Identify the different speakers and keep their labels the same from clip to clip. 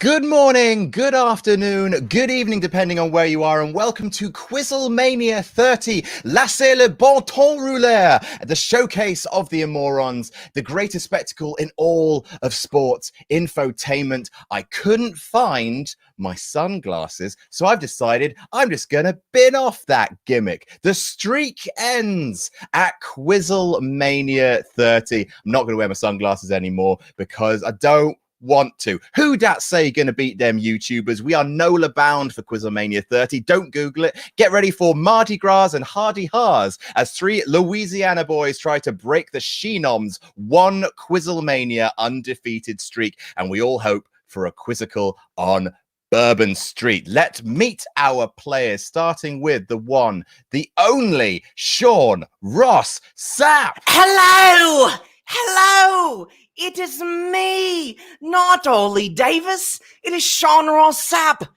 Speaker 1: Good morning, good afternoon, good evening, depending on where you are, and welcome to QuizzleMania 30, Laissez le bon temps rouler, the showcase of the Immorons, the greatest spectacle in all of sports infotainment. I couldn't find my sunglasses, so I've decided I'm just gonna bin off that gimmick. The streak ends at QuizzleMania 30. I'm not gonna wear my sunglasses anymore because I don't want to. Who dat say gonna beat them YouTubers? We are NOLA bound for QuizzleMania 30. Don't Google it. Get ready for Mardi Gras and Hardy Haas as three Louisiana boys try to break the Sheenoms' one QuizzleMania undefeated streak, and we all hope for a quizzicle on Bourbon Street. Let's meet our players, starting with the one, the only Sean Ross Sapp.
Speaker 2: Hello! Hello! It is me, not Ollie Davis. It is Sean Ross Sapp.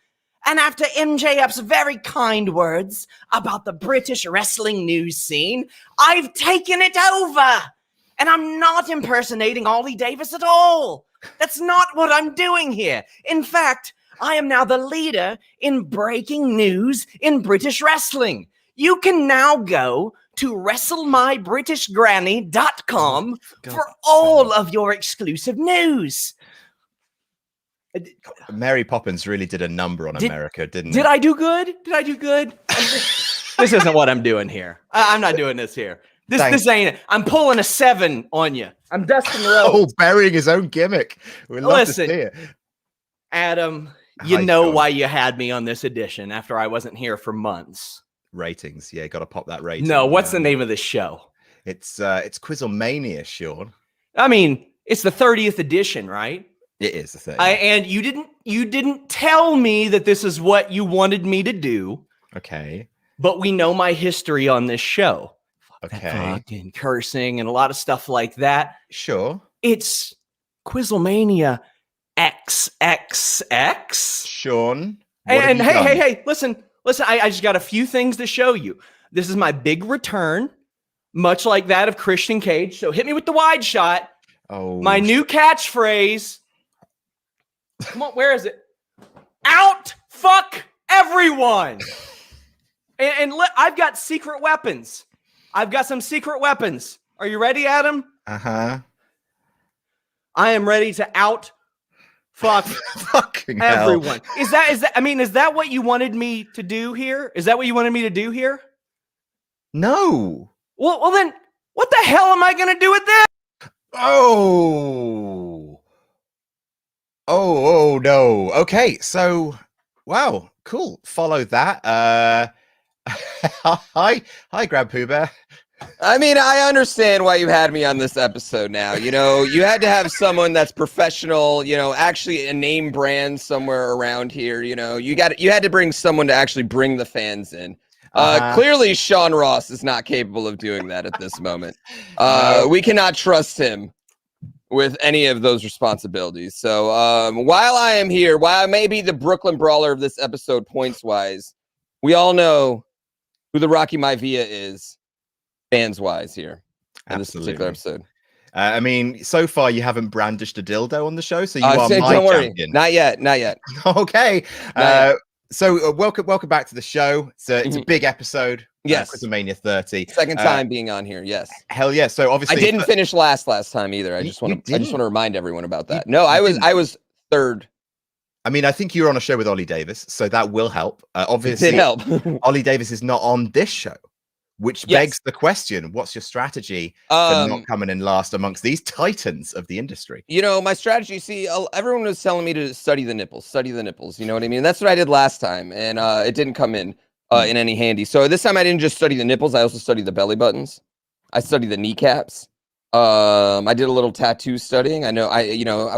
Speaker 2: And after MJF's very kind words about the British wrestling news scene, I've taken it over. And I'm not impersonating Ollie Davis at all. That's not what I'm doing here. In fact, I am now the leader in breaking news in British wrestling. You can now go to WrestleMyBritishGranny.com for all of your exclusive news.
Speaker 1: Mary Poppins really did a number on America, didn't it?
Speaker 2: Did I do good? Did I do good? This isn't what I'm doing here. I'm not doing this here. This ain't it. I'm pulling a 7 on you. I'm Dustin Rhodes.
Speaker 1: Oh, burying his own gimmick. We'd love to see it.
Speaker 2: Adam, you know why you had me on this edition after I wasn't here for months.
Speaker 1: Ratings, yeah, got to pop that rating.
Speaker 2: No, what's the name of this show?
Speaker 1: It's QuizzleMania, Sean.
Speaker 2: I mean, it's the 30th edition, right?
Speaker 1: It is the 30th.
Speaker 2: And you didn't tell me that this is what you wanted me to do.
Speaker 1: Okay.
Speaker 2: But we know my history on this show.
Speaker 1: Okay.
Speaker 2: Fucking cursing and a lot of stuff like that.
Speaker 1: Sure.
Speaker 2: It's QuizzleMania XXX.
Speaker 1: Sean.
Speaker 2: And hey, listen, I just got a few things to show you. This is my big return, much like that of Christian Cage. So hit me with the wide shot.
Speaker 1: Oh,
Speaker 2: my new catchphrase. Come on, where is it? Out, fuck everyone. And I've got secret weapons. I've got some secret weapons. Are you ready, Adam?
Speaker 1: Uh-huh.
Speaker 2: I am ready to out fuck
Speaker 1: fucking
Speaker 2: everyone.
Speaker 1: Hell.
Speaker 2: Is that what you wanted me to do here? Is that what you wanted me to do here?
Speaker 1: No.
Speaker 2: Well then, what the hell am I going to do with this?
Speaker 1: Oh, no. Okay, so, wow, cool. Follow that. Hi, GrandPOOBear.
Speaker 3: I mean, I understand why you had me on this episode now. You know, you had to have someone that's professional, you know, actually a name brand somewhere around here. You know, you had to bring someone to actually bring the fans in. Clearly, Sean Ross is not capable of doing that at this moment. We cannot trust him with any of those responsibilities. So while I am here, while I may be the Brooklyn Brawler of this episode points-wise, we all know who the Rocky Maivia is. Fans-wise here in this particular episode.
Speaker 1: I mean, so far you haven't brandished a dildo on the show, so you are my
Speaker 3: don't worry.
Speaker 1: champion.
Speaker 3: Not yet.
Speaker 1: Okay.
Speaker 3: Not yet.
Speaker 1: So welcome back to the show. It's a big episode.
Speaker 3: Yes.
Speaker 1: QuizzleMania 30.
Speaker 3: Second time being on here. Yes.
Speaker 1: Hell yeah. So obviously
Speaker 3: I didn't finish last time either. I just want to remind everyone about that. No, I was third.
Speaker 1: I mean, I think you were on a show with Ollie Davis, so that will help. Obviously,
Speaker 3: it did help.
Speaker 1: Ollie Davis is not on this show, which begs the question: what's your strategy for not coming in last amongst these titans of the industry?
Speaker 3: You know, my strategy. See, everyone was telling me to study the nipples. You know what I mean? That's what I did last time, and it didn't come in any handy. So this time I didn't just study the nipples. I also studied the belly buttons. I studied the kneecaps. I did a little tattoo studying. I know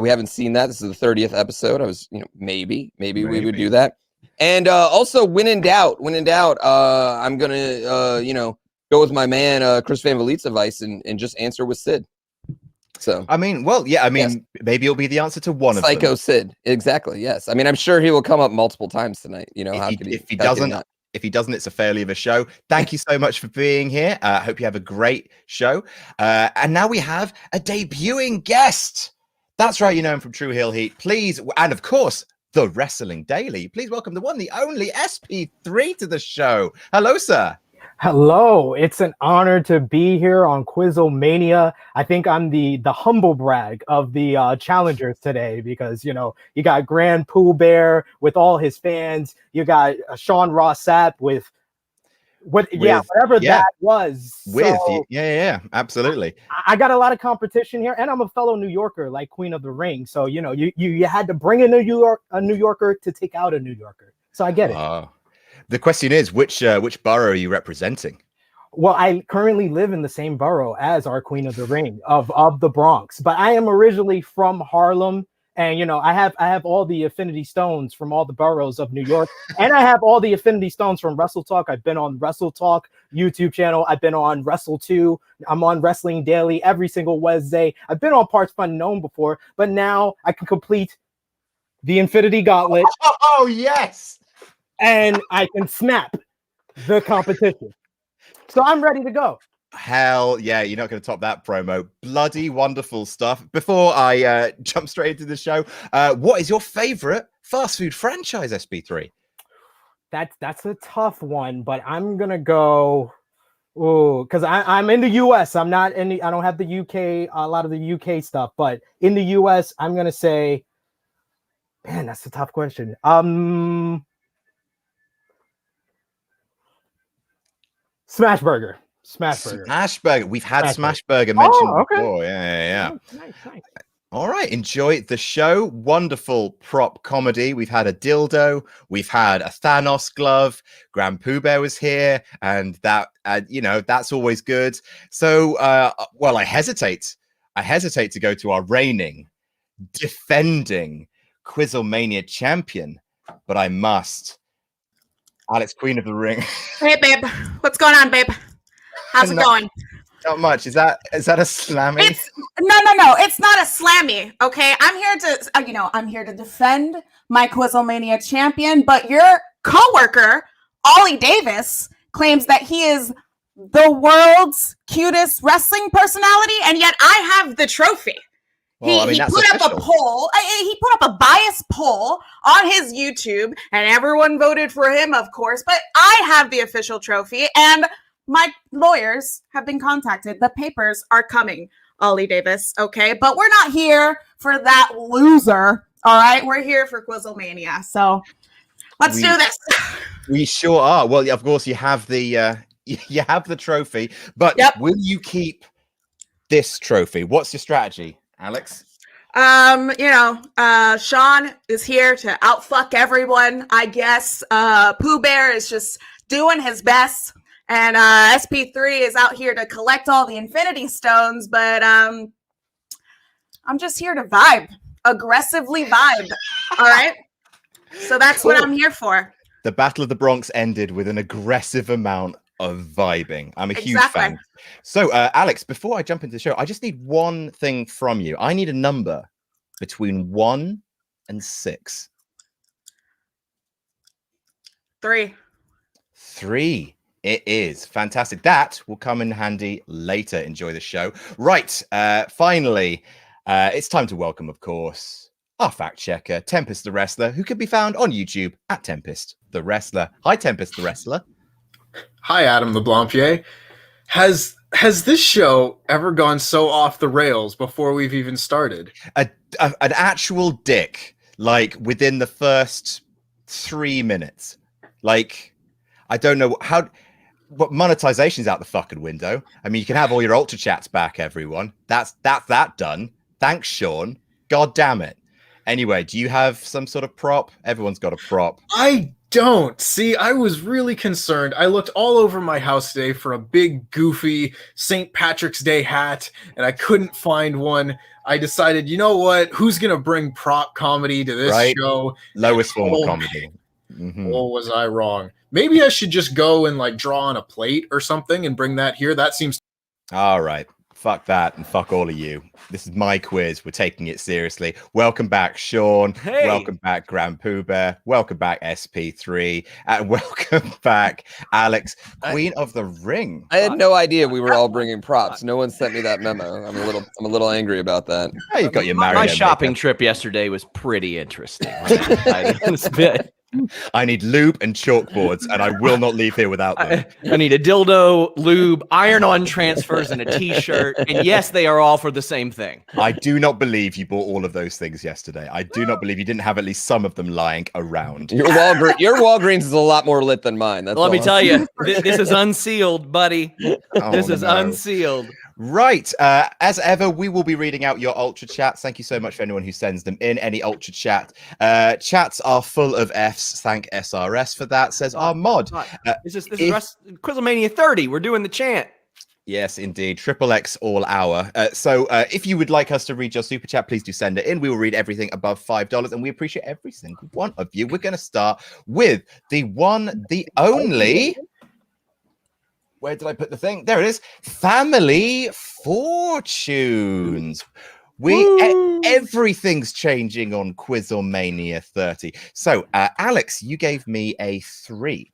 Speaker 3: we haven't seen that. This is the 30th episode. I was, maybe we would do that. And also when in doubt, I'm gonna go with my man Chris Van Vliet's advice and just answer with Sid. So
Speaker 1: I mean, maybe it'll be the answer to one of them.
Speaker 3: Psycho Sid. Exactly. Yes. I mean, I'm sure he will come up multiple times tonight. You know,
Speaker 1: if he doesn't, it's a failure of a show. Thank you so much for being here. I hope you have a great show. And now we have a debuting guest. That's right. You know him from True Heel Heat. Please. And of course, the Wrestling Daily. Please welcome the one, the only SP3 to the show. Hello, sir.
Speaker 4: Hello, it's an honor to be here on QuizzleMania. I think I'm the humble brag of the challengers today because, you know, you got GrandPOOBear with all his fans. You got Sean Ross Sapp with whatever that was.
Speaker 1: Yeah, absolutely.
Speaker 4: I got a lot of competition here, and I'm a fellow New Yorker, like Queen of the Ring. So, you know, you had to bring in a New Yorker to take out a New Yorker. So I get it.
Speaker 1: The question is, which borough are you representing?
Speaker 4: Well, I currently live in the same borough as our Queen of the Ring of the Bronx, but I am originally from Harlem, and you know I have all the affinity stones from all the boroughs of New York, and I have all the affinity stones from Wrestle Talk. I've been on Wrestle Talk YouTube channel. I've been on Wrestle 2. I'm on Wrestling Daily every single Wednesday. I've been on Parts Unknown before, but now I can complete the Infinity Gauntlet.
Speaker 1: Oh yes.
Speaker 4: And I can snap the competition. So I'm ready to go.
Speaker 1: Hell yeah, you're not going to top that promo. Bloody wonderful stuff. Before I jump straight into the show, what is your favorite fast food franchise, SP3?
Speaker 4: That's a tough one, but I'm going to go... because I'm in the US. I'm not in I don't have the UK, a lot of the UK stuff, but in the US, I'm going to say... Man, that's a tough question. Smash Burger.
Speaker 1: We've had Smash Burger mentioned before. Yeah.
Speaker 4: Nice.
Speaker 1: All right. Enjoy the show. Wonderful prop comedy. We've had a dildo. We've had a Thanos glove. GrandPOOBear was here, and that that's always good. So, I hesitate to go to our reigning, defending QuizzleMania champion, but I must. Alex, Queen of the Ring.
Speaker 5: Hey, babe. What's going on, babe? How's it going?
Speaker 1: Not much. Is that a slammy?
Speaker 5: No. It's not a slammy. Okay, I'm here to, I'm here to defend my QuizzleMania champion. But your coworker, Ollie Davis, claims that he is the world's cutest wrestling personality, and yet I have the trophy.
Speaker 1: Well,
Speaker 5: he put up a poll. He put up a biased poll on his YouTube, and everyone voted for him, of course. But I have the official trophy, and my lawyers have been contacted. The papers are coming, Ollie Davis. Okay, but we're not here for that loser. All right, we're here for QuizzleMania. So let's do this.
Speaker 1: We sure are. Well, of course, you have the trophy, but will you keep this trophy? What's your strategy, Alex?
Speaker 5: Sean is here to outfuck everyone, I guess. POOBear is just doing his best, and SP3 is out here to collect all the Infinity Stones, but I'm just here to aggressively vibe. All right? So that's what I'm here for.
Speaker 1: The Battle of the Bronx ended with an aggressive amount of vibing. I'm a huge fan. So, Alex, before I jump into the show, I just need one thing from you. I need a number between 1 and 6.
Speaker 5: 3.
Speaker 1: 3. It is fantastic. That will come in handy later. Enjoy the show. Right. Finally, it's time to welcome, of course, our fact checker, Tempest the Wrestler, who can be found on YouTube at Tempest the Wrestler. Hi, Tempest the Wrestler.
Speaker 6: Hi, Adam LeBlanc. Has this show ever gone so off the rails before we've even started?
Speaker 1: An actual dick, like within the first 3 minutes. Like, I don't know but monetization's out the fucking window. I mean, you can have all your Ultra Chats back, everyone. That's that done. Thanks, Sean. God damn it. Anyway, do you have some sort of prop? Everyone's got a prop.
Speaker 6: I don't. See, I was really concerned. I looked all over my house today for a big, goofy St. Patrick's Day hat, and I couldn't find one. I decided, you know what? Who's going to bring prop comedy to this show?
Speaker 1: Lowest form of comedy.
Speaker 6: Oh, was I wrong? Maybe I should just go and, draw on a plate or something and bring that here. That seems...
Speaker 1: All right. Fuck that and fuck all of you. This is my quiz. We're taking it seriously. Welcome back, Sean.
Speaker 7: Hey.
Speaker 1: Welcome back, GrandPOOBear. Welcome back, SP3. And welcome back, Alex, Queen of the Ring.
Speaker 3: I had no idea we were all bringing props. No one sent me that memo. I'm a little angry about that.
Speaker 1: Oh, you've got your
Speaker 7: My
Speaker 1: Mario
Speaker 7: shopping
Speaker 1: makeup.
Speaker 7: trip yesterday was pretty interesting. It's a bit-
Speaker 1: I need lube and chalkboards, and I will not leave here without them.
Speaker 7: I need a dildo, lube, iron-on transfers, and a T-shirt. And yes, they are all for the same thing.
Speaker 1: I do not believe you bought all of those things yesterday. I do not believe you didn't have at least some of them lying around.
Speaker 3: Your Walgreens is a lot more lit than mine. That's
Speaker 7: Let me
Speaker 3: all.
Speaker 7: tell you, this is unsealed, buddy. This is
Speaker 1: no.
Speaker 7: unsealed.
Speaker 1: Right. As ever, we will be reading out your ultra chats. Thank you so much for anyone who sends them in. Any ultra chat. Chats are full of Fs. Thank SRS for that, says our mod.
Speaker 7: This is QuizzleMania 30. We're doing the chant.
Speaker 1: Yes, indeed. XXX all hour. So if you would like us to read your super chat, please do send it in. We will read everything above $5, and we appreciate every single one of you. We're going to start with the one, the only... Where did I put the thing? There it is. Family Fortunes. Everything's changing on QuizzleMania 30. So, Alex, you gave me a 3,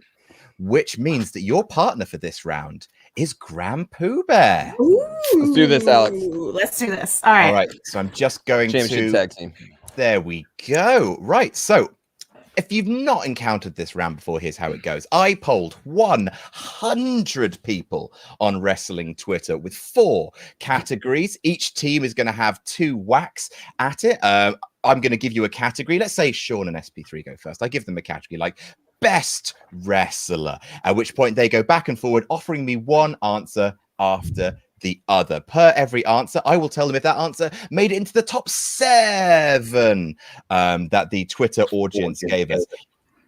Speaker 1: which means that your partner for this round is GrandPOOBear.
Speaker 3: Let's do this, Alex.
Speaker 5: Let's do this. All right.
Speaker 1: All right. So I'm just going
Speaker 3: Championship
Speaker 1: to.
Speaker 3: tag team.
Speaker 1: There we go. Right. So. If you've not encountered this round before, here's how it goes. I polled 100 people on wrestling Twitter with 4 categories. Each team is going to have 2 whacks at it. I'm going to give you a category. Let's say Sean and SP3 go first. I give them a category like best wrestler, at which point they go back and forward, offering me one answer after the other. Per every answer, I will tell them if that answer made it into the top 7 that the Twitter audience gave us.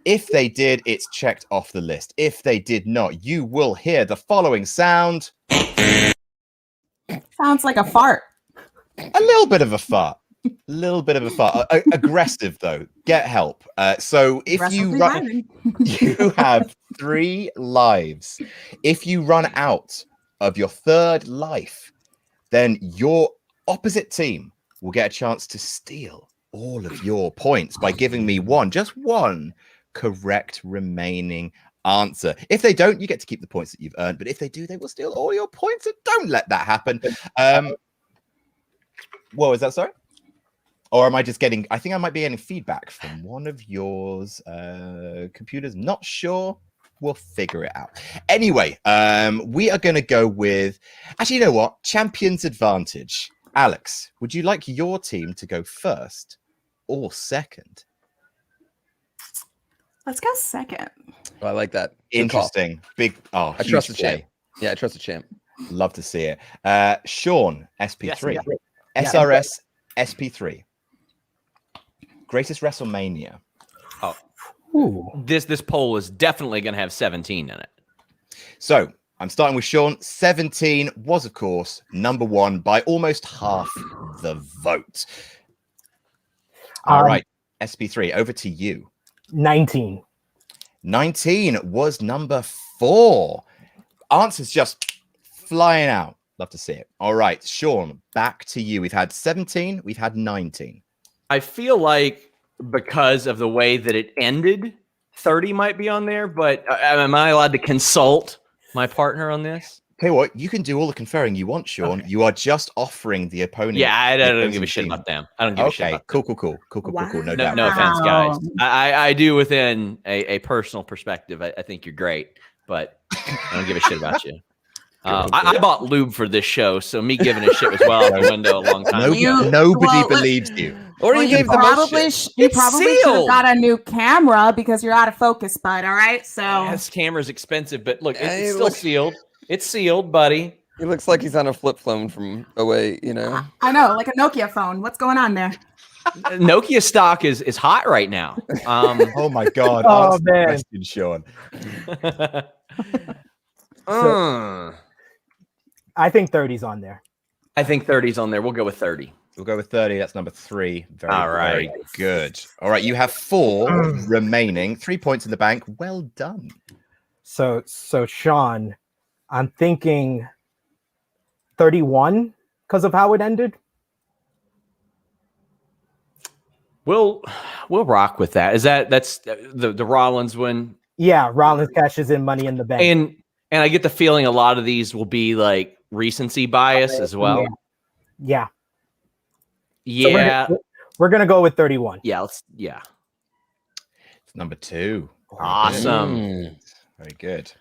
Speaker 1: If they did, it's checked off the list. If they did not, you will hear the following sound.
Speaker 5: Sounds like a fart.
Speaker 1: A little bit of a fart. A little bit of a fart. Aggressive, though. Get help. So if you run, you have 3 lives. If you run out of your 3rd life, then your opposite team will get a chance to steal all of your points by giving me just one correct remaining answer. If they don't, you get to keep the points that you've earned, but if they do, they will steal all your points, and don't let that happen. What was that, sorry? Or am I just getting, I think I might be getting feedback from one of yours computers. Not sure. We'll figure it out. Anyway, we are going to go with, actually, you know what? Champion's advantage. Alex, would you like your team to go first or second?
Speaker 5: Let's go second.
Speaker 3: Oh, I like that. Good
Speaker 1: Interesting.
Speaker 3: call.
Speaker 1: Big. Oh,
Speaker 3: I trust the
Speaker 1: huge play.
Speaker 3: champ. Yeah, I trust the champ.
Speaker 1: Love to see it. Sean, SP3.
Speaker 7: Yes,
Speaker 1: SRS, SP3. Greatest WrestleMania.
Speaker 4: Ooh.
Speaker 7: This poll is definitely going to have 17 in it.
Speaker 1: So I'm starting with Sean. 17 was, of course, number 1 by almost half the vote. All right, SP3, over to you.
Speaker 4: 19.
Speaker 1: 19 was number 4. Answers just flying out. Love to see it. All right, Sean, back to you. We've had 17. We've had 19.
Speaker 7: I feel like because of the way that it ended, 30 might be on there, but am I allowed to consult my partner on this?
Speaker 1: Tell you what, you can do all the conferring you want, Sean. Okay. You are just offering the opponent.
Speaker 7: Yeah, I don't give a shit about them. I don't give a shit about them.
Speaker 1: Cool. No
Speaker 7: doubt. No offense, guys. I do within a personal perspective. I think you're great, but I don't give a shit about you. I bought lube for this show, so me giving a shit was well out the window a long time ago.
Speaker 1: Nobody believes you.
Speaker 3: Or you gave the
Speaker 5: probably should have got a new camera because you're out of focus, bud. All right, so
Speaker 7: this camera's expensive, but look, it's still sealed. It's sealed, buddy.
Speaker 3: He looks like he's on a flip phone from away, you know.
Speaker 5: I know, like a Nokia phone. What's going on there?
Speaker 7: Nokia stock is hot right now.
Speaker 1: Oh my god!
Speaker 4: Oh man,
Speaker 1: question, Sean.
Speaker 4: I think 30's on there.
Speaker 7: I think 30's on there. We'll go with 30.
Speaker 1: We'll go with 30. That's number 3.
Speaker 7: Very
Speaker 1: good. All right, you have 4 remaining. 3 points in the bank. Well done.
Speaker 4: So Sean, I'm thinking 31 because of how it ended.
Speaker 7: We'll rock with that. That's the Rollins win?
Speaker 4: Yeah, Rollins cashes in Money in the Bank.
Speaker 7: And I get the feeling a lot of these will be like recency bias as well.
Speaker 4: Yeah.
Speaker 7: Yeah.
Speaker 4: So we're gonna go with 31.
Speaker 7: Yeah.
Speaker 1: It's number 2.
Speaker 7: Awesome.
Speaker 1: Very good.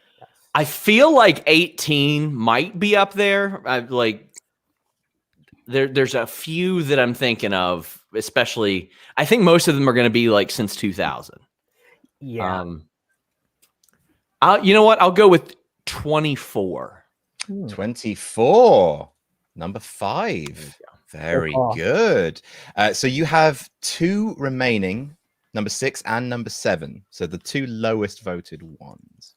Speaker 7: I feel like 18 might be up there. There's a few that I'm thinking of, especially. I think most of them are going to be like since 2000.
Speaker 4: Yeah.
Speaker 7: You know what? I'll go with 24.
Speaker 1: 24. Number 5. Very good. So you have 2 remaining, number 6 and number 7. So the 2 lowest voted ones.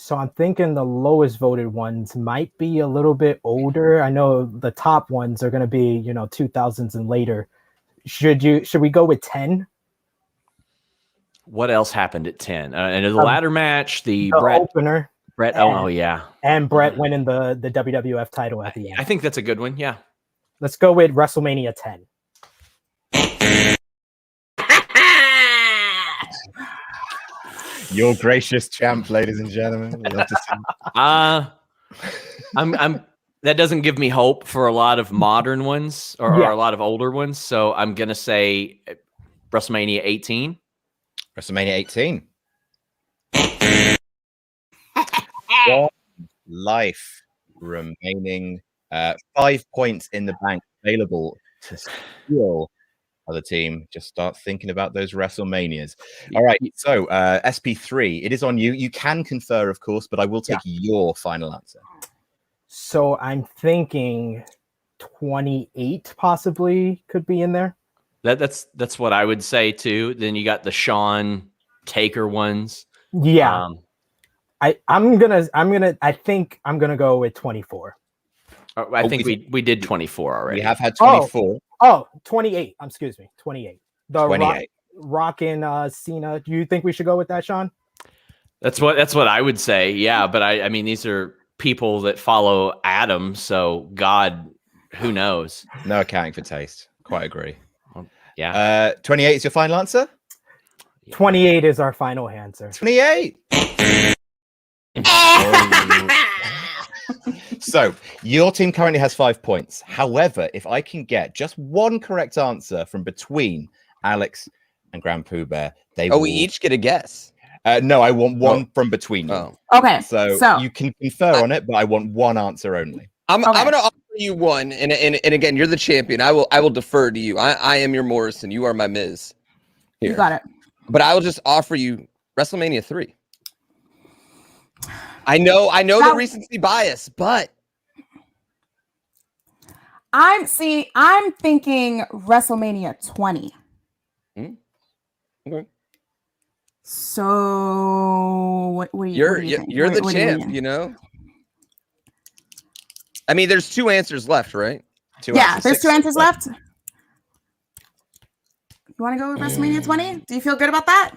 Speaker 4: So I'm thinking the lowest voted ones might be a little bit older. I know the top ones are going to be, 2000s and later. Should we go with 10?
Speaker 7: What else happened at 10? And the ladder match, the Bret
Speaker 4: opener.
Speaker 7: Bret. Oh yeah.
Speaker 4: And Bret winning the WWF title at the end.
Speaker 7: I think that's a good one. Yeah.
Speaker 4: Let's go with WrestleMania 10.
Speaker 1: Your gracious champ, ladies and gentlemen. Love to see.
Speaker 7: I'm. That doesn't give me hope for a lot of modern ones or a lot of older ones. So I'm gonna say WrestleMania 18.
Speaker 1: WrestleMania 18. One life remaining. 5 points in the bank available to steal. Other team, just start thinking about those WrestleManias. All right, so SP3, it is on you. You can confer, of course, but I will take your final answer.
Speaker 4: So I'm thinking 28 possibly could be in there.
Speaker 7: That's what I would say too. Then you got the Shawn Taker ones.
Speaker 4: Yeah. I think I'm gonna go with 24.
Speaker 7: I think we did 24 already.
Speaker 1: We have had 24.
Speaker 4: 28. Excuse me, 28.
Speaker 1: 28.
Speaker 4: Rock and Cena. Do you think we should go with that, Sean?
Speaker 7: That's what I would say. Yeah, but I mean these are people that follow Adam, so God, who knows?
Speaker 1: No accounting for taste. Quite agree.
Speaker 7: Yeah.
Speaker 1: 28 is your final answer?
Speaker 4: 28 is our final answer.
Speaker 1: 28. So your team currently has 5 points. However, if I can get just one correct answer from between Alex and GrandPOOBear,
Speaker 3: we each get a guess.
Speaker 1: No, I want one from between you.
Speaker 5: Okay.
Speaker 1: So you can confer on it, but I want one answer only.
Speaker 3: I'm going to offer you one, and again, you're the champion. I will defer to you. I am your Morrison. You are my Miz. Here.
Speaker 5: You got it.
Speaker 3: But I will just offer you WrestleMania 3. I know the recency bias, but
Speaker 5: I'm thinking WrestleMania 20.
Speaker 3: Okay.
Speaker 5: So what do you think?
Speaker 3: You're the champ, you know. I mean, there's 2 answers left, right?
Speaker 5: There's 2 answers left. You want to go with WrestleMania 20? Do you feel good about that?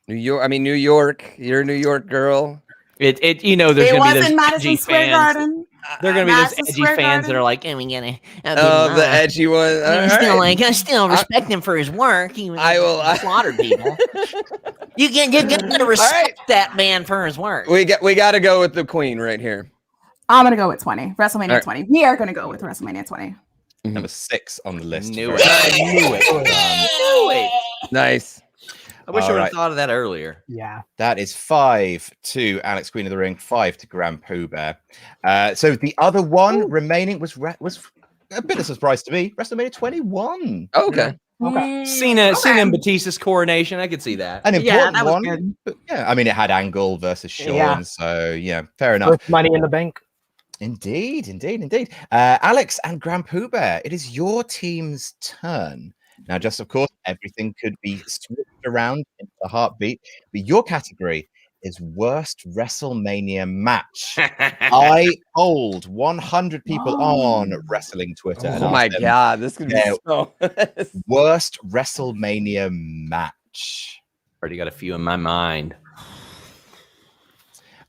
Speaker 3: New York. You're a New York girl.
Speaker 7: There's gonna be those
Speaker 5: Madison Square Garden.
Speaker 7: There are gonna be those edgy fans that are like, we gotta.
Speaker 3: The edgy one.
Speaker 2: I still respect him for his work. He slaughtered people. You gotta respect that man for his work.
Speaker 3: We got to go with the queen right here.
Speaker 5: I'm gonna go with 20. WrestleMania 20. We are gonna go with WrestleMania 20.
Speaker 1: Number 6 on the list.
Speaker 7: Knew it.
Speaker 3: Nice.
Speaker 7: I wish I would have thought of that earlier.
Speaker 4: Yeah.
Speaker 1: That is 5 to Alex, Queen of the Ring, 5 to GrandPOOBear. So the other one remaining was a bit of a surprise to me. WrestleMania 21.
Speaker 3: Okay.
Speaker 4: Okay.
Speaker 7: Cena and Batista's coronation. I could see that.
Speaker 1: An important
Speaker 5: that was
Speaker 1: one.
Speaker 5: good.
Speaker 1: But yeah, I mean, it had Angle versus Shawn.
Speaker 4: Yeah.
Speaker 1: So, yeah, fair enough.
Speaker 4: First Money in the Bank.
Speaker 1: Indeed. Alex and GrandPOOBear, it is your team's turn. Now, just of course, everything could be switched around in a heartbeat, but your category is worst WrestleMania match. I polled 100 people on wrestling Twitter.
Speaker 3: Oh my God, this could be so.
Speaker 1: Worst WrestleMania match.
Speaker 7: Already got a few in my mind.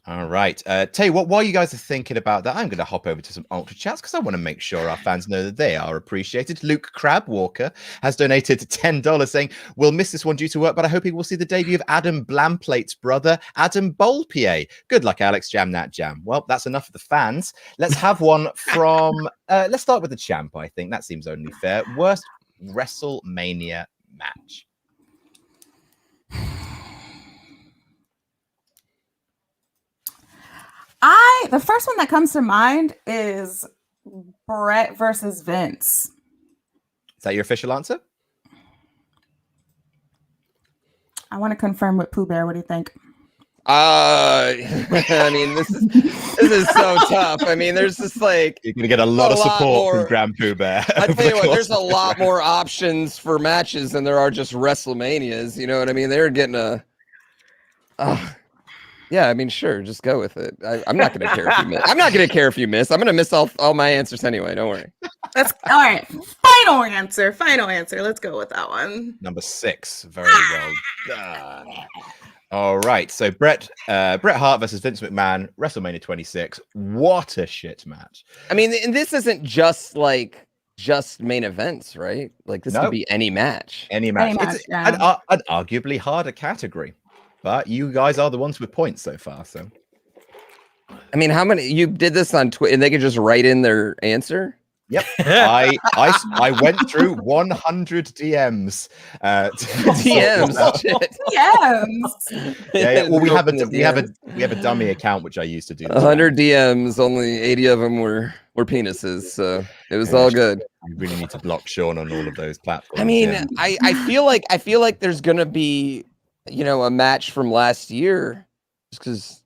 Speaker 1: All right. Tell you what, while you guys are thinking about that, I'm going to hop over to some Ultra Chats because I want to make sure our fans know that they are appreciated. Luke Crabwalker has donated $10 saying, we'll miss this one due to work, but I hope he will see the debut of Adam Blamplate's brother, Adam Bolpier. Good luck, Alex. Jam that jam. Well, that's enough of the fans. Let's have one from, let's start with the champ, I think. That seems only fair. Worst WrestleMania match.
Speaker 5: The first one that comes to mind is Bret versus Vince.
Speaker 1: Is that your official answer?
Speaker 5: I want to confirm with Pooh Bear. What do you think?
Speaker 3: I mean, this is so tough. I mean, there's just like
Speaker 1: you're gonna get a lot of support from GrandPOOBear.
Speaker 3: I tell you what, there's a lot more options for matches than there are just WrestleManias. You know what I mean? They're getting a. Yeah, I mean, sure, just go with it. I'm not gonna care if you miss. I'm not gonna care if you miss. I'm gonna miss all my answers anyway. Don't worry.
Speaker 5: That's all right. Final answer. Final answer. Let's go with that one.
Speaker 1: Number 6. Very well done. All right. So Bret Hart versus Vince McMahon, WrestleMania 26. What a shit match.
Speaker 3: I mean, and this isn't just main events, right? Like this could be any match.
Speaker 1: Any match. It's an arguably harder category. But you guys are the ones with points so far. So,
Speaker 3: I mean, how many you did this on Twitter and they could just write in their answer?
Speaker 1: Yep, I went through 100 DMs.
Speaker 3: DMs.
Speaker 1: Yeah. Well, we have a dummy account which I used to do.
Speaker 3: 100 DMs, only 80 of them were penises, so it was all good.
Speaker 1: You really need to block Sean on all of those platforms.
Speaker 3: I mean, I feel like there's gonna be, a match from last year, just because.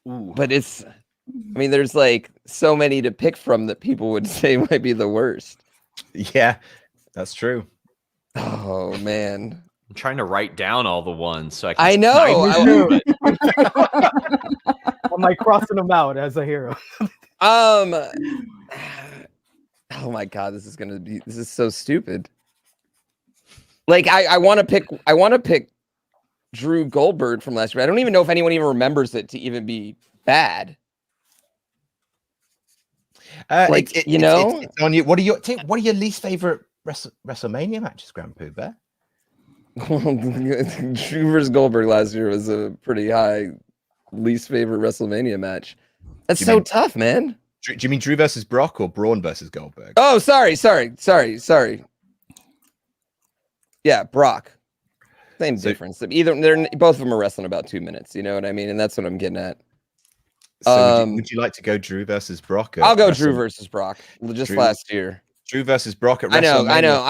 Speaker 3: But it's. I mean, there's like so many to pick from that people would say might be the worst.
Speaker 1: Yeah, that's true.
Speaker 3: Oh man,
Speaker 7: I'm trying to write down all the ones so
Speaker 3: I know.
Speaker 4: I'm like crossing them out as a hero.
Speaker 3: Oh my god, this is so stupid. Like I want to pick Drew Goldberg from last year. I don't even know if anyone even remembers it to even be bad.
Speaker 1: It's on you. What are your least favorite WrestleMania matches, GrandPOOBear?
Speaker 3: Drew versus Goldberg last year was a pretty high least favorite WrestleMania match. That's so tough, man.
Speaker 1: Do you mean Drew versus Brock or Braun versus Goldberg?
Speaker 3: Oh, sorry. Yeah, Brock. Same difference. Both of them are wrestling about 2 minutes. You know what I mean? And that's what I'm getting at.
Speaker 1: So would you like to go Drew versus Brock?
Speaker 3: I'll go Drew versus Brock. Just last year.
Speaker 1: Drew versus Brock at WrestleMania.
Speaker 3: I know.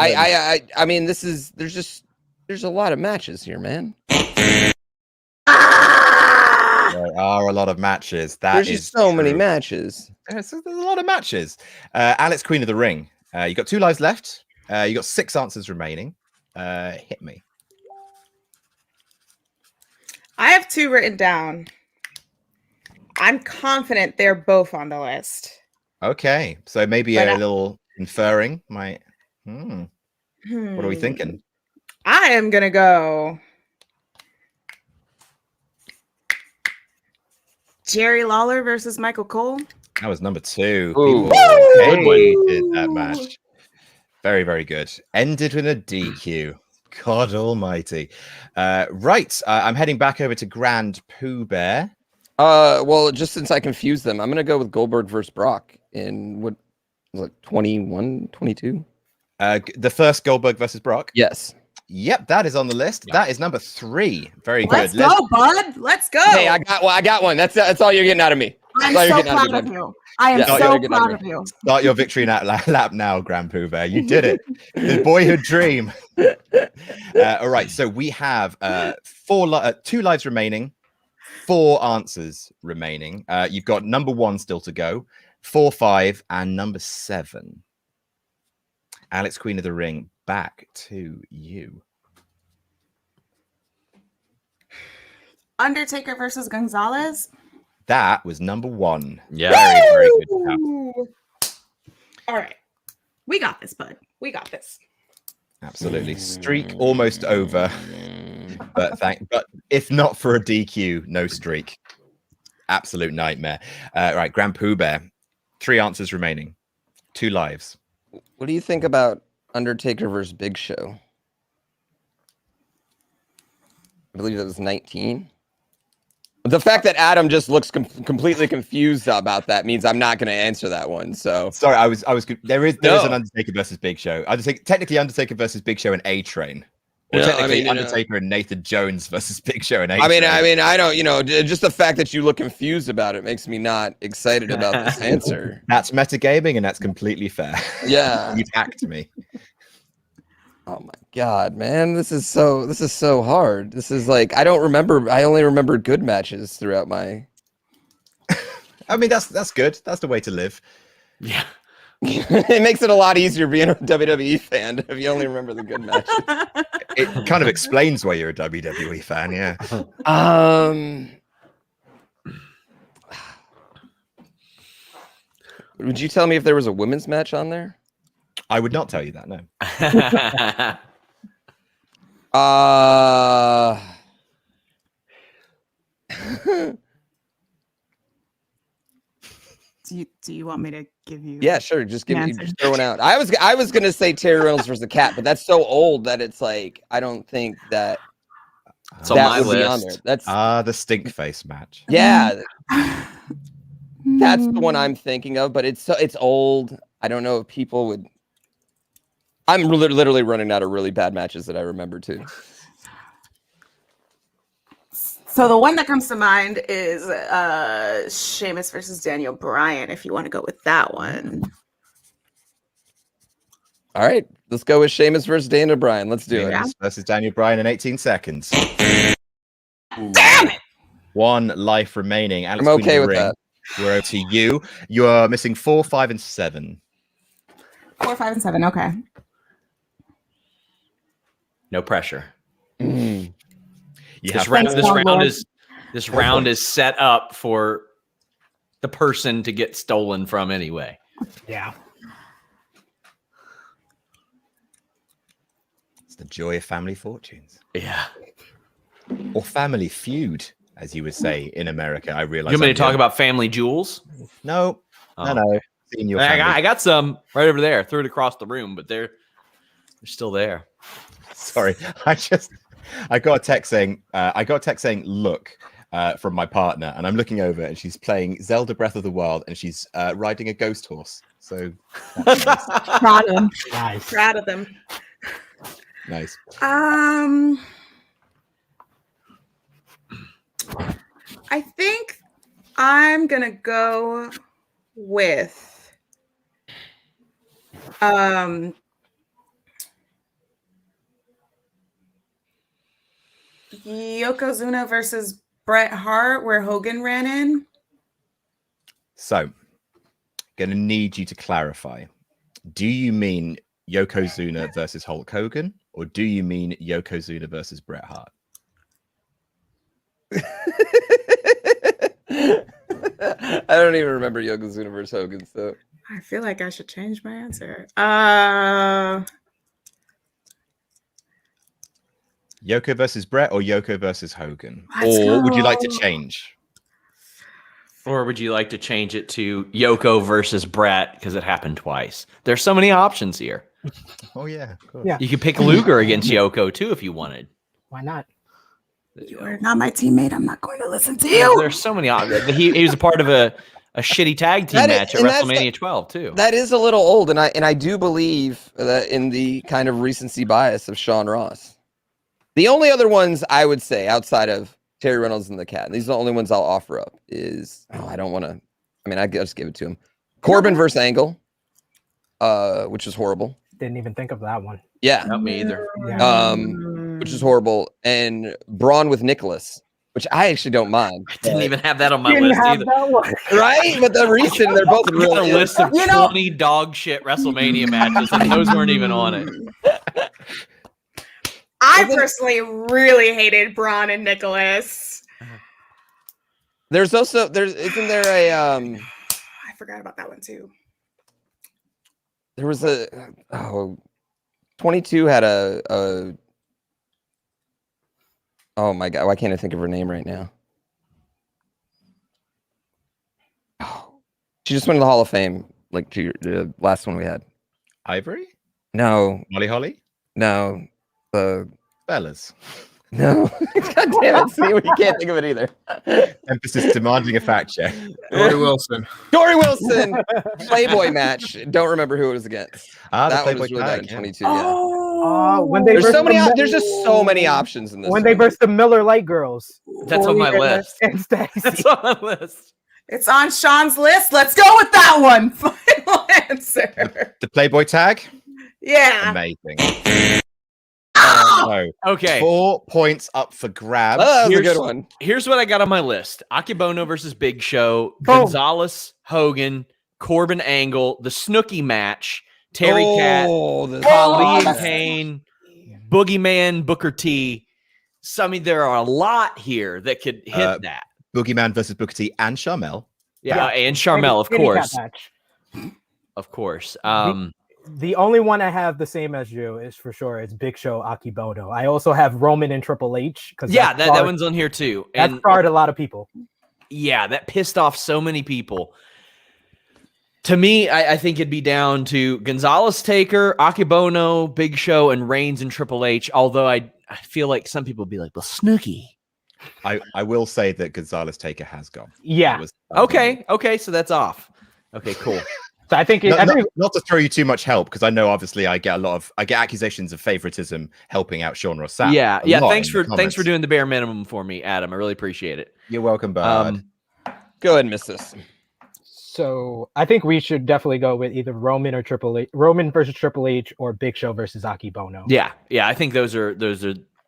Speaker 3: I mean, there's a lot of matches here, man.
Speaker 1: There are a lot of matches.
Speaker 3: There's just so many matches.
Speaker 1: There's a lot of matches. Alex, Queen of the Ring. You got 2 lives left. You got 6 answers remaining. Hit me.
Speaker 5: I have 2 written down. I'm confident they're both on the list.
Speaker 1: Okay, so maybe a little inferring might. What are we thinking?
Speaker 5: I am gonna go Jerry Lawler versus Michael Cole.
Speaker 1: That was number 2.
Speaker 3: Ooh.
Speaker 1: People hated that match. Very, very good. Ended with a DQ. God almighty. Right, I'm heading back over to GrandPOOBear.
Speaker 3: Well, just since I confused them, I'm gonna go with Goldberg versus Brock in what was it, 21, 22?
Speaker 1: The first Goldberg versus Brock.
Speaker 3: Yes.
Speaker 1: Yep, that is on the list. Yep. That is number 3. Very
Speaker 5: Let's
Speaker 1: good.
Speaker 5: Let's go, bud. Let's go.
Speaker 3: Hey, I got one. That's all you're getting out of me.
Speaker 5: I'm so proud of you. I am so proud of you.
Speaker 1: Start your victory lap now, GrandPOOBear. You did it. The boyhood dream. All right, so we have 2 lives remaining, 4 answers remaining. You've got number 1 still to go, 4, 5, and number 7. Alex, Queen of the Ring, back to you.
Speaker 5: Undertaker versus Gonzalez.
Speaker 1: That was number 1.
Speaker 7: Yeah.
Speaker 1: Very, very good.
Speaker 5: All right. We got this, bud. We got this.
Speaker 1: Absolutely. Streak almost over. But if not for a DQ, no streak. Absolute nightmare. Right, GrandPOOBear. 3 answers remaining. 2 lives.
Speaker 3: What do you think about Undertaker versus Big Show? I believe that was 19. The fact that Adam just looks completely confused about that means I'm not going to answer that one. So
Speaker 1: sorry, I was. There is an Undertaker versus Big Show. Technically Undertaker versus Big Show and A-Train. Or technically Undertaker and Nathan Jones versus Big Show and A-Train.
Speaker 3: I mean, I don't. Just the fact that you look confused about it makes me not excited about this answer.
Speaker 1: That's metagaming, and that's completely fair.
Speaker 3: Yeah,
Speaker 1: you hacked me.
Speaker 3: Oh my god, man, this is so hard. This is like I only remember good matches throughout my.
Speaker 1: I mean, that's good. That's the way to live.
Speaker 7: Yeah.
Speaker 3: It makes it a lot easier being a WWE fan if you only remember the good matches.
Speaker 1: It kind of explains why you're a WWE fan, yeah.
Speaker 3: Would you tell me if there was a women's match on there?
Speaker 1: I would not tell you that, no.
Speaker 5: Do you want me to give you?
Speaker 3: Yeah, sure. Just give me just throw one out. I was gonna say Terry Reynolds versus the Cat, but that's so old that it's like I don't think that
Speaker 7: it's on my list.
Speaker 3: On there. That's
Speaker 1: the stink face match.
Speaker 3: Yeah, that's the one I'm thinking of, but it's old. I don't know if people would. I'm literally running out of really bad matches that I remember too.
Speaker 5: So the one that comes to mind is Sheamus versus Daniel Bryan, if you want to go with that one.
Speaker 3: All right, let's go with Sheamus versus Daniel Bryan. Let's do
Speaker 1: Sheamus
Speaker 3: it.
Speaker 1: versus Daniel Bryan in 18 seconds.
Speaker 5: Damn it!
Speaker 1: 1 life remaining. Alex,
Speaker 3: I'm okay with that.
Speaker 1: We're over to you. You are missing 4, 5, and 7.
Speaker 5: 4, 5, and 7. Okay.
Speaker 7: No pressure.
Speaker 1: This
Speaker 7: round is set up for the person to get stolen from anyway.
Speaker 4: Yeah.
Speaker 1: It's the joy of family fortunes.
Speaker 7: Yeah.
Speaker 1: Or family feud, as you would say in America. I realize.
Speaker 7: You want me to talk about family jewels?
Speaker 1: No.
Speaker 7: Oh.
Speaker 1: No.
Speaker 7: I got some right over there. Threw it across the room, but they're still there.
Speaker 1: Sorry, I got a text saying look from my partner, and I'm looking over and she's playing Zelda Breath of the Wild and she's riding a ghost horse. So that's nice.
Speaker 5: Proud of them.
Speaker 4: Nice.
Speaker 5: Proud of them.
Speaker 1: Nice.
Speaker 5: I think I'm gonna go with Yokozuna versus Bret Hart, where Hogan ran in.
Speaker 1: So, gonna need you to clarify. Do you mean Yokozuna versus Hulk Hogan, or do you mean Yokozuna versus Bret Hart?
Speaker 3: I don't even remember Yokozuna versus Hogan, so
Speaker 5: I feel like I should change my answer.
Speaker 1: Yoko versus Bret or Yoko versus Hogan?
Speaker 5: Let's
Speaker 1: Or would you
Speaker 5: go.
Speaker 1: like to change?
Speaker 7: Or would you like to change it to Yoko versus Bret because it happened twice? There's so many options here.
Speaker 1: Oh yeah, of course.
Speaker 4: Yeah.
Speaker 7: You could pick Luger against Yoko too if you wanted.
Speaker 4: Why not?
Speaker 5: You are not my teammate. I'm not going to listen to you.
Speaker 7: There's so many options. He was a part of a shitty tag team match at WrestleMania 12 too.
Speaker 3: that is a little old, and I do believe that in the kind of recency bias of Sean Ross. The only other ones I would say outside of Terry Reynolds and the Cat, and these are the only ones I'll offer up, is I don't want to. I mean, I just give it to him. Corbin versus Angle, which was horrible.
Speaker 4: Didn't even think of that one.
Speaker 3: Yeah,
Speaker 7: Not me either.
Speaker 4: Yeah.
Speaker 3: which is horrible, and Braun with Nicholas, which I actually don't mind.
Speaker 7: I didn't even have that on my
Speaker 4: Didn't
Speaker 7: list
Speaker 4: have
Speaker 7: either.
Speaker 4: that one.
Speaker 3: Right, but the recent they're both
Speaker 7: I got a
Speaker 3: really
Speaker 7: list of
Speaker 5: You know-
Speaker 7: 20 dog shit WrestleMania matches, and those weren't even on it.
Speaker 5: I personally really hated Braun and Nicholas.
Speaker 3: There's isn't there a
Speaker 5: I forgot about that one too.
Speaker 3: there was a 22 had a oh my god, why can't I think of her name right now? She just went to the Hall of Fame, like to the last one we had.
Speaker 1: Ivory?
Speaker 3: No,
Speaker 1: Molly Holly?
Speaker 3: no,
Speaker 1: Bellas.
Speaker 3: no. God damn it! See, you can't think of it either.
Speaker 1: Emphasis demanding a fact check.
Speaker 6: Dory Wilson.
Speaker 3: Dory Wilson, Playboy match. Don't remember who it was against.
Speaker 1: Ah, the
Speaker 3: That one
Speaker 1: Playboy
Speaker 3: was really bad
Speaker 1: tag,
Speaker 3: in
Speaker 1: yeah.
Speaker 3: 22. Yeah.
Speaker 4: When they
Speaker 3: There's
Speaker 4: versed
Speaker 3: so many.
Speaker 4: the
Speaker 3: There's just so many options in this.
Speaker 4: when they
Speaker 3: one.
Speaker 4: versed the Miller Lite girls.
Speaker 7: That's on my
Speaker 4: Tori
Speaker 7: list.
Speaker 4: and Stacy.
Speaker 7: That's on my list.
Speaker 5: It's on Sean's list. Let's go with that one. Final answer.
Speaker 1: The Playboy tag?
Speaker 5: Yeah.
Speaker 1: Amazing.
Speaker 5: Ah!
Speaker 1: So,
Speaker 7: Okay.
Speaker 1: 4 points up for grabs.
Speaker 3: Oh, that was a
Speaker 7: Here's-
Speaker 3: good one.
Speaker 7: Here's what I got on my list: Akibono versus Big Show,
Speaker 4: Boom.
Speaker 7: Gonzalez, Hogan, Corbin Angle, the Snooki match, Terry Cat,
Speaker 3: Oh,
Speaker 7: Ali and
Speaker 5: that's-
Speaker 7: Kane, Boogeyman, Booker T. So, I mean, there are a lot here that could hit that.
Speaker 1: Boogeyman versus Booker T and Charmel.
Speaker 7: Yeah, and Charmel, of
Speaker 4: Handicap
Speaker 7: course,
Speaker 4: match.
Speaker 7: of course.
Speaker 4: The only one I have the same as you is for sure it's Big Show Akibono. I also have Roman and Triple H because
Speaker 7: Yeah, that one's on here too.
Speaker 4: that
Speaker 7: And
Speaker 4: scarred a lot of people.
Speaker 7: yeah, that pissed off so many people. To me, I think it'd be down to Gonzalez, Taker, Akibono, Big Show, and Reigns and Triple H. Although I feel like some people would be like, well, Snooki.
Speaker 1: I will say that Gonzalez Taker has gone.
Speaker 4: Yeah.
Speaker 1: It was-
Speaker 7: Okay, so that's off. Okay, cool.
Speaker 4: So I think
Speaker 1: Not to throw you too much help, because I know obviously I get accusations of favoritism helping out Sean Ross Sapp.
Speaker 7: Yeah.
Speaker 1: a lot
Speaker 7: Thanks
Speaker 1: in the
Speaker 7: for
Speaker 1: comments.
Speaker 7: doing the bare minimum for me, Adam. I really appreciate it.
Speaker 1: You're welcome, bud.
Speaker 3: Go ahead, miss this.
Speaker 4: so I think we should definitely go with either Roman or Triple H, Roman versus Triple H, or Big Show versus Akibono.
Speaker 7: Yeah, I think those are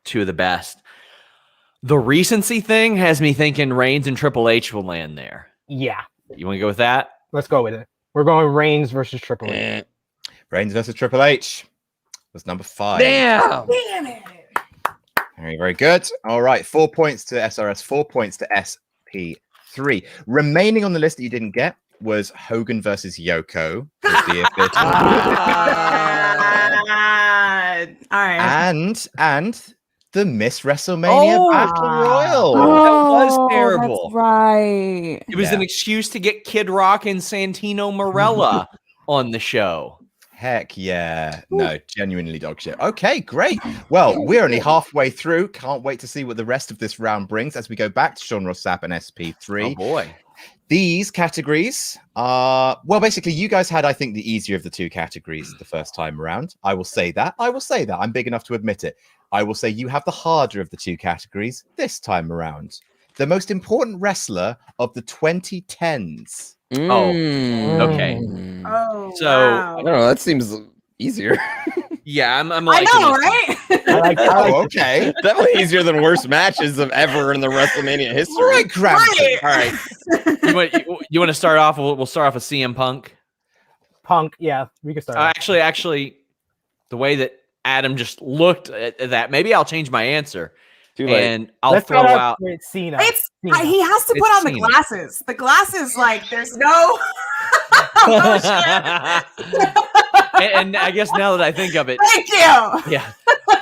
Speaker 7: two of the best. The recency thing has me thinking Reigns and Triple H will land there.
Speaker 4: Yeah.
Speaker 7: You want to go with that?
Speaker 4: Let's go with it. We're going Reigns versus Triple H.
Speaker 3: Eh.
Speaker 1: Reigns versus Triple H was number 5.
Speaker 3: Damn.
Speaker 5: Damn it.
Speaker 1: Very, very good. All right, 4 points to SRS, 4 points to SP3. Remaining on the list that you didn't get was Hogan versus Yoko. Was the official.
Speaker 5: All right.
Speaker 1: and the Miss WrestleMania Battle Royal.
Speaker 7: was terrible.
Speaker 8: That's right.
Speaker 7: It was an excuse to get Kid Rock and Santino Marella on the show.
Speaker 1: Heck yeah. No, genuinely dog shit. Okay, great. Well, we're only halfway through. Can't wait to see what the rest of this round brings as we go back to Sean Ross Sapp and SP3.
Speaker 7: Oh boy.
Speaker 1: These categories are, well, basically, you guys had, I think, the easier of the two categories the first time around. I will say that. I'm big enough to admit it. I will say you have the harder of the two categories this time around. The most important wrestler of the 2010s.
Speaker 7: Okay.
Speaker 5: Oh,
Speaker 7: So,
Speaker 5: wow.
Speaker 3: I don't know. That seems easier.
Speaker 7: Yeah, I'm
Speaker 5: I
Speaker 7: liking
Speaker 5: know,
Speaker 7: this.
Speaker 5: right?
Speaker 4: I like
Speaker 1: Oh, okay.
Speaker 3: Definitely easier than worst matches of ever in the WrestleMania history.
Speaker 1: All right, Gramps.
Speaker 7: All right. You want to start off? We'll start off with CM Punk.
Speaker 4: Punk. Yeah, we can start.
Speaker 7: Actually, the way that Adam just looked at that, maybe I'll change my answer.
Speaker 3: Too late.
Speaker 7: And I'll
Speaker 4: Let's
Speaker 7: throw
Speaker 4: start
Speaker 7: out.
Speaker 4: with Cena.
Speaker 5: It's
Speaker 4: Cena.
Speaker 5: he has to
Speaker 7: It's
Speaker 5: put on the
Speaker 7: Cena.
Speaker 5: glasses. The glasses, like, there's no.
Speaker 7: and I guess now that I think of it,
Speaker 5: Thank you.
Speaker 7: yeah,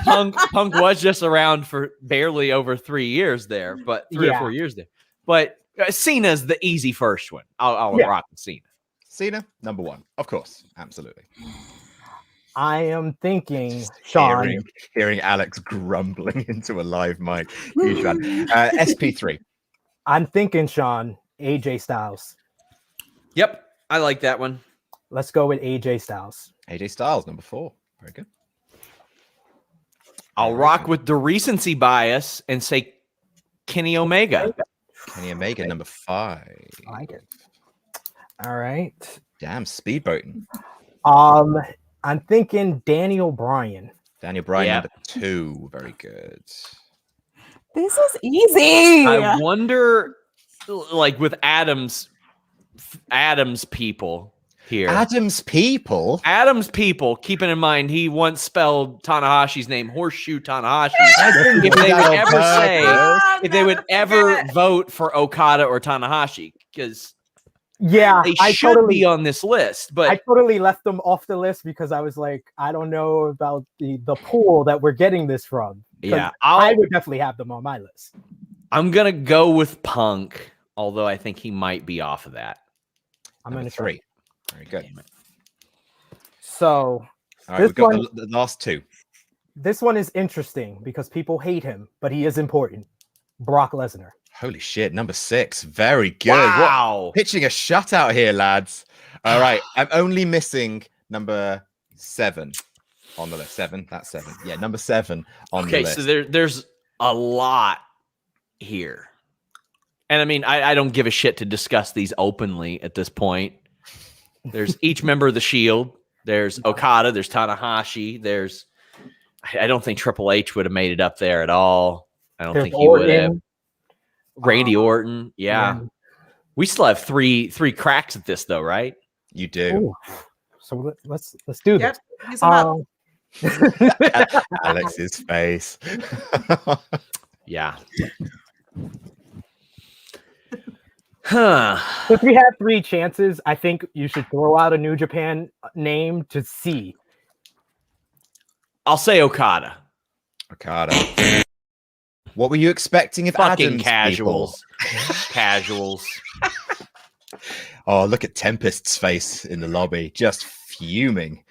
Speaker 7: Punk was just around for barely over 3 years there, but 3 or
Speaker 4: Yeah.
Speaker 7: 4 years there. But Cena's the easy first one. I'll
Speaker 4: Yeah.
Speaker 7: rock with Cena.
Speaker 1: Cena, number 1. Of course. Absolutely.
Speaker 4: I am thinking Sean.
Speaker 1: Hearing Alex grumbling into a live mic. Huge fan. SP3.
Speaker 4: I'm thinking Sean. AJ Styles.
Speaker 7: Yep, I like that one.
Speaker 4: Let's go with AJ Styles.
Speaker 1: AJ Styles, number 4. Very good.
Speaker 7: I'll rock with the recency bias and say Kenny Omega.
Speaker 1: Kenny Omega, number 5.
Speaker 4: I like it. All right.
Speaker 1: Damn, speedboating.
Speaker 4: I'm thinking Daniel Bryan.
Speaker 1: Daniel Bryan,
Speaker 7: Yeah.
Speaker 1: number 2. Very good.
Speaker 8: This is easy.
Speaker 7: I wonder, like with Adams people here.
Speaker 1: Adam's people.
Speaker 7: Adams people, keeping in mind he once spelled Tanahashi's name Horseshoe Tanahashi. If they would ever say, if they would ever vote for Okada or Tanahashi, because
Speaker 4: Yeah,
Speaker 7: they
Speaker 4: I
Speaker 7: should
Speaker 4: totally
Speaker 7: be on this list. But
Speaker 4: I totally left them off the list because I was like, I don't know about the pool that we're getting this from. 'Cause
Speaker 7: yeah,
Speaker 4: I would definitely have them on my list.
Speaker 7: I'm gonna go with Punk, although I think he might be off of that.
Speaker 4: I'm
Speaker 1: Number
Speaker 4: going to try.
Speaker 1: 3. Very good.
Speaker 4: So
Speaker 1: All right,
Speaker 4: this
Speaker 1: we've got
Speaker 4: one-
Speaker 1: the last 2.
Speaker 4: this one is interesting because people hate him, but he is important. Brock Lesnar.
Speaker 1: Holy shit, number 6. Very good.
Speaker 7: Wow.
Speaker 1: Pitching a shutout here, lads. All right, I'm only missing number 7 on the list. 7, that's 7. Yeah, number 7 on the
Speaker 7: Okay,
Speaker 1: list.
Speaker 7: so there's a lot here. And I mean, I don't give a shit to discuss these openly at this point. There's each member of the Shield. There's Okada. There's Tanahashi. There's, I don't think Triple H would have made it up there at all. I don't
Speaker 4: There's
Speaker 7: think he would have.
Speaker 4: Orton.
Speaker 7: Randy Orton. Yeah.
Speaker 4: Yeah.
Speaker 7: We still have three cracks at this though, right?
Speaker 1: You do.
Speaker 4: Ooh. So let's do
Speaker 5: Yep.
Speaker 4: this.
Speaker 5: Use them up.
Speaker 1: Alex's face.
Speaker 7: Yeah. Huh.
Speaker 4: If we have 3 chances, I think you should throw out a New Japan name to see.
Speaker 7: I'll say Okada.
Speaker 1: Okada. What were you expecting if
Speaker 7: Fucking
Speaker 1: Adams
Speaker 7: casuals. Casuals.
Speaker 1: Oh, look at Tempest's face in the lobby, just fuming.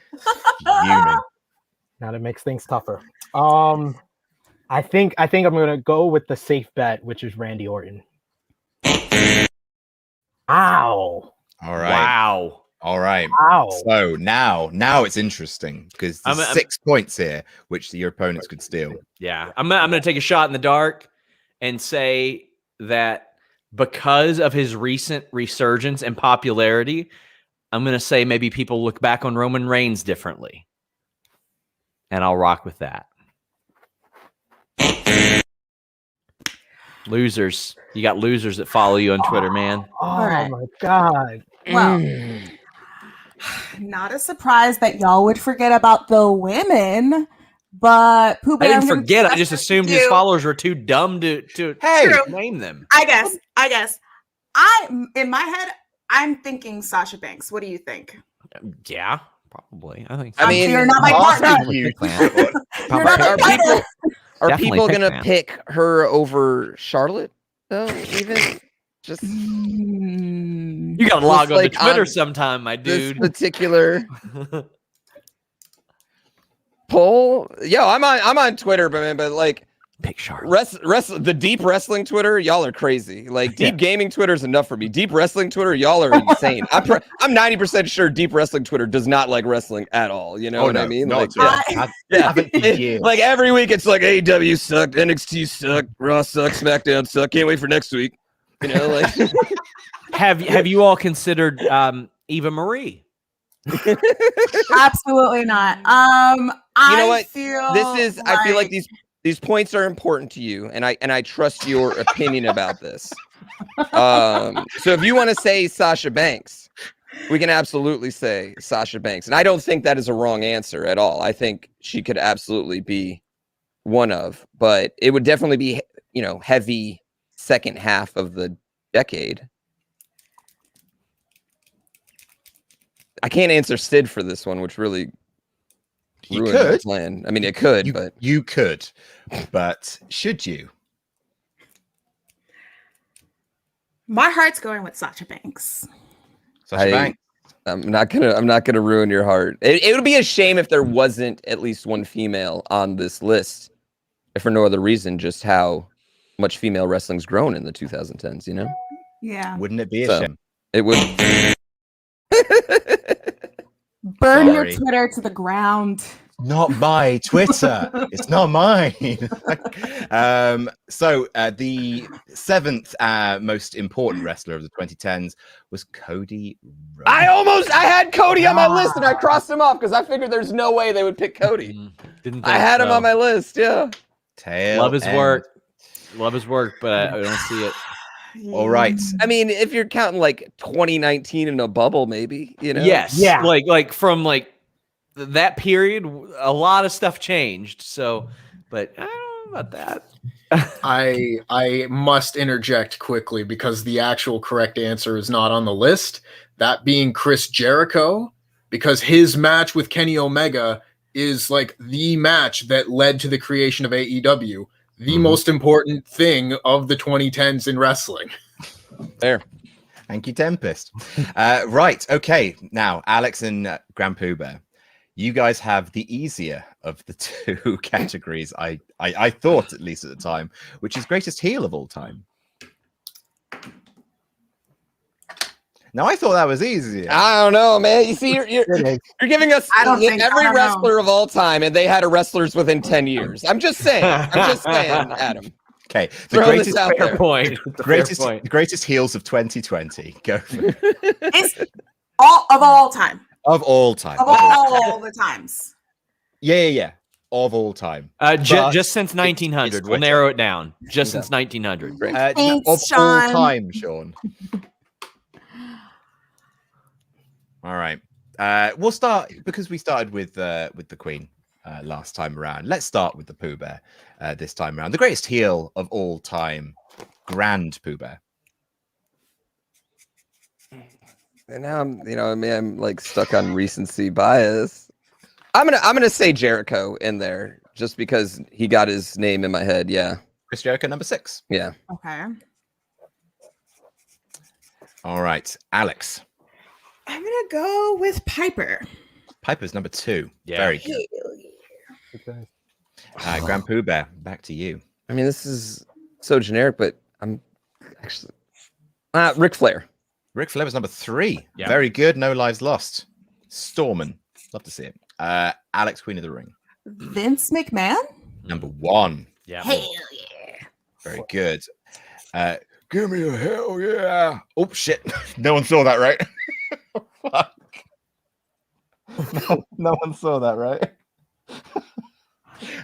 Speaker 1: Fuming.
Speaker 4: Now that makes things tougher. I think I'm gonna go with the safe bet, which is Randy Orton. Ow!
Speaker 1: All right.
Speaker 7: Wow.
Speaker 1: All right.
Speaker 4: Ow!
Speaker 1: So now it's interesting because there's
Speaker 7: I'm-
Speaker 1: 6 points here, which your opponents could steal.
Speaker 7: Yeah. I'm going to take a shot in the dark and say that because of his recent resurgence and popularity, I'm going to say maybe people look back on Roman Reigns differently. And I'll rock with that. Losers. You got losers that follow you on Twitter, man.
Speaker 4: Oh
Speaker 5: right.
Speaker 4: my god!
Speaker 5: Well, not a surprise that y'all would forget about the women, but Pooh
Speaker 7: I
Speaker 5: Bear,
Speaker 7: didn't
Speaker 5: I'm gonna
Speaker 7: forget. I
Speaker 5: discuss
Speaker 7: just
Speaker 5: this
Speaker 7: assumed
Speaker 5: with
Speaker 7: his
Speaker 5: you.
Speaker 7: followers were too dumb to
Speaker 1: Hey!
Speaker 5: True.
Speaker 7: name them.
Speaker 5: I guess. In my head, I'm thinking Sasha Banks. What do you think?
Speaker 7: Yeah, probably. I think.
Speaker 3: I mean,
Speaker 5: you're not my
Speaker 1: Asking
Speaker 5: partner.
Speaker 1: you.
Speaker 5: You're not my
Speaker 3: Are
Speaker 5: partner.
Speaker 3: people are
Speaker 7: Definitely
Speaker 3: people
Speaker 7: pick
Speaker 3: gonna
Speaker 7: that.
Speaker 3: pick her over Charlotte though? Even just
Speaker 5: Hmm.
Speaker 7: You got to log on
Speaker 3: like
Speaker 7: to Twitter
Speaker 3: on
Speaker 7: sometime, my
Speaker 3: this
Speaker 7: dude.
Speaker 3: particular poll. Yo, I'm on Twitter, but like
Speaker 7: Pick Charlotte.
Speaker 3: the deep wrestling Twitter, y'all are crazy. Like deep gaming Twitter is enough for me. Deep wrestling Twitter, y'all are insane. I'm 90% sure deep wrestling Twitter does not like wrestling at all. You know what I mean?
Speaker 1: Not
Speaker 3: Like,
Speaker 1: at all.
Speaker 3: yeah.
Speaker 1: Haven't for years.
Speaker 3: Like every week, it's like AEW sucked, NXT sucked, Raw sucked, SmackDown sucked. Can't wait for next week. You know, like
Speaker 7: Have you all considered Eva Marie?
Speaker 5: Absolutely not.
Speaker 3: You know what?
Speaker 5: Feel
Speaker 3: I feel like these points are important to you, and I trust your opinion about this. So if you want to say Sasha Banks, we can absolutely say Sasha Banks, and I don't think that is a wrong answer at all. I think she could absolutely be one of, but it would definitely be heavy second half of the decade. I can't answer Sid for this one, which really
Speaker 1: You
Speaker 3: ruined my
Speaker 1: could.
Speaker 3: plan. I mean, it could, but
Speaker 1: You could, but should you?
Speaker 5: my heart's going with Sasha Banks.
Speaker 1: Sasha Banks.
Speaker 3: I'm not gonna ruin your heart. It would be a shame if there wasn't at least one female on this list, if for no other reason, just how much female wrestling's grown in the 2010s. You know,
Speaker 5: Yeah.
Speaker 1: Wouldn't it be a
Speaker 3: So-
Speaker 1: shame?
Speaker 3: it would.
Speaker 5: Burn your
Speaker 1: Sorry.
Speaker 5: Twitter to the ground.
Speaker 1: Not my Twitter. It's not mine. So the 7th most important wrestler of the 2010s was Cody Rhodes.
Speaker 3: I had Cody on my list and I crossed him off because I figured there's no way they would pick Cody.
Speaker 7: Didn't
Speaker 3: I
Speaker 7: think
Speaker 3: had him
Speaker 7: so.
Speaker 3: on my list. Yeah.
Speaker 1: Tail
Speaker 7: Love his
Speaker 1: end.
Speaker 7: work. Love his work, but I don't see it.
Speaker 1: All right.
Speaker 3: I mean, if you're counting like 2019 in a bubble, maybe
Speaker 7: Yes.
Speaker 4: Yeah.
Speaker 7: Like from that period, a lot of stuff changed. So, but I don't know about that.
Speaker 6: I must interject quickly because the actual correct answer is not on the list. That being Chris Jericho, because his match with Kenny Omega is like the match that led to the creation of AEW, the most important thing of the 2010s in wrestling.
Speaker 3: There.
Speaker 1: Thank you, Tempest. Right. Okay. Now, Alex and GrandPOOBear, you guys have the easier of the two categories. I thought, at least at the time, which is greatest heel of all time. Now, I thought that was easier.
Speaker 3: I don't know, man. You see, you're giving us every wrestler of all time, and they had a wrestlers within 10 years. I'm just saying, Adam.
Speaker 1: Okay,
Speaker 3: the greatest
Speaker 7: point.
Speaker 1: The greatest heels of 2020. Go for it.
Speaker 5: It's all time.
Speaker 1: Of all time.
Speaker 5: Of all the times.
Speaker 1: Yeah. Of all time.
Speaker 7: Just since 1900. We'll narrow it down. Just since 1900.
Speaker 5: Thanks,
Speaker 1: of
Speaker 5: Sean.
Speaker 1: all time, Sean. All right. We'll start because we started with the Queen last time around. Let's start with the Pooh Bear this time around. The greatest heel of all time, GrandPOOBear.
Speaker 3: And now I'm like stuck on recency bias. I'm gonna say Jericho in there just because he got his name in my head. Yeah.
Speaker 1: Chris Jericho, number 6.
Speaker 3: Yeah.
Speaker 5: Okay.
Speaker 1: All right, Alex.
Speaker 5: I'm gonna go with Piper.
Speaker 1: Piper's number 2.
Speaker 7: Yeah.
Speaker 1: Very good.
Speaker 4: Okay.
Speaker 1: GrandPOOBear, back to you.
Speaker 3: I mean, this is so generic, but I'm actually Ric Flair.
Speaker 1: Ric Flair was number 3.
Speaker 7: Yeah.
Speaker 1: Very good. No lives lost. Storman. Love to see it. Alex, Queen of the Ring.
Speaker 5: Vince McMahon.
Speaker 1: Number 1.
Speaker 7: Yeah.
Speaker 5: Hell yeah.
Speaker 1: Very good. Give me a hell yeah. Oh, shit. No one saw that, right? Fuck. No one saw that, right?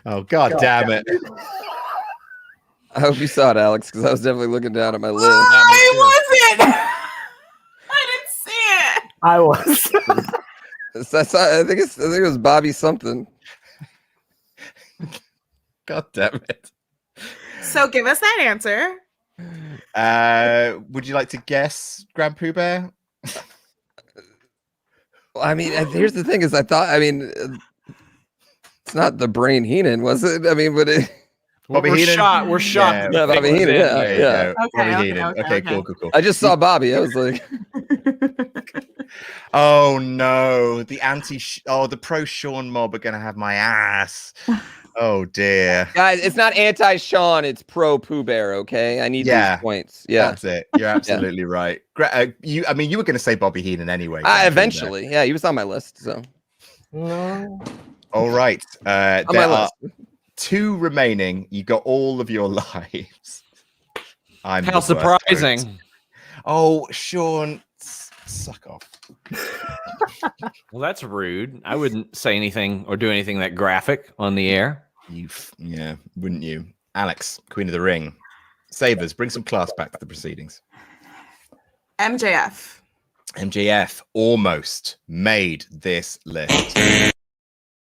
Speaker 1: Oh, God damn it.
Speaker 3: I hope you saw it, Alex, because I was definitely looking down at my list.
Speaker 5: I wasn't. I didn't see it.
Speaker 4: I was.
Speaker 3: I think it was Bobby something.
Speaker 1: God damn it.
Speaker 5: So give us that answer.
Speaker 1: Would you like to guess, GrandPOOBear?
Speaker 3: Well, I mean, here's the thing: it's not the brain Heenan, was it? I mean, but it.
Speaker 1: Bobby
Speaker 7: We're
Speaker 1: Heenan?
Speaker 7: shot. We're shot.
Speaker 3: Yeah, Bobby Heenan.
Speaker 1: There you
Speaker 3: Yeah.
Speaker 1: go. Bobby Heenan.
Speaker 5: Okay.
Speaker 1: Cool.
Speaker 3: I just saw Bobby. I was like,
Speaker 1: Oh no, the pro Sean mob are gonna have my ass. Oh dear.
Speaker 3: guys, it's not anti-Sean, it's pro Pooh Bear. Okay, I need these points. Yeah,
Speaker 1: That's it. You're absolutely right. You were gonna say Bobby Heenan anyway.
Speaker 3: eventually, yeah, he was on my list. So,
Speaker 4: No.
Speaker 1: All right.
Speaker 3: on
Speaker 1: There
Speaker 3: my
Speaker 1: are
Speaker 3: list.
Speaker 1: 2 remaining. You got all of your lives. I'm
Speaker 7: How
Speaker 1: the worst
Speaker 7: surprising.
Speaker 1: host. Oh, Sean, suck off.
Speaker 7: Well, that's rude. I wouldn't say anything or do anything that graphic on the air.
Speaker 1: Wouldn't you? Alex, Queen of the Ring. Savers, bring some class back to the proceedings.
Speaker 5: MJF.
Speaker 1: MJF almost made this list.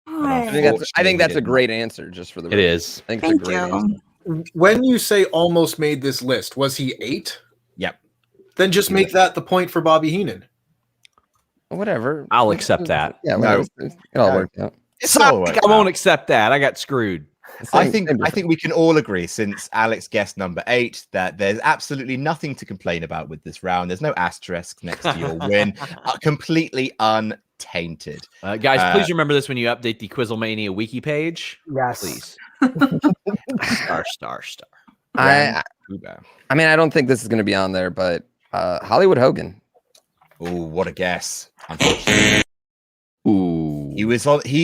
Speaker 3: I think that's a great answer. Just for the
Speaker 7: It is.
Speaker 3: I think it's a
Speaker 5: Thank
Speaker 3: great
Speaker 5: you.
Speaker 3: answer.
Speaker 6: When you say almost made this list, was he 8?
Speaker 1: Yep.
Speaker 6: Then just make that the point for Bobby Heenan.
Speaker 3: Whatever.
Speaker 7: I'll accept that.
Speaker 3: Yeah,
Speaker 1: No.
Speaker 3: it all worked out.
Speaker 1: It's all
Speaker 7: Like,
Speaker 1: worked
Speaker 7: I won't
Speaker 1: out.
Speaker 7: accept that. I got screwed.
Speaker 1: I think we can all agree, since Alex guessed number 8, that there's absolutely nothing to complain about with this round. There's no asterisk next to your win. Completely untainted.
Speaker 7: Guys, please remember this when you update the QuizzleMania wiki page.
Speaker 4: Yes.
Speaker 7: Please. Star.
Speaker 3: I mean, I don't think this is going to be on there, but Hollywood Hogan.
Speaker 1: Oh, what a guess! Unfortunately,
Speaker 3: Ooh.
Speaker 1: he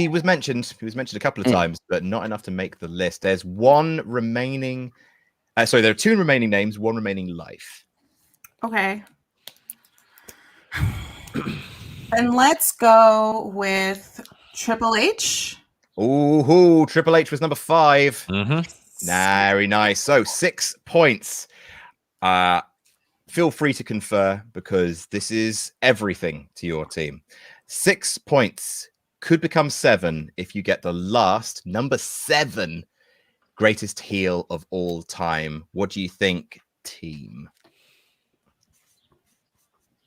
Speaker 1: was mentioned. He was mentioned a couple of times, but not enough to make the list. There's one remaining. There are 2 remaining names, 1 remaining life.
Speaker 5: Okay. Then let's go with Triple H.
Speaker 1: Ooh, Triple H was number 5.
Speaker 7: Mm-hmm.
Speaker 1: Very nice. So 6 points. Feel free to confer because this is everything to your team. 6 points could become 7 if you get the last number 7 greatest heel of all time. What do you think, team?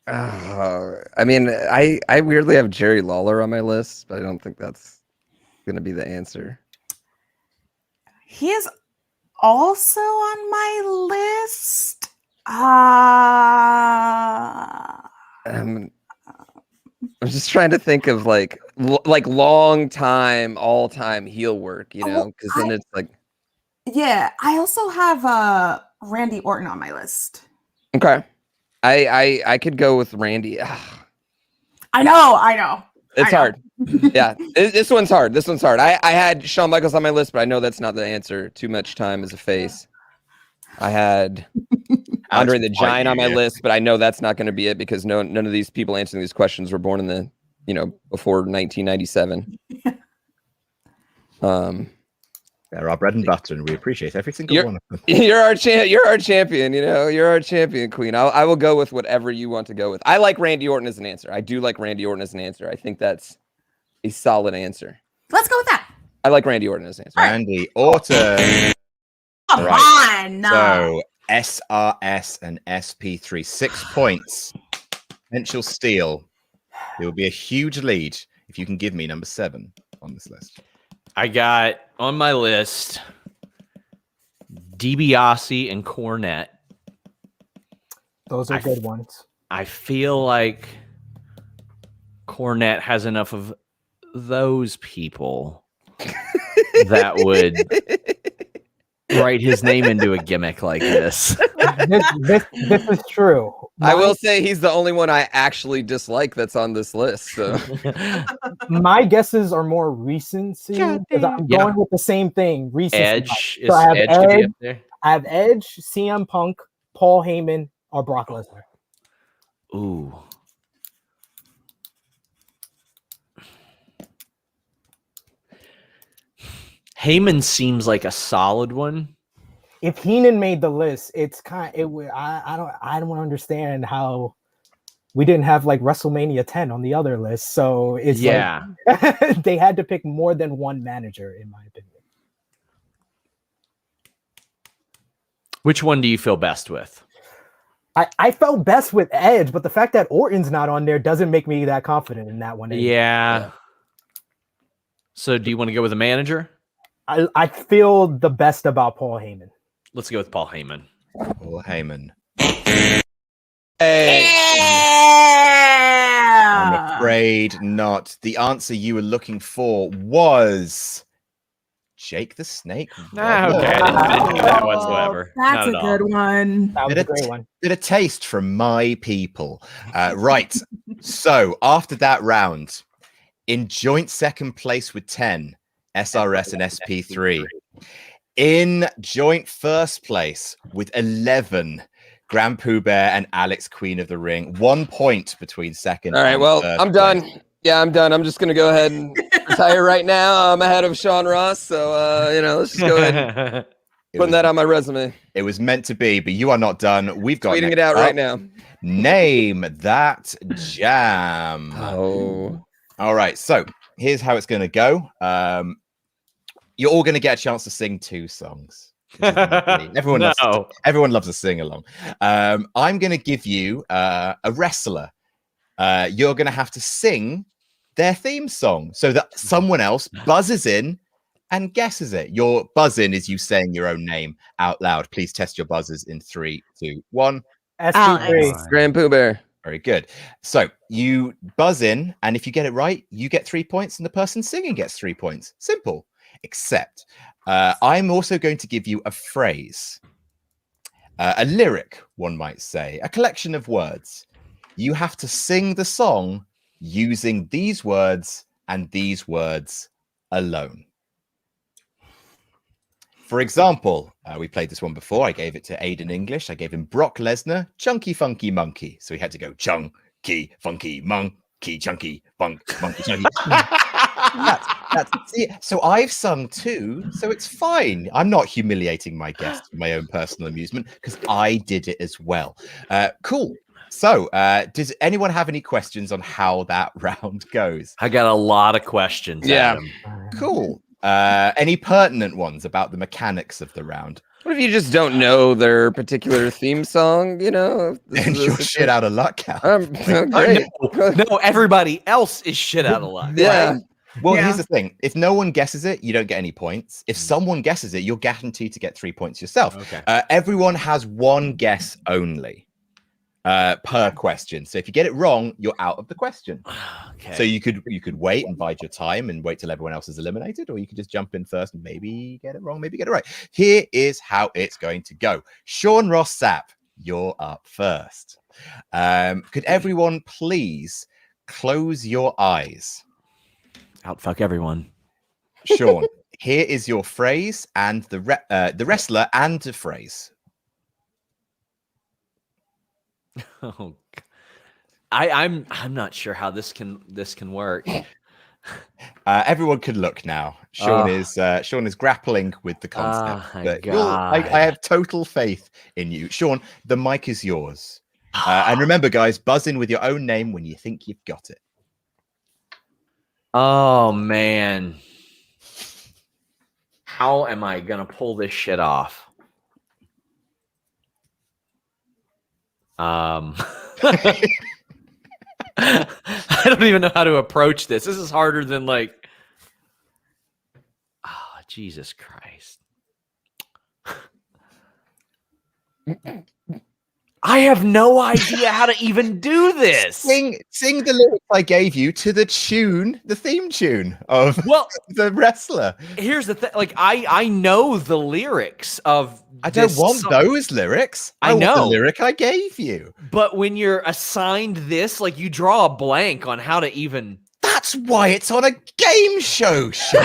Speaker 3: I mean, I weirdly have Jerry Lawler on my list, but I don't think that's going to be the answer.
Speaker 5: He is also on my list.
Speaker 3: I'm just trying to think of like long time, all time heel work, you know, because then it's like.
Speaker 5: Yeah, I also have Randy Orton on my list.
Speaker 3: Okay, I could go with Randy. Ugh.
Speaker 5: I know.
Speaker 3: It's hard. Yeah, this one's hard. I had Shawn Michaels on my list, but I know that's not the answer. Too much time as a face. I had Andre the Giant on my list, but I know that's not going to be it because none of these people answering these questions were born in the, before 1997.
Speaker 1: They're our bread and butter, and we appreciate every single one of them.
Speaker 3: You're our champion. You're our champion, Queen. I will go with whatever you want to go with. I like Randy Orton as an answer. I do like Randy Orton as an answer. I think that's a solid answer.
Speaker 5: Let's go with that.
Speaker 3: I like Randy Orton as an answer.
Speaker 1: Randy Orton.
Speaker 5: Come on.
Speaker 1: So SRS and SP3, 6 points. Potential steal. It will be a huge lead if you can give me number 7 on this list.
Speaker 7: I got on my list DiBiase and Cornette.
Speaker 4: Those are good ones.
Speaker 7: I feel like Cornette has enough of those people that would write his name into a gimmick like this.
Speaker 4: This is true.
Speaker 3: I will say he's the only one I actually dislike that's on this list. So
Speaker 4: my guesses are more recency because I'm going with the same thing. Recency.
Speaker 7: Edge.
Speaker 4: So I have
Speaker 7: Edge
Speaker 4: Edge,
Speaker 7: could be up there.
Speaker 4: I have Edge, CM Punk, Paul Heyman, or Brock Lesnar.
Speaker 7: Ooh. Heyman seems like a solid one.
Speaker 4: If Heenan made the list, it's kind. I don't understand how we didn't have like WrestleMania 10 on the other list. So it's like, they had to pick more than one manager, in my opinion.
Speaker 7: Which one do you feel best with?
Speaker 4: I felt best with Edge, but the fact that Orton's not on there doesn't make me that confident in that one.
Speaker 7: Yeah. So do you want to go with a manager?
Speaker 4: I feel the best about Paul Heyman.
Speaker 7: Let's go with Paul Heyman.
Speaker 1: Paul Heyman.
Speaker 5: Yeah.
Speaker 1: I'm afraid not. The answer you were looking for was Jake the Snake.
Speaker 7: Okay, I didn't do that whatsoever.
Speaker 5: That's a good one.
Speaker 4: That was a great one.
Speaker 1: Bit of taste from my people. Right. So after that round, in joint second place with 10, SRS and SP3. In joint first place with 11, GrandPOOBear and Alex, Queen of the Ring. 1 point between second.
Speaker 3: all right, well, I'm done. Yeah, I'm done. I'm just gonna go ahead and retire right now. I'm ahead of Sean Ross, so let's just go ahead and put that on my resume.
Speaker 1: It was meant to be, but you are not done. We've got
Speaker 3: Tweeting it out right now.
Speaker 1: Name that jam.
Speaker 3: Oh.
Speaker 1: All right, so here's how it's going to go. You're all going to get a chance to sing 2 songs. Everyone loves to sing along. I'm going to give you a wrestler. You're going to have to sing their theme song so that someone else buzzes in and guesses it. Your buzz in is you saying your own name out loud. Please test your buzzers in 3, 2, 1.
Speaker 4: SP3.
Speaker 3: GrandPOOBear.
Speaker 1: Very good. So you buzz in, and if you get it right, you get 3 points, and the person singing gets 3 points. Simple. Except I'm also going to give you a phrase, a lyric, one might say, a collection of words. You have to sing the song using these words and these words alone. For example, we played this one before. I gave it to Aiden English. I gave him Brock Lesnar, Chunky Funky Monkey. So he had to go Chunky Funky Monkey, Chunky Monkey Chunky. So I've sung too, so it's fine. I'm not humiliating my guests for my own personal amusement because I did it as well. Cool. So does anyone have any questions on how that round goes?
Speaker 7: I got a lot of questions.
Speaker 3: Yeah.
Speaker 7: Adam.
Speaker 1: Cool. Any pertinent ones about the mechanics of the round?
Speaker 3: What if you just don't know their particular theme song?
Speaker 1: And you're shit out of luck, Cal.
Speaker 3: Great.
Speaker 7: No, everybody else is shit out of luck.
Speaker 3: Yeah.
Speaker 1: Well,
Speaker 5: Yeah.
Speaker 1: here's the thing. If no one guesses it, you don't get any points. If someone guesses it, you're guaranteed to get 3 points yourself.
Speaker 7: Okay.
Speaker 1: Everyone has one guess only per question. So if you get it wrong, you're out of the question.
Speaker 7: Okay.
Speaker 1: So you could wait and bide your time and wait till everyone else is eliminated, or you could just jump in first and maybe get it wrong, maybe get it right. Here is how it's going to go. Sean Ross Sapp, you're up first. Could everyone please close your eyes?
Speaker 7: Outfuck everyone.
Speaker 1: Sean, here is your phrase and the wrestler and the phrase.
Speaker 7: Oh, I'm not sure how this can work.
Speaker 1: Everyone can look now. Sean is grappling with the concept.
Speaker 7: my
Speaker 1: But
Speaker 7: God.
Speaker 1: I have total faith in you, Sean. The mic is yours. And remember, guys, buzz in with your own name when you think you've got it.
Speaker 7: Oh man, how am I gonna pull this shit off? I don't even know how to approach this. This is harder than like, oh, Jesus Christ. I have no idea how to even do this.
Speaker 1: Sing the lyrics I gave you to the tune, the theme tune of the wrestler.
Speaker 7: Here's the thing. Like, I know the lyrics of
Speaker 1: I don't
Speaker 7: this
Speaker 1: want
Speaker 7: song.
Speaker 1: those lyrics.
Speaker 7: I
Speaker 1: want the
Speaker 7: know.
Speaker 1: lyric I gave you.
Speaker 7: But when you're assigned this, like, you draw a blank on how to even.
Speaker 1: That's why it's on a game show, Sean.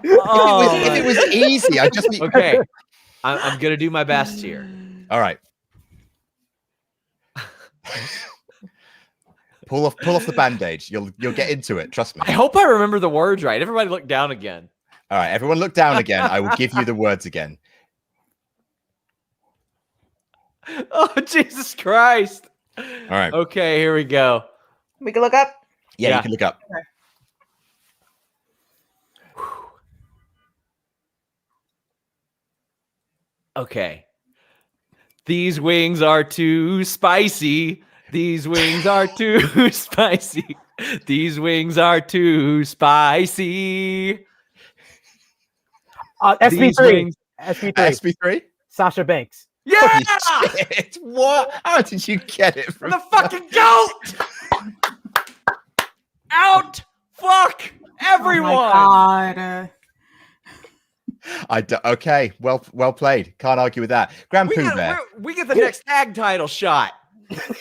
Speaker 1: If it was easy, I'd just be
Speaker 7: Okay. I'm gonna do my best here.
Speaker 1: All right. pull off the bandage. You'll get into it. Trust me.
Speaker 7: I hope I remember the words right. Everybody look down again.
Speaker 1: All right, everyone look down again. I will give you the words again.
Speaker 7: Oh, Jesus Christ.
Speaker 1: All right.
Speaker 7: Okay, here we go.
Speaker 5: We can look up.
Speaker 1: Yeah, you can look up.
Speaker 5: Okay.
Speaker 7: Okay. These wings are too spicy. These wings are too spicy. These wings are too spicy.
Speaker 4: SP3. SP3.
Speaker 1: SP3?
Speaker 4: Sasha Banks.
Speaker 7: Yeah!
Speaker 1: Holy shit. What? How did you get it from
Speaker 7: The fucking goat! Out! Fuck! Everyone!
Speaker 5: Oh my God.
Speaker 1: Okay, well played. Can't argue with that. GrandPOOBear.
Speaker 7: We get the next tag title shot.
Speaker 4: The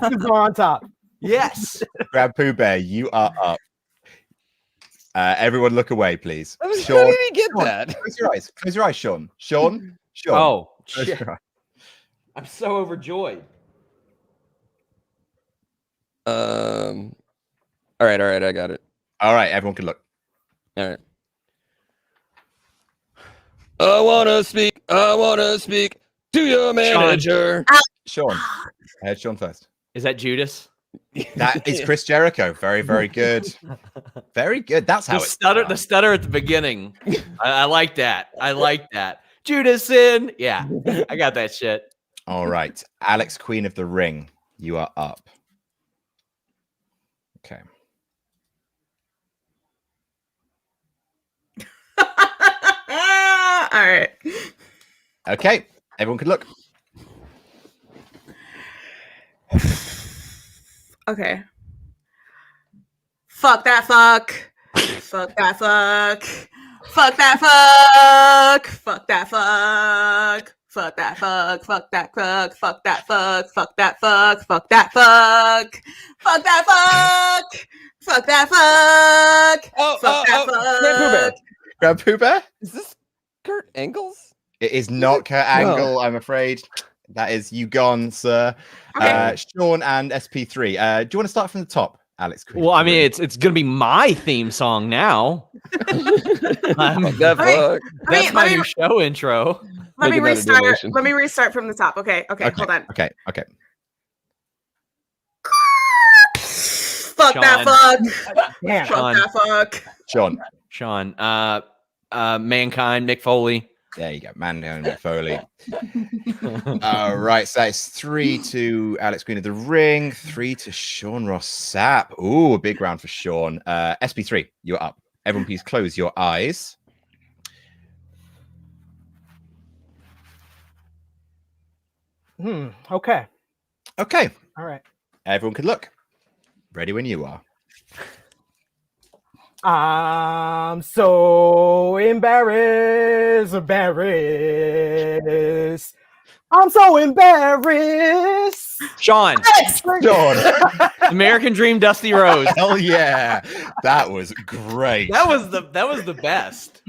Speaker 4: S's are on top.
Speaker 7: Yes.
Speaker 1: GrandPOOBear, you are up. Everyone look away, please.
Speaker 3: How
Speaker 1: Sean,
Speaker 3: did he get
Speaker 1: Sean,
Speaker 3: that?
Speaker 1: Close your eyes. Close your eyes, Sean. Sean.
Speaker 7: Oh,
Speaker 1: Close
Speaker 7: shit.
Speaker 1: your eyes.
Speaker 7: I'm so overjoyed.
Speaker 3: All right, I got it.
Speaker 1: All right, everyone can look.
Speaker 3: All right. I wanna speak to your manager.
Speaker 1: Sean. I had Sean first.
Speaker 7: Is that Judas?
Speaker 1: That is Chris Jericho. Very, very good. Very good. That's how
Speaker 7: The
Speaker 1: it's
Speaker 7: stutter,
Speaker 1: done.
Speaker 7: the stutter at the beginning. I like that. I like that. Judas in. Yeah, I got that shit.
Speaker 1: All right. Alex, Queen of the Ring, you are up. Okay.
Speaker 5: All right.
Speaker 1: Okay. Everyone can look.
Speaker 5: Okay. Fuck that fuck. Fuck that fuck. Fuck that fuck. Fuck that fuck. Fuck that fuck. Fuck that fuck. Fuck that fuck. Fuck that fuck. Fuck that fuck. Fuck that fuck. Fuck that fuck. Fuck that fuck.
Speaker 1: GrandPOOBear?
Speaker 3: Is this Kurt Angle's?
Speaker 1: It is not Kurt Angle, I'm afraid. That is you gone, sir.
Speaker 5: Okay.
Speaker 1: Sean and SP3. Do you want to start from the top, Alex? Queen
Speaker 7: Well,
Speaker 1: of
Speaker 7: I
Speaker 1: the
Speaker 7: mean,
Speaker 1: Ring?
Speaker 7: it's gonna be my theme song now.
Speaker 3: That fuck.
Speaker 7: That's my new show intro.
Speaker 5: Let me
Speaker 3: Making that a
Speaker 5: restart.
Speaker 3: donation.
Speaker 5: Let me restart from the top. Okay. Hold on.
Speaker 1: Okay.
Speaker 5: Fuck that fuck.
Speaker 4: Damn.
Speaker 5: Fuck that fuck.
Speaker 1: Sean.
Speaker 7: Sean, Mankind, Mick Foley.
Speaker 1: There you go. Mando and Foley. All right. So it's 3 to Alex Green of the Ring, 3 to Sean Ross Sapp. Ooh, a big round for Sean. SP3, you're up. Everyone, please close your eyes.
Speaker 4: Okay.
Speaker 1: Okay.
Speaker 4: All right.
Speaker 1: Everyone can look. Ready when you are.
Speaker 4: I'm so embarrassed. I'm so embarrassed.
Speaker 7: Sean.
Speaker 1: Sean.
Speaker 7: American Dream, Dusty Rhodes.
Speaker 1: Hell yeah. That was great.
Speaker 7: That was the best.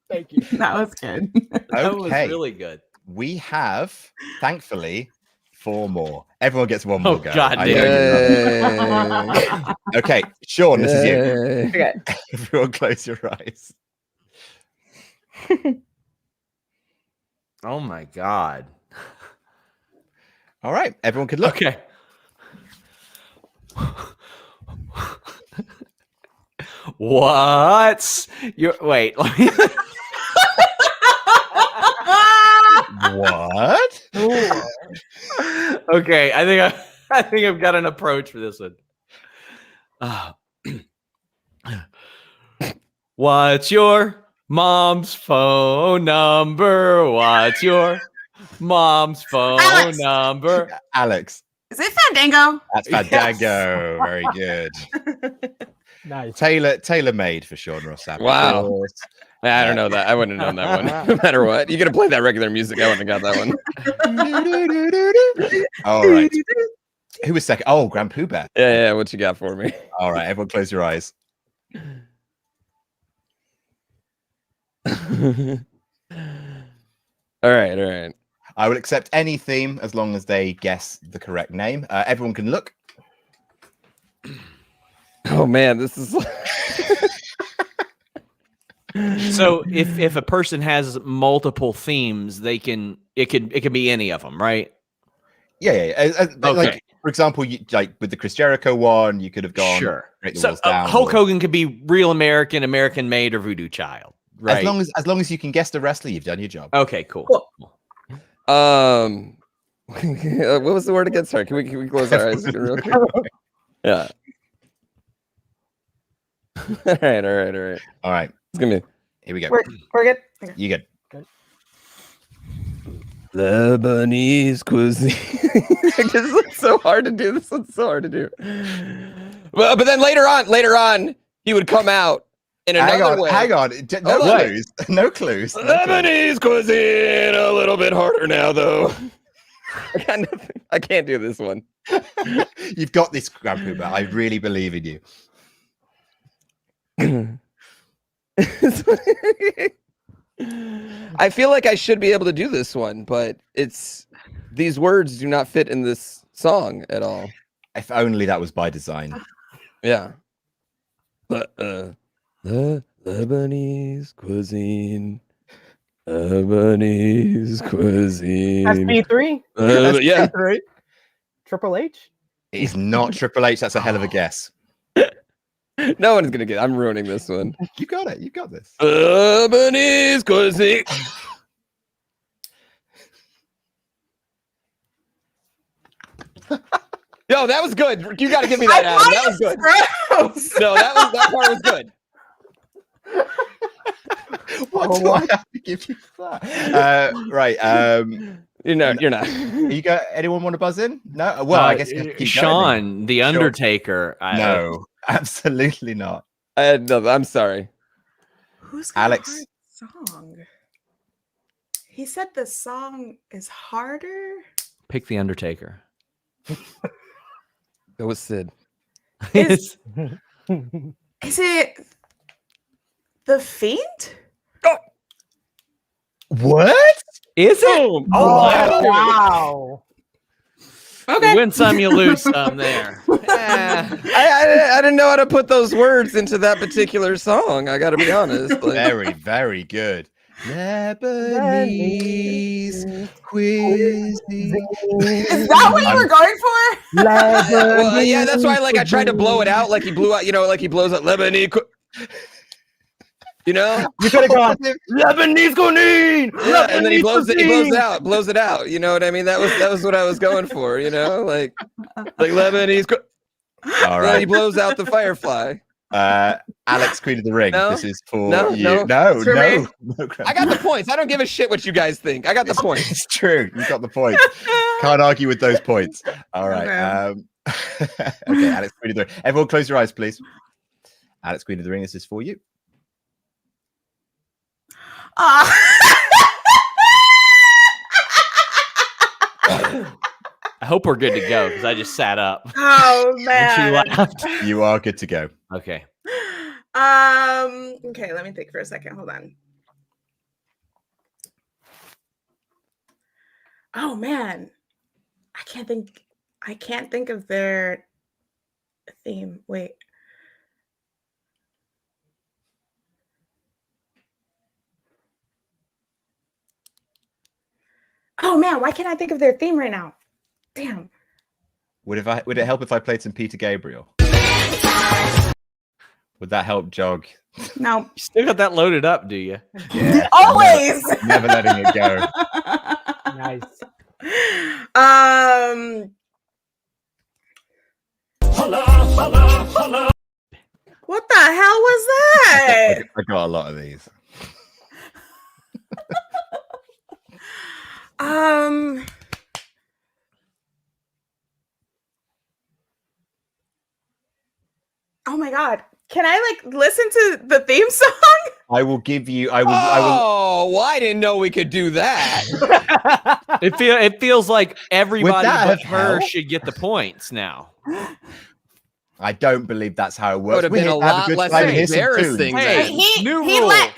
Speaker 4: Thank you.
Speaker 8: That was good.
Speaker 7: That was
Speaker 1: Okay.
Speaker 7: really good.
Speaker 1: We have, thankfully, 4 more. Everyone gets one more go.
Speaker 7: God
Speaker 1: I
Speaker 7: damn.
Speaker 1: know you love it. Okay, Sean, this is you.
Speaker 8: Okay.
Speaker 1: Everyone close your eyes.
Speaker 7: Oh my God.
Speaker 1: All right, everyone can look.
Speaker 7: Okay. What's your wait? Let me,
Speaker 1: What?
Speaker 7: okay, I think I've got an approach for this one. What's your mom's phone number? What's your mom's phone
Speaker 5: Alex.
Speaker 7: number?
Speaker 1: Alex.
Speaker 5: Is it Fandango?
Speaker 1: That's Fandango. Very good.
Speaker 4: Nice.
Speaker 1: Tailor made for Sean Ross Sapp.
Speaker 3: Wow. I don't know that. I wouldn't have known that one. No matter what. You could have played that regular music. I wouldn't have got that one.
Speaker 1: All right. Who was second? Oh, GrandPOOBear.
Speaker 3: Yeah. What you got for me?
Speaker 1: All right, everyone close your eyes.
Speaker 3: All right.
Speaker 1: I will accept any theme as long as they guess the correct name. Everyone can look.
Speaker 3: Oh man, this is
Speaker 7: So if a person has multiple themes, it can be any of them, right?
Speaker 1: Yeah.
Speaker 7: Okay.
Speaker 1: Like, for example, like with the Chris Jericho one, you could have gone.
Speaker 7: Sure.
Speaker 1: Break the
Speaker 7: So
Speaker 1: Walls Down,
Speaker 7: Hulk
Speaker 1: or-
Speaker 7: Hogan could be Real American, American Made, or Voodoo Child, right?
Speaker 1: As long as you can guess the wrestler, you've done your job.
Speaker 7: Okay, cool.
Speaker 3: what was the word again? Sorry, can we close our eyes real quick? Yeah. All right.
Speaker 1: All right.
Speaker 3: It's gonna be
Speaker 1: Here we go.
Speaker 5: We're good. Okay.
Speaker 1: You good?
Speaker 3: Lebanese cuisine. This is so hard to do. This one's so hard to do. But then later on, he would come out in another way.
Speaker 1: Hang on. No
Speaker 3: Hold on.
Speaker 1: clues. No clues.
Speaker 3: Lebanese cuisine, a little bit harder now, though. I got nothing. I can't do this one.
Speaker 1: You've got this, GrandPOOBear. I really believe in you.
Speaker 3: I feel like I should be able to do this one, but these words do not fit in this song at all.
Speaker 1: If only that was by design.
Speaker 3: Yeah. The Lebanese cuisine. Lebanese cuisine.
Speaker 4: SP3?
Speaker 3: Yeah.
Speaker 4: Triple H?
Speaker 1: It's not Triple H. That's a hell of a guess.
Speaker 3: No one's gonna get it. I'm ruining this one.
Speaker 1: You got it. You got this.
Speaker 3: Lebanese cuisine. Yo, that was good. You got to give me that, Adam. That was good.
Speaker 5: Gross.
Speaker 3: No, that part was good.
Speaker 1: What do I have to give you for that? Right.
Speaker 3: You're not.
Speaker 1: You got anyone want to buzz in? No. Well, I guess you have to keep
Speaker 7: Sean,
Speaker 1: going.
Speaker 7: the Undertaker.
Speaker 1: No, absolutely not.
Speaker 3: I'm sorry.
Speaker 5: Who's got
Speaker 1: Alex.
Speaker 5: a hard song? He said the song is harder.
Speaker 7: Pick the Undertaker.
Speaker 3: It was Sid.
Speaker 5: Is it the Fiend?
Speaker 1: What?
Speaker 7: Is it?
Speaker 4: Wow.
Speaker 5: Okay.
Speaker 7: You win some, you lose some there.
Speaker 3: I didn't know how to put those words into that particular song. I got to be honest. Like,
Speaker 1: Very, very good. Lebanese Cuisine.
Speaker 5: Is that what you were going for?
Speaker 3: well, yeah, that's why. Like, I tried to blow it out, like he blew out. Like he blows out Lebanese. You know,
Speaker 4: You could have gone Lebanese Cuisine.
Speaker 3: yeah, and then he blows
Speaker 4: Cuisine!
Speaker 3: it out. You know what I mean? That was what I was going for. You know, like Lebanese.
Speaker 1: All
Speaker 3: Then
Speaker 1: right.
Speaker 3: he blows out the Firefly.
Speaker 1: Alex, Queen of the Ring.
Speaker 3: No.
Speaker 1: This is for
Speaker 3: No,
Speaker 1: you.
Speaker 3: no.
Speaker 5: It's for me.
Speaker 1: No,
Speaker 3: I got the points. I don't give a shit what you guys think. I got the points.
Speaker 1: It's true. You got the points. Can't argue with those points. All right. Okay, Alex, Queen of the Ring. Everyone, close your eyes, please. Alex, Queen of the Ring. This is for you.
Speaker 5: Aw.
Speaker 7: I hope we're good to go because I just sat up.
Speaker 5: Oh
Speaker 7: And she
Speaker 5: man.
Speaker 7: laughed.
Speaker 1: You are good to go.
Speaker 7: Okay.
Speaker 5: Okay, let me think for a second. Hold on. Oh man. I can't think of their theme. Wait. Oh man, why can't I think of their theme right now? Damn.
Speaker 1: Would it help if I played some Peter Gabriel? Would that help jog?
Speaker 5: No.
Speaker 7: You still got that loaded up, do you?
Speaker 1: Yeah.
Speaker 5: Always.
Speaker 1: Never letting it go.
Speaker 4: Nice.
Speaker 5: What the hell was that?
Speaker 1: I got a lot of these.
Speaker 5: Oh my god. Can I like listen to the theme song?
Speaker 1: I will give you. I will.
Speaker 3: Oh, well, I didn't know we could do that.
Speaker 7: It feels like everybody
Speaker 1: that
Speaker 7: but
Speaker 1: have
Speaker 7: her
Speaker 1: helped?
Speaker 7: should get the points now.
Speaker 1: I don't believe that's how it works.
Speaker 3: Would have
Speaker 1: We're
Speaker 3: been a
Speaker 1: here to have
Speaker 3: lot
Speaker 1: good
Speaker 3: less
Speaker 1: time and hear some
Speaker 3: embarrassing.
Speaker 1: tunes.
Speaker 7: Hey, new rule.
Speaker 5: He let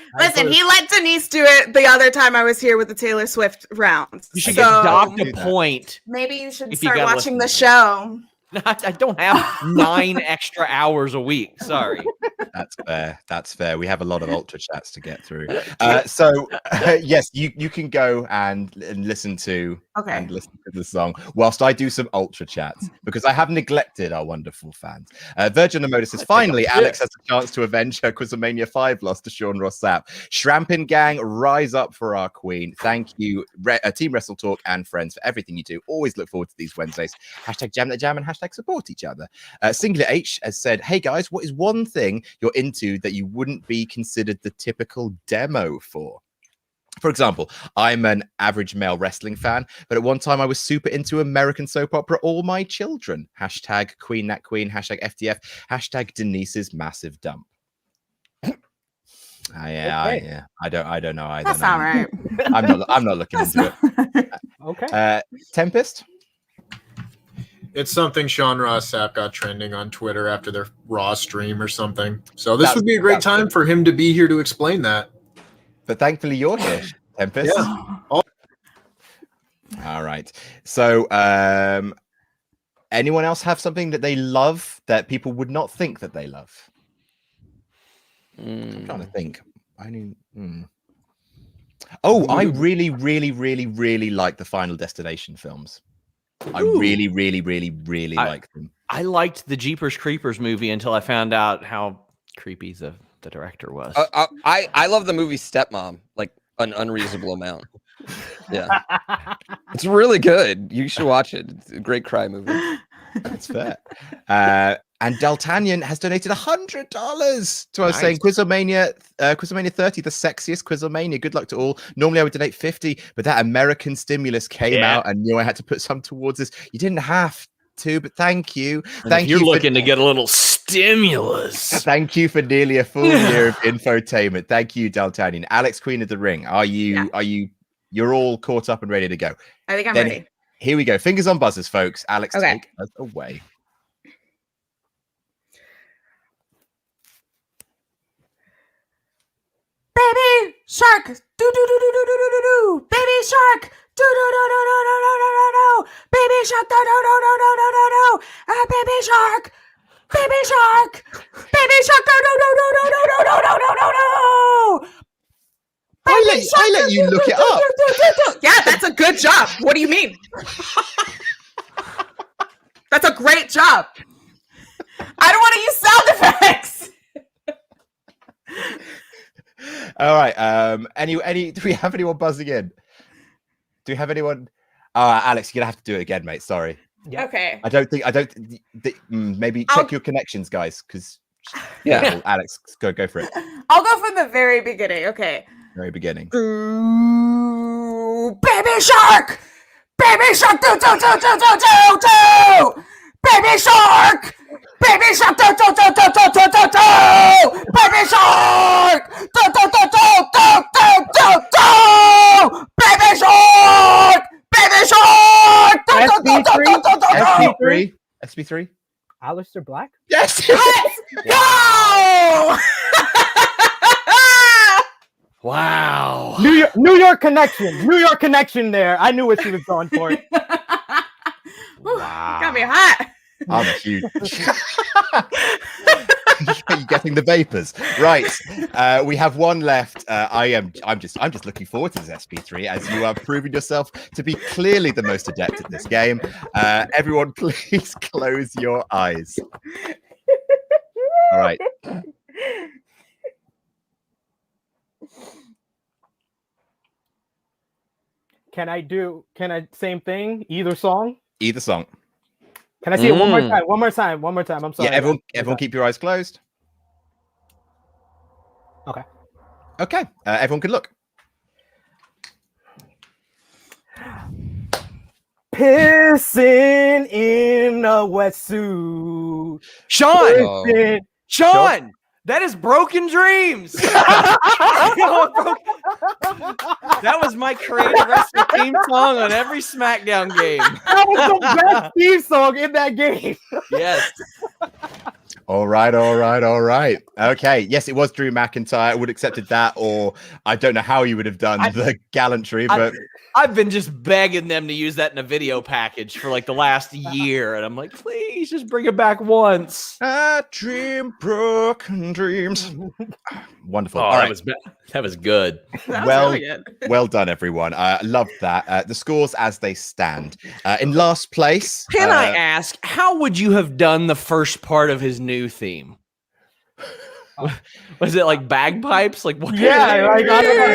Speaker 5: Denise do it the other time I was here with the Taylor Swift round.
Speaker 7: You should
Speaker 5: So,
Speaker 7: get docked
Speaker 1: do
Speaker 7: a
Speaker 1: that.
Speaker 7: point.
Speaker 5: maybe you should
Speaker 7: if you
Speaker 5: start
Speaker 7: gotta
Speaker 5: watching
Speaker 7: listen
Speaker 5: the
Speaker 7: to
Speaker 5: show.
Speaker 7: I don't have 9 extra hours a week. Sorry.
Speaker 1: That's fair. That's fair. We have a lot of ultra chats to get through. Yes, you can go and listen to
Speaker 5: Okay.
Speaker 1: the song whilst I do some ultra chats because I have neglected our wonderful fans. Virgin Emoda says, finally, Alex has a chance to avenge her QuizzleMania 5 loss to Sean Ross Sapp. Shrampin Gang, rise up for our queen. Thank you, Team Wrestle Talk and friends, for everything you do. Always look forward to these Wednesdays. Hashtag Jam That Jam and hashtag support each other. Singular H has said, hey guys, what is one thing you're into that you wouldn't be considered the typical demo for? For example, I'm an average male wrestling fan, but at one time I was super into American soap opera All My Children. Hashtag Queen That Queen, hashtag FTF, hashtag Denise's massive dump. I don't know either.
Speaker 5: That's not right.
Speaker 1: I'm not looking into it.
Speaker 4: Okay.
Speaker 1: Tempest?
Speaker 6: It's something Sean Ross Sapp got trending on Twitter after their Raw stream or something. So this would be a great time for him to be here to explain that.
Speaker 1: But thankfully you're here, Tempest.
Speaker 6: Yeah.
Speaker 1: All right. So anyone else have something that they love that people would not think that they love? I'm trying to think. Oh, I really, really, really, really like the Final Destination films. I really, really, really, really like them.
Speaker 7: I liked the Jeepers Creepers movie until I found out how creepy the director was.
Speaker 3: I love the movie Stepmom, like an unreasonable amount. Yeah, it's really good. You should watch it. It's a great cry movie.
Speaker 1: That's fair. And D'Artagnan has donated $100 to us saying QuizzleMania 30, the sexiest QuizzleMania. Good luck to all. Normally I would donate 50, but that American stimulus came out and knew I had to put some towards this. You didn't have to, but thank you.
Speaker 7: Thank you. You're looking to get a little stimulus.
Speaker 1: Thank you for nearly a full year of infotainment. Thank you, D'Artagnan. Alex, Queen of the Ring. You're all caught up and ready to go.
Speaker 5: I think I'm ready.
Speaker 1: Here we go. Fingers on buzzers, folks. Alex,
Speaker 5: Okay.
Speaker 1: take us away.
Speaker 5: Baby shark, do do do do do do do do do. Baby shark, do do do do do do do do do. Baby shark, do do do do do do do do. Baby shark, baby shark, baby shark, do do do do do do do do do do do.
Speaker 1: I let you look it up.
Speaker 5: Yeah, that's a good job. What do you mean? That's a great job. I don't want to use sound effects.
Speaker 1: All right. Do we have anyone buzzing in? Do we have anyone? Alex, you're gonna have to do it again, mate. Sorry.
Speaker 4: Yeah.
Speaker 5: Okay.
Speaker 1: Maybe check your connections, guys, because Alex, go for it.
Speaker 5: I'll go from the very beginning. Okay.
Speaker 1: Very beginning.
Speaker 5: Ooh, baby shark! Baby shark! Do do do do do do do! Baby shark! Baby shark! Do do do do do do do do! Baby shark! Do do do do do do do do! Baby shark! Baby shark! Do do do do do do do!
Speaker 1: SP3. SP3.
Speaker 4: Aleister Black?
Speaker 1: Yes.
Speaker 5: Let's go!
Speaker 7: Wow.
Speaker 4: New York connection there. I knew what she was going for.
Speaker 1: Wow.
Speaker 5: Got me hot.
Speaker 1: I'm a huge. You're getting the vapors, right? We have one left. I'm just looking forward to this SP3 as you are proving yourself to be clearly the most adept at this game. Everyone, please close your eyes. All right.
Speaker 4: Can I same thing? Either song?
Speaker 1: Either song.
Speaker 4: Can I see it one more time? One more time. I'm sorry.
Speaker 1: Yeah, everyone keep your eyes closed.
Speaker 4: Okay.
Speaker 1: Okay. Everyone can look.
Speaker 4: Pissing in a wetsuit.
Speaker 7: Sean, Sean, that is Broken Dreams. That was my creative wrestling theme song on every SmackDown game.
Speaker 4: That was the best theme song in that game.
Speaker 7: Yes.
Speaker 1: All right. Okay. Yes, it was Drew McIntyre. I would have accepted that, or I don't know how you would have done the gallantry, but
Speaker 7: I've been just begging them to use that in a video package for like the last year, and I'm like, please just bring it back once.
Speaker 1: I dream broken dreams. Wonderful.
Speaker 7: Oh,
Speaker 1: All right.
Speaker 7: that was good.
Speaker 5: That was really good.
Speaker 1: Well done, everyone. I loved that. The scores as they stand. In last place.
Speaker 7: Can I ask, how would you have done the first part of his new theme? Was it like bagpipes? Like what?
Speaker 4: Yeah, like I don't know.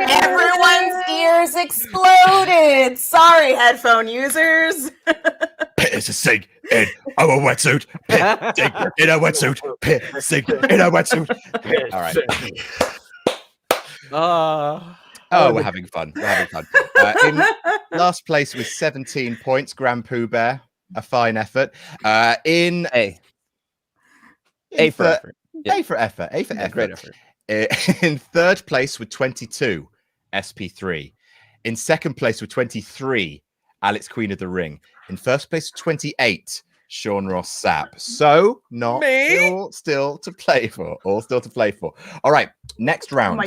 Speaker 5: Everyone's ears exploded. Sorry, headphone users.
Speaker 1: Pissing in a wetsuit. Pissing in a wetsuit. Pissing in a wetsuit. All right. We're having fun. In last place with 17 points, GrandPOOBear. A fine effort. In
Speaker 3: A for effort.
Speaker 1: A for effort.
Speaker 3: Great effort.
Speaker 1: In third place with 22, SP3. In second place with 23, Alex Queen of the Ring. In first place with 28, Sean Ross Sapp. So not all still to play for. All right, next round.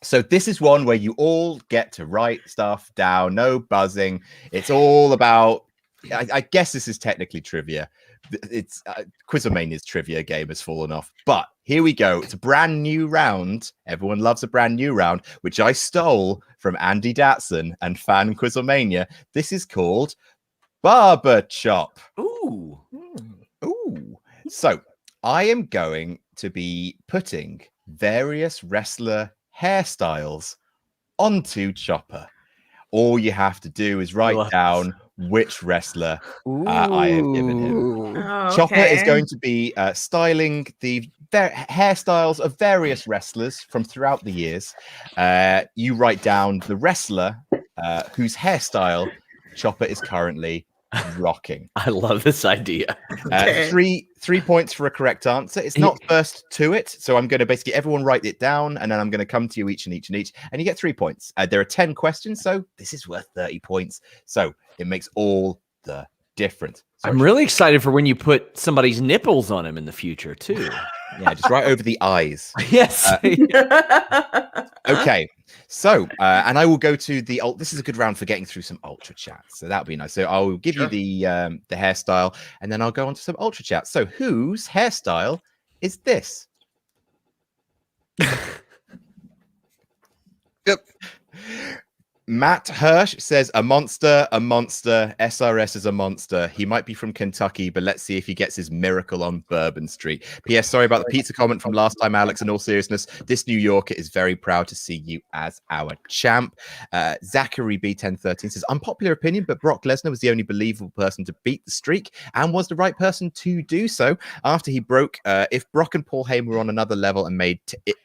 Speaker 1: So this is one where you all get to write stuff down. No buzzing. It's all about. I guess this is technically trivia. It's QuizzleMania's trivia game has fallen off, but here we go. It's a brand new round. Everyone loves a brand new round, which I stole from Andy Datson and Fan QuizzleMania. This is called Barber Chop.
Speaker 7: Ooh.
Speaker 1: So I am going to be putting various wrestler hairstyles onto Chopper. All you have to do is write down which wrestler I have given him. Chopper is going to be styling the hairstyles of various wrestlers from throughout the years. You write down the wrestler whose hairstyle Chopper is currently rocking.
Speaker 7: I love this idea.
Speaker 1: 3 points for a correct answer. It's not first to it, so I'm going to basically everyone write it down, and then I'm going to come to you each, and you get 3 points. There are 10 questions, so this is worth 30 points. So it makes all the difference.
Speaker 7: I'm really excited for when you put somebody's nipples on him in the future too.
Speaker 1: Yeah, just right over the eyes.
Speaker 7: Yes.
Speaker 1: Okay. So, and I will go to the this is a good round for getting through some ultra chats. So that'll be nice. So I'll give you the hairstyle, and then I'll go on to some ultra chats. So whose hairstyle is this?
Speaker 3: Yep.
Speaker 1: Matt Hirsch says a monster. SRS is a monster. He might be from Kentucky, but let's see if he gets his miracle on Bourbon Street. P.S. Sorry about the pizza comment from last time, Alex. In all seriousness, this New Yorker is very proud to see you as our champ. Zachary B1013 says unpopular opinion, but Brock Lesnar was the only believable person to beat the streak and was the right person to do so. After he broke, if Brock and Paul Heyman were on another level and made it.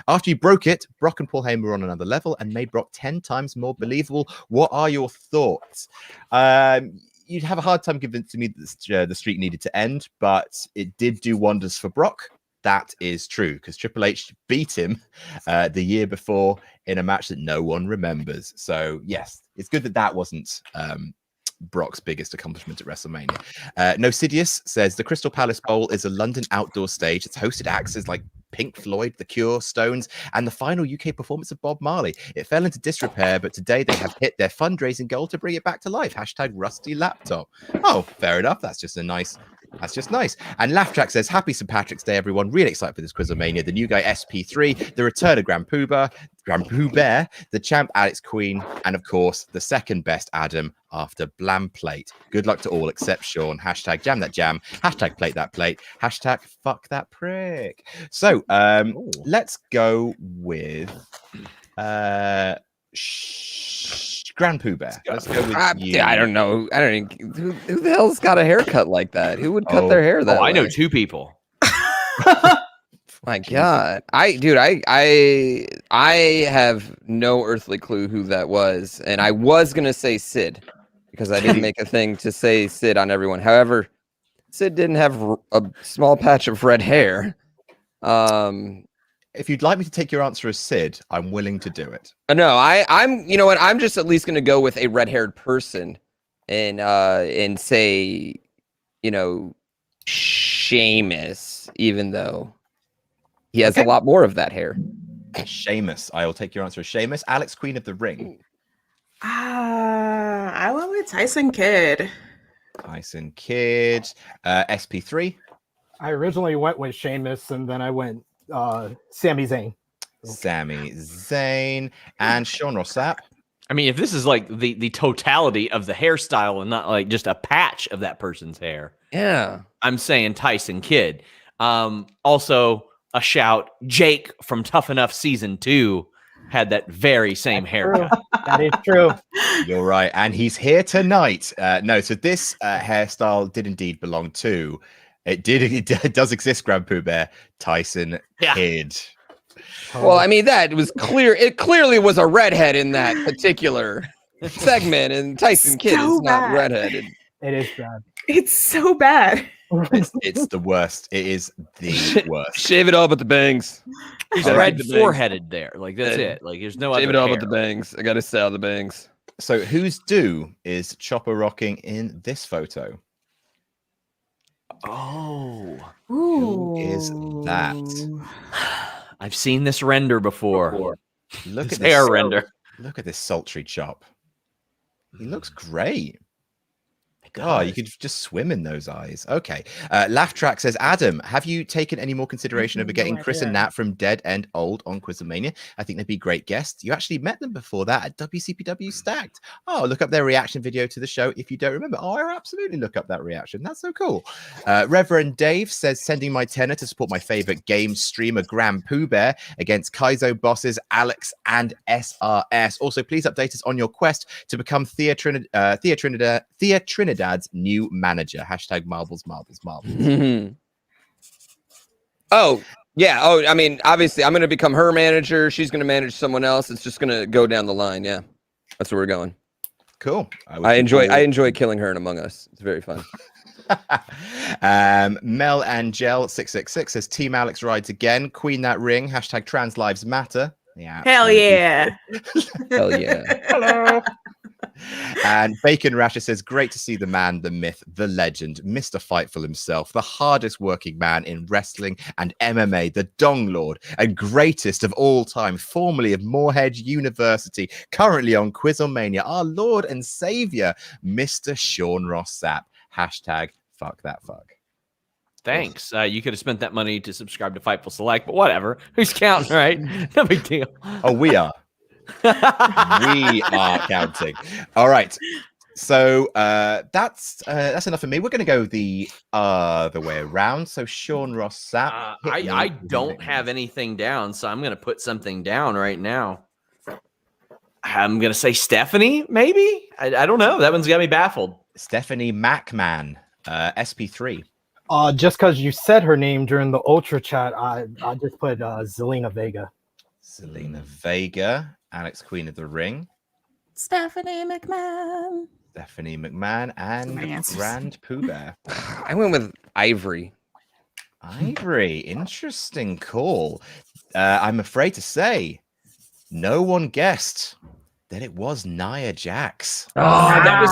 Speaker 1: After you broke it, Brock and Paul Heyman were on another level and made Brock 10 times more believable. What are your thoughts? You'd have a hard time convincing me that the streak needed to end, but it did do wonders for Brock. That is true, because Triple H beat him the year before in a match that no one remembers. So, yes, it's good that that wasn't Brock's biggest accomplishment at WrestleMania. Nocidius says the Crystal Palace Bowl is a London outdoor stage. It's hosted acts like Pink Floyd, The Cure, Stones, and the final UK performance of Bob Marley. It fell into disrepair, but today they have hit their fundraising goal to bring it back to life. Hashtag rusty laptop. Oh, fair enough. That's just nice. And Laugh Track says, happy St. Patrick's Day, everyone. Really excited for this QuizzleMania. The new guy, SP3, the return of GrandPOOBear, the champ, Alex Queen, and of course, the second best Adam after Blam Plate. Good luck to all except Sean. Hashtag jam that jam. Hashtag plate that plate. Hashtag fuck that prick. So let's go with GrandPOOBear. Let's go with you.
Speaker 3: I don't know. Who the hell's got a haircut like that? Who would cut their hair that way?
Speaker 7: I know two people.
Speaker 3: My God, I have no earthly clue who that was, and I was gonna say Sid because I didn't make a thing to say Sid on everyone. However, Sid didn't have a small patch of red hair.
Speaker 1: If you'd like me to take your answer as Sid, I'm willing to do it.
Speaker 3: No, I'm. You know what? I'm just at least gonna go with a red-haired person, and say, Sheamus, even though he has a lot more of that hair.
Speaker 1: Sheamus. I will take your answer as Sheamus. Alex, Queen of the Ring.
Speaker 5: I went with Tyson Kidd.
Speaker 1: Tyson Kidd. SP3.
Speaker 4: I originally went with Sheamus, and then I went Sami Zayn.
Speaker 1: Sami Zayn. And Sean Rossap.
Speaker 7: I mean, if this is like the totality of the hairstyle and not like just a patch of that person's hair.
Speaker 3: Yeah.
Speaker 7: I'm saying Tyson Kidd. Also, a shout, Jake from Tough Enough Season 2 had that very same haircut.
Speaker 4: That is true.
Speaker 1: You're right. And he's here tonight. No, so this hairstyle did indeed belong to, it does exist, GrandPOOBear, Tyson Kidd.
Speaker 3: Well, I mean, that was clear. It clearly was a redhead in that particular segment, and Tyson Kidd is not redheaded.
Speaker 4: It is bad.
Speaker 5: It's so bad.
Speaker 1: It's the worst. It is the worst.
Speaker 3: Shave it all but the bangs.
Speaker 7: He's red foreheaded there. Like, that's it. Like, there's no other
Speaker 3: Shave it all
Speaker 7: hair.
Speaker 3: but the bangs. I got to say all the bangs.
Speaker 1: So whose do is Chopper rocking in this photo?
Speaker 7: Oh.
Speaker 1: Who is that?
Speaker 7: I've seen this render before.
Speaker 1: Look
Speaker 7: This
Speaker 1: at this
Speaker 7: hair render.
Speaker 1: Look at this sultry chop. He looks great. God, you could just swim in those eyes. Okay. Laugh Track says, Adam, have you taken any more consideration over getting Chris and Nat from Dead End Old on QuizzleMania? I think they'd be great guests. You actually met them before that at WCPW Stacked. Oh, look up their reaction video to the show if you don't remember. Oh, I absolutely look up that reaction. That's so cool. Reverend Dave says, sending my tenor to support my favorite game streamer, GrandPOOBear, against Kaizo bosses Alex and SRS. Also, please update us on your quest to become Thea Trinidad's new manager. Hashtag marbles.
Speaker 3: Oh, yeah. Oh, I mean, obviously, I'm going to become her manager. She's going to manage someone else. It's just going to go down the line. Yeah, that's where we're going.
Speaker 1: Cool.
Speaker 3: I enjoy killing her in Among Us. It's very fun.
Speaker 1: Mel Angel 666 says, Team Alex rides again. Queen that ring. Hashtag trans lives matter. Yeah.
Speaker 5: Hell yeah.
Speaker 3: Hell yeah.
Speaker 5: Hello.
Speaker 1: And Bacon Rasher says, great to see the man, the myth, the legend, Mr. Fightful himself, the hardest working man in wrestling and MMA, the Dong Lord, and greatest of all time, formerly of Moorhead University, currently on QuizzleMania, our Lord and Savior, Mr. Sean Ross Sapp. Hashtag fuck that fuck.
Speaker 7: Thanks. You could have spent that money to subscribe to Fightful Select, but whatever. Who's counting, right? No big deal.
Speaker 1: Oh, we are. We are counting. All right. So that's enough for me. We're going to go the other way around. So Sean Ross Sapp.
Speaker 7: I don't have anything down, so I'm going to put something down right now. I'm going to say Stephanie, maybe? I don't know. That one's got me baffled.
Speaker 1: Stephanie McMahon, SP3.
Speaker 4: Just because you said her name during the Ultra chat, I just put Zelina Vega.
Speaker 1: Zelina Vega, Alex Queen of the Ring.
Speaker 5: Stephanie McMahon.
Speaker 1: Stephanie McMahon and GrandPOOBear.
Speaker 3: I went with Ivory.
Speaker 1: Ivory, interesting call. I'm afraid to say, no one guessed that it was Nia Jax.
Speaker 7: Oh, that was.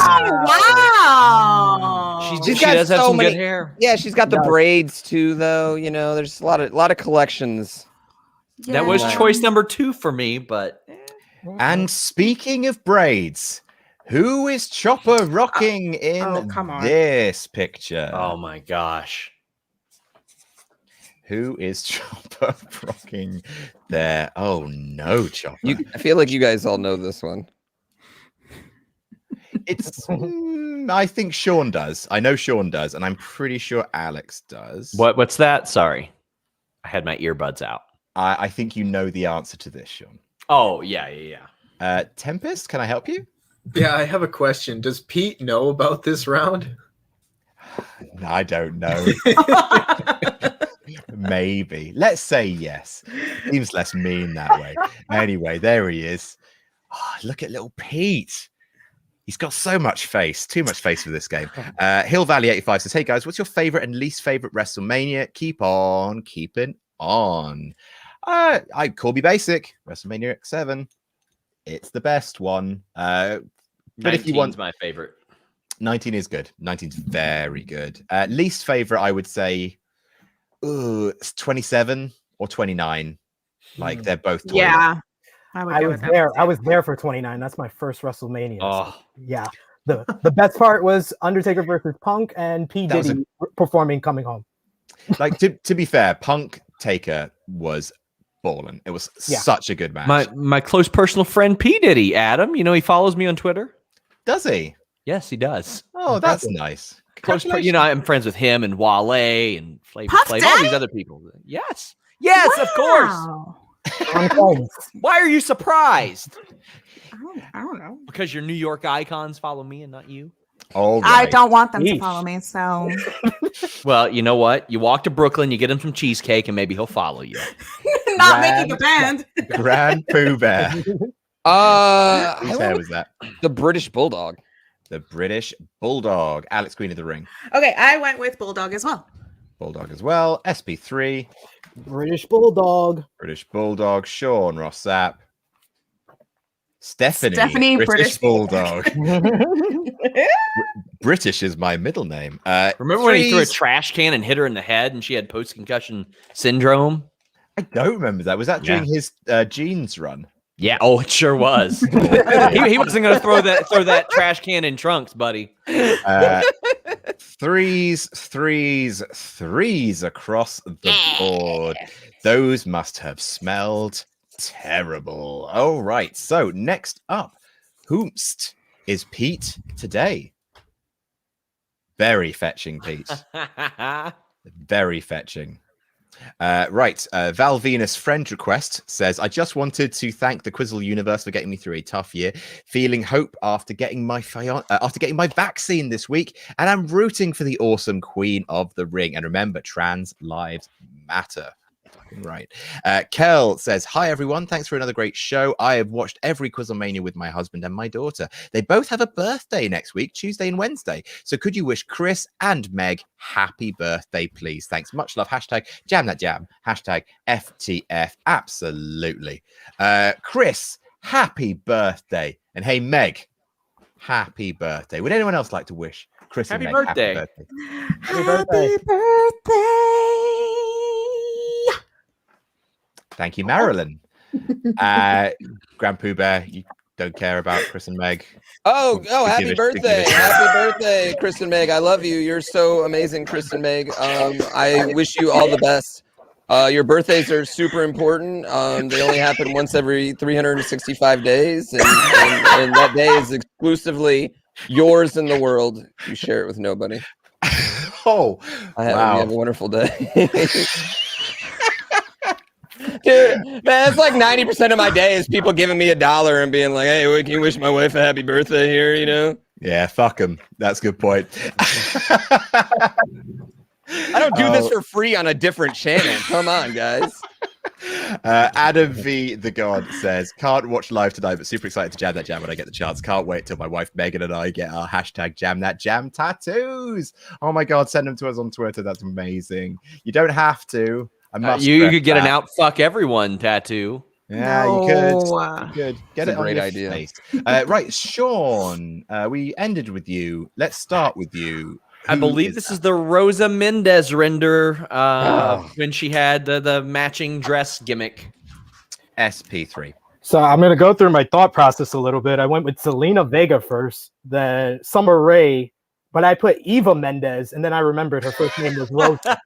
Speaker 5: Wow.
Speaker 7: She does have some good hair.
Speaker 3: Yeah, she's got the braids too, though. You know, there's a lot of collections.
Speaker 7: That was choice number 2 for me, but.
Speaker 1: And speaking of braids, who is Chopper rocking in this picture?
Speaker 7: Oh my gosh.
Speaker 1: Who is Chopper rocking there? Oh no, Chopper.
Speaker 3: I feel like you guys all know this one.
Speaker 1: It's I think Sean does. I know Sean does, and I'm pretty sure Alex does.
Speaker 7: What's that? Sorry. I had my earbuds out.
Speaker 1: I think you know the answer to this, Sean.
Speaker 7: Oh, yeah.
Speaker 1: Tempest, can I help you?
Speaker 6: Yeah, I have a question. Does Pete know about this round?
Speaker 1: I don't know. Maybe. Let's say yes. Seems less mean that way. Anyway, there he is. Oh, look at little Pete. He's got so much face. Too much face for this game. Hill Valley 85 says, hey guys, what's your favorite and least favorite WrestleMania? Keep on keeping on. I call me basic. WrestleMania X-7. It's the best one. But if you want
Speaker 7: my favorite.
Speaker 1: 19 is good. 19's very good. Least favorite, I would say, it's 27 or 29. Like they're both.
Speaker 5: Yeah,
Speaker 4: I was there for 29. That's my first WrestleMania.
Speaker 7: Oh,
Speaker 4: so, yeah. The best part was Undertaker versus Punk and P Diddy performing Coming Home.
Speaker 1: Like to be fair, Punk Taker was balling. It was such a good match.
Speaker 7: My close personal friend P Diddy, Adam. You know he follows me on Twitter.
Speaker 1: Does he?
Speaker 7: Yes, he does.
Speaker 1: Oh, that's nice.
Speaker 7: I'm friends with him and Wale and Flavor
Speaker 5: Puff
Speaker 7: Flav, all these other people. Yes, of course. Why are you surprised?
Speaker 5: I don't know.
Speaker 7: Because your New York icons follow me and not you.
Speaker 1: All right.
Speaker 5: I don't want them to follow me, so.
Speaker 7: Well, you know what? You walk to Brooklyn, you get him some cheesecake, and maybe he'll follow you.
Speaker 5: Not making a band.
Speaker 1: GrandPOOBear. Whose hair was that?
Speaker 3: The British Bulldog.
Speaker 1: The British Bulldog. Alex Queen of the Ring.
Speaker 5: Okay, I went with Bulldog as well.
Speaker 1: Bulldog as well. SP3.
Speaker 4: British Bulldog.
Speaker 1: British Bulldog. Sean Ross Sapp. Stephanie British Bulldog. British is my middle name.
Speaker 7: Remember when he threw a trash can and hit her in the head and she had post-concussion syndrome?
Speaker 1: I don't remember that. Was that during his jeans run?
Speaker 7: Yeah. Oh, it sure was. he wasn't going to throw that trash can in trunks, buddy.
Speaker 1: Threes across the board. Those must have smelled terrible. All right. So next up, whomst is Pete today? Very fetching, Pete. Very fetching. Right. Val Venus friend request says, I just wanted to thank the Quizzle universe for getting me through a tough year, feeling hope after getting my vaccine this week, and I'm rooting for the awesome Queen of the Ring. And remember, trans lives matter. Right. Kel says, hi everyone, thanks for another great show. I have watched every QuizzleMania with my husband and my daughter. They both have a birthday next week, Tuesday and Wednesday, so could you wish Chris and Meg happy birthday, please? Thanks, much love. Hashtag jam that jam. Hashtag FTF. Absolutely. Chris, happy birthday. And hey Meg, happy birthday. Would anyone else like to wish Chris and Meg
Speaker 7: birthday.
Speaker 1: happy birthday?
Speaker 5: Happy birthday.
Speaker 1: Thank you, Marilyn. GrandPOOBear, you don't care about Chris and Meg.
Speaker 3: Oh, happy birthday. Happy birthday, Chris and Meg. I love you. You're so amazing, Chris and Meg. I wish you all the best. Your birthdays are super important. They only happen once every 365 days, and that day is exclusively yours in the world. You share it with nobody.
Speaker 1: Oh,
Speaker 3: You have a wonderful day. Dude, man, it's like 90% of my day is people giving me $1 and being like, hey, can you wish my wife a happy birthday here, you know?
Speaker 1: Yeah, fuck them. That's a good point.
Speaker 3: I don't do this for free on a different channel. Come on, guys.
Speaker 1: Adam V. The God says, can't watch live tonight, but super excited to jam that jam when I get the chance. Can't wait till my wife Megan and I get our hashtag jam that jam tattoos. Oh my God, send them to us on Twitter. That's amazing. You don't have to.
Speaker 7: You could get an out fuck everyone tattoo.
Speaker 1: Yeah,
Speaker 5: No.
Speaker 1: you could. Get it on
Speaker 3: great
Speaker 1: your
Speaker 3: idea.
Speaker 1: face. Right, Sean, we ended with you. Let's start with you.
Speaker 7: I believe this is the Rosa Mendez render when she had the matching dress gimmick.
Speaker 1: SP3.
Speaker 4: So I'm going to go through my thought process a little bit. I went with Selena Vega first, then Summer Rae, but I put Eva Mendes, and then I remembered her first name was Rosa.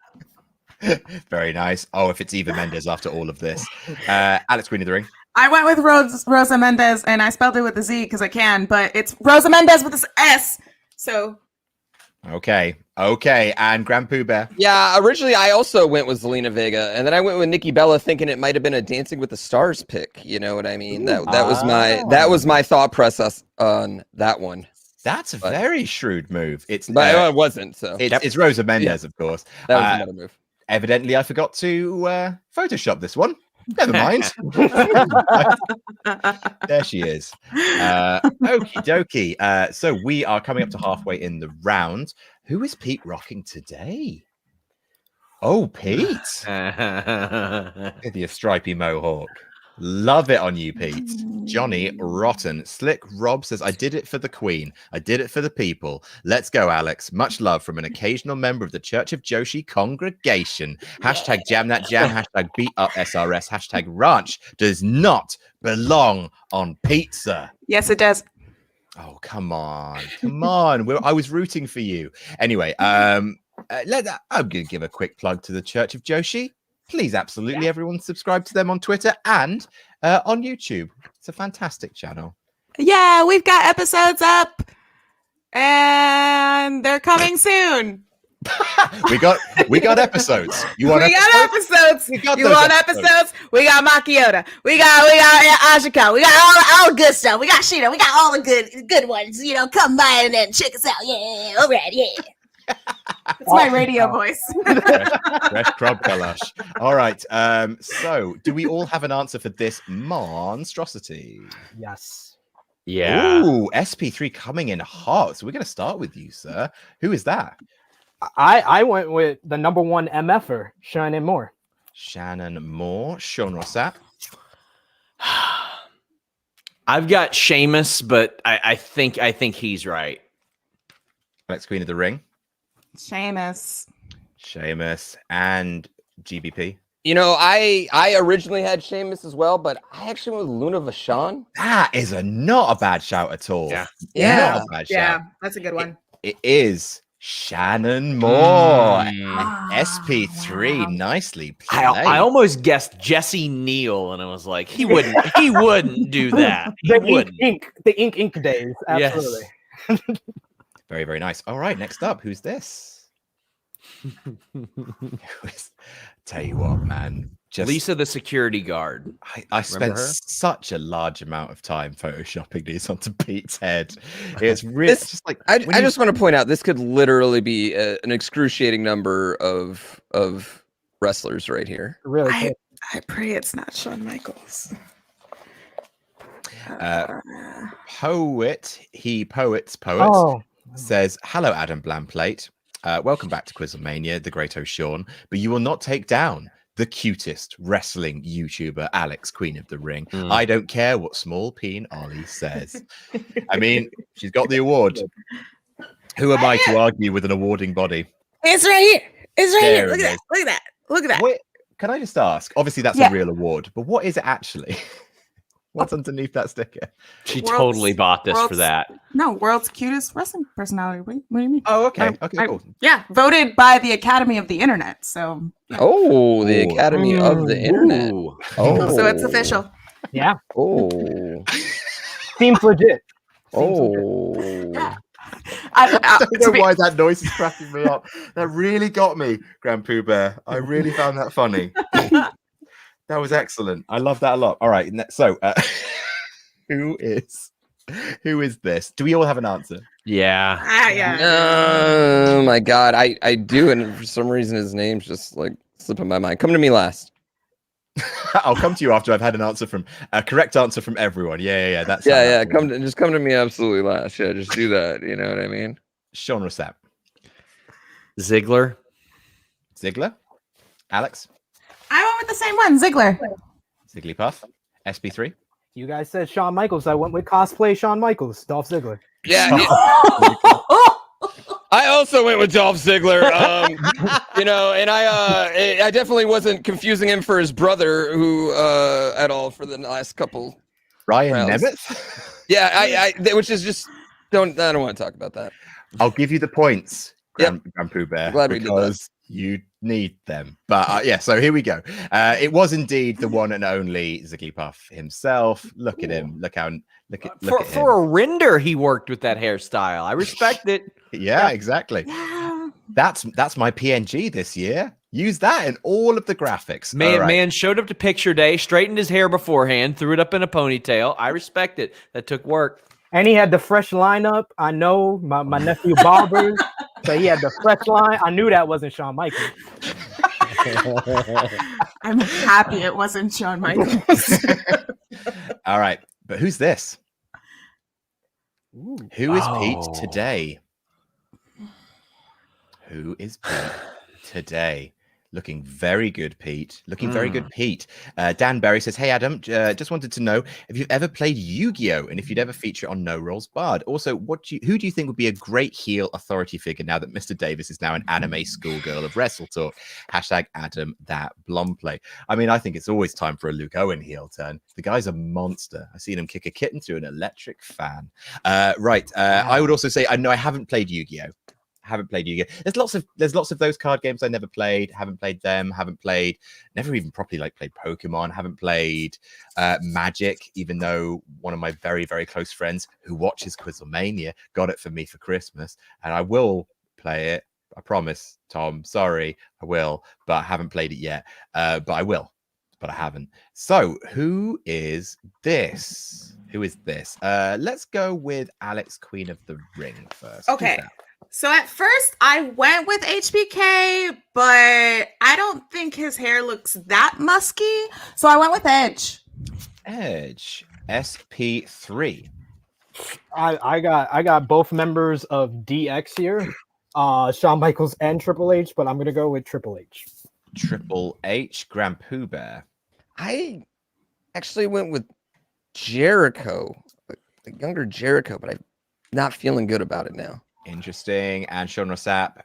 Speaker 1: Very nice. Oh, if it's Eva Mendes after all of this. Alex, Queen of the Ring.
Speaker 5: I went with Rosa Mendez, and I spelled it with a Z because I can, but it's Rosa Mendez with this S. So.
Speaker 1: Okay. And GrandPOOBear.
Speaker 3: Yeah, originally I also went with Zelina Vega, and then I went with Nikki Bella, thinking it might have been a Dancing with the Stars pick. You know what I mean? That was my thought process on that one.
Speaker 1: That's a very shrewd move. It
Speaker 3: wasn't. So
Speaker 1: it's Rosa Mendez, of course.
Speaker 3: That was another move.
Speaker 1: Evidently, I forgot to Photoshop this one. Never mind. There she is. Okie dokie. So we are coming up to halfway in the round. Who is Pete rocking today? Oh, Pete. Look at your stripy mohawk. Love it on you, Pete. Johnny Rotten. Slick Rob says, I did it for the Queen. I did it for the people. Let's go, Alex. Much love from an occasional member of the Church of Joshi congregation. Hashtag jam that jam. Hashtag beat up SRS. Hashtag ranch does not belong on pizza.
Speaker 5: Yes, it does.
Speaker 1: Oh, come on. I was rooting for you. Anyway, I'm going to give a quick plug to the Church of Joshi. Please, absolutely, everyone subscribe to them on Twitter and on YouTube. It's a fantastic channel.
Speaker 5: Yeah, we've got episodes up, and they're coming soon.
Speaker 1: we got episodes. You want
Speaker 5: episodes?
Speaker 1: We got
Speaker 5: you want episodes? We got Makiota. We got Ashika. We got all the good stuff. We got Sheena. We got all the good ones. You know, come by and then check us out. Yeah, all right, yeah. It's my radio voice.
Speaker 1: Fresh crab galash. All right. So, do we all have an answer for this monstrosity?
Speaker 4: Yes.
Speaker 7: Yeah.
Speaker 1: Ooh, SP3 coming in hot. So we're going to start with you, sir. Who is that?
Speaker 4: I went with the number one MFer, Shannon Moore.
Speaker 1: Shannon Moore. Sean Rossap.
Speaker 7: I've got Sheamus, but I think he's right.
Speaker 1: Alex, Queen of the Ring.
Speaker 5: Sheamus
Speaker 1: and GBP.
Speaker 3: You know, I originally had Sheamus as well, but I actually went with Luna Vachon.
Speaker 1: That is not a bad shout at all.
Speaker 3: Yeah.
Speaker 1: Not a bad shout.
Speaker 5: Yeah, that's a good one.
Speaker 1: It is Shannon Moore.
Speaker 7: Mm.
Speaker 1: SP3,
Speaker 5: wow.
Speaker 1: Nicely played.
Speaker 7: I almost guessed Jesse Neal, and I was like, he wouldn't do that.
Speaker 4: The ink days. Absolutely.
Speaker 7: Yes.
Speaker 1: Very, very nice. All right, next up, who's this? Tell you what, man.
Speaker 7: Lisa, the security guard.
Speaker 1: I spent such a large amount of time photoshopping these onto Pete's head. It's really just like
Speaker 3: I just want to point out this could literally be an excruciating number of wrestlers right here.
Speaker 4: Really
Speaker 5: I pray it's not Shawn Michaels.
Speaker 1: Poets.
Speaker 4: Oh.
Speaker 1: Says, hello, Adam Blamplate. Welcome back to QuizzleMania, the great O'Shawn. But you will not take down the cutest wrestling YouTuber, Alex, Queen of the Ring. I don't care what Small Peen Ollie says. I mean, she's got the award. Who am I to argue with an awarding body?
Speaker 5: It's right here. It's right here.
Speaker 1: There
Speaker 5: Look
Speaker 1: it
Speaker 5: at that. Look at that. Look at that.
Speaker 1: Wait, can I just ask? Obviously, that's a real award, but what is it actually? What's underneath that sticker?
Speaker 7: She
Speaker 5: World's-
Speaker 7: totally bought this for
Speaker 5: world's-
Speaker 7: that.
Speaker 5: No, world's cutest wrestling personality. What do you mean?
Speaker 1: Oh, okay. Okay,
Speaker 5: I-
Speaker 1: cool.
Speaker 5: Yeah, voted by the Academy of the Internet. So,
Speaker 3: Oh, the
Speaker 1: Ooh.
Speaker 3: Academy of the Internet.
Speaker 7: Ooh.
Speaker 3: Oh,
Speaker 5: so it's official.
Speaker 4: Yeah,
Speaker 3: Oh,
Speaker 4: seems legit.
Speaker 3: oh.
Speaker 5: I,
Speaker 1: I don't
Speaker 5: to
Speaker 1: know
Speaker 5: be-
Speaker 1: why that noise is cracking me up. That really got me, GrandPOOBear. I really found that funny. That was excellent. I love that a lot. All right, so who is this? Do we all have an answer?
Speaker 7: Yeah.
Speaker 5: yeah.
Speaker 3: Oh my God, I do, and for some reason his name's just like slipping my mind. Come to me last.
Speaker 1: I'll come to you after I've had an answer from a correct answer from everyone. Yeah. That's
Speaker 3: Yeah. Come to me absolutely last. Yeah, just do that. You know what I mean?
Speaker 1: Sean Rossap,
Speaker 7: Ziggler.
Speaker 1: Ziggler, Alex,
Speaker 5: I went with the same one, Ziggler.
Speaker 1: Zigglypuff, SP3.
Speaker 4: You guys said Shawn Michaels. I went with cosplay Shawn Michaels, Dolph Ziggler.
Speaker 3: Yeah. I also went with Dolph Ziggler. You know, and I definitely wasn't confusing him for his brother, who at all for the last couple.
Speaker 1: Ryan
Speaker 3: rounds.
Speaker 1: Nemeth.
Speaker 3: Yeah, which is just I don't want to talk about that.
Speaker 1: I'll give you the points,
Speaker 3: Yep.
Speaker 1: GrandPOOBear,
Speaker 3: Glad we did that.
Speaker 1: because you need them. But yeah, so here we go. It was indeed the one and only Zigglypuff himself. Look at him. Look at him.
Speaker 7: For a render, he worked with that hairstyle. I respect it.
Speaker 1: Yeah, exactly.
Speaker 5: Yeah.
Speaker 1: That's my PNG this year. Use that in all of the graphics.
Speaker 7: Man,
Speaker 1: All right.
Speaker 7: man showed up to picture day, straightened his hair beforehand, threw it up in a ponytail. I respect it. That took work.
Speaker 4: And he had the fresh lineup. I know my nephew Barbers, so he had the fresh line. I knew that wasn't Shawn Michaels.
Speaker 5: I'm happy it wasn't Shawn Michaels.
Speaker 1: All right, but who's this? Who is Pete
Speaker 7: Oh.
Speaker 1: today? Who is Pete today? Looking very good, Pete. Looking very good, Pete. Dan Berry says, "Hey Adam, just wanted to know if you've ever played Yu-Gi-Oh and if you'd ever feature on No Rolls Barred. Also, who do you think would be a great heel authority figure now that Mr. Davis is now an anime schoolgirl of Wrestle Talk? Hashtag Adam that Blomplay. I mean, I think it's always time for a Luke Owen heel turn. The guy's a monster. I've seen him kick a kitten through an electric fan. Right. I would also say I haven't played Yu-Gi-Oh. Haven't played Yu-Gi-Oh. There's lots of those card games I never played. Haven't played them. Never even properly played Pokemon. Haven't played Magic, even though one of my very, very close friends who watches QuizzleMania got it for me for Christmas, and I will play it. I promise, Tom. Sorry, I will, but I haven't played it yet. But I will, but I haven't. So who is this? Let's go with Alex, Queen of the Ring first. Who's
Speaker 5: Okay.
Speaker 1: that?
Speaker 5: So at first I went with HBK, but I don't think his hair looks that musky. So I went with Edge.
Speaker 1: Edge SP3.
Speaker 4: I got both members of DX here, Shawn Michaels and Triple H, but I'm gonna go with Triple H.
Speaker 1: Triple H, GrandPOOBear.
Speaker 3: I actually went with Jericho, the younger Jericho, but I'm not feeling good about it now.
Speaker 1: Interesting. And Sean Rossap.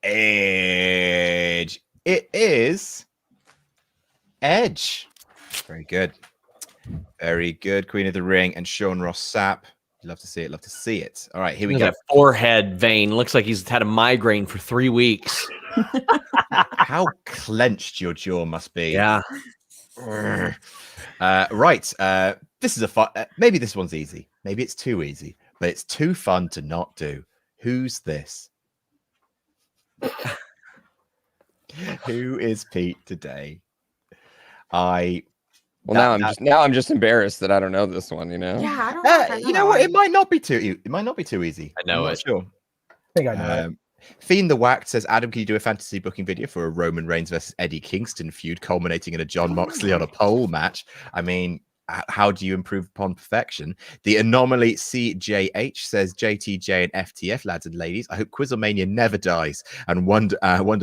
Speaker 1: Edge. It is Edge. Very good. Very good. Queen of the Ring and Sean Rossap. Love to see it. Love to see it. All right, here we go.
Speaker 7: That forehead vein looks like he's had a migraine for 3 weeks.
Speaker 1: How clenched your jaw must be.
Speaker 7: Yeah.
Speaker 1: Right. This is a fun. Maybe this one's easy. Maybe it's too easy, but it's too fun to not do. Who's this? Who is Pete today?
Speaker 3: Now I'm just embarrassed that I don't know this one. You know.
Speaker 5: Yeah, I don't know. If I know
Speaker 1: You know
Speaker 5: that
Speaker 1: what?
Speaker 5: one.
Speaker 1: It might not be too easy.
Speaker 7: I know
Speaker 1: I'm not
Speaker 7: it.
Speaker 1: Sure.
Speaker 4: I think I know.
Speaker 1: Fiend the Whacked says, Adam, can you do a fantasy booking video for a Roman Reigns versus Eddie Kingston feud culminating in a John Moxley on a pole match? I mean, how do you improve upon perfection? The Anomaly CJH says, JTJ and FTF, lads and ladies, I hope QuizzleMania never dies and wonder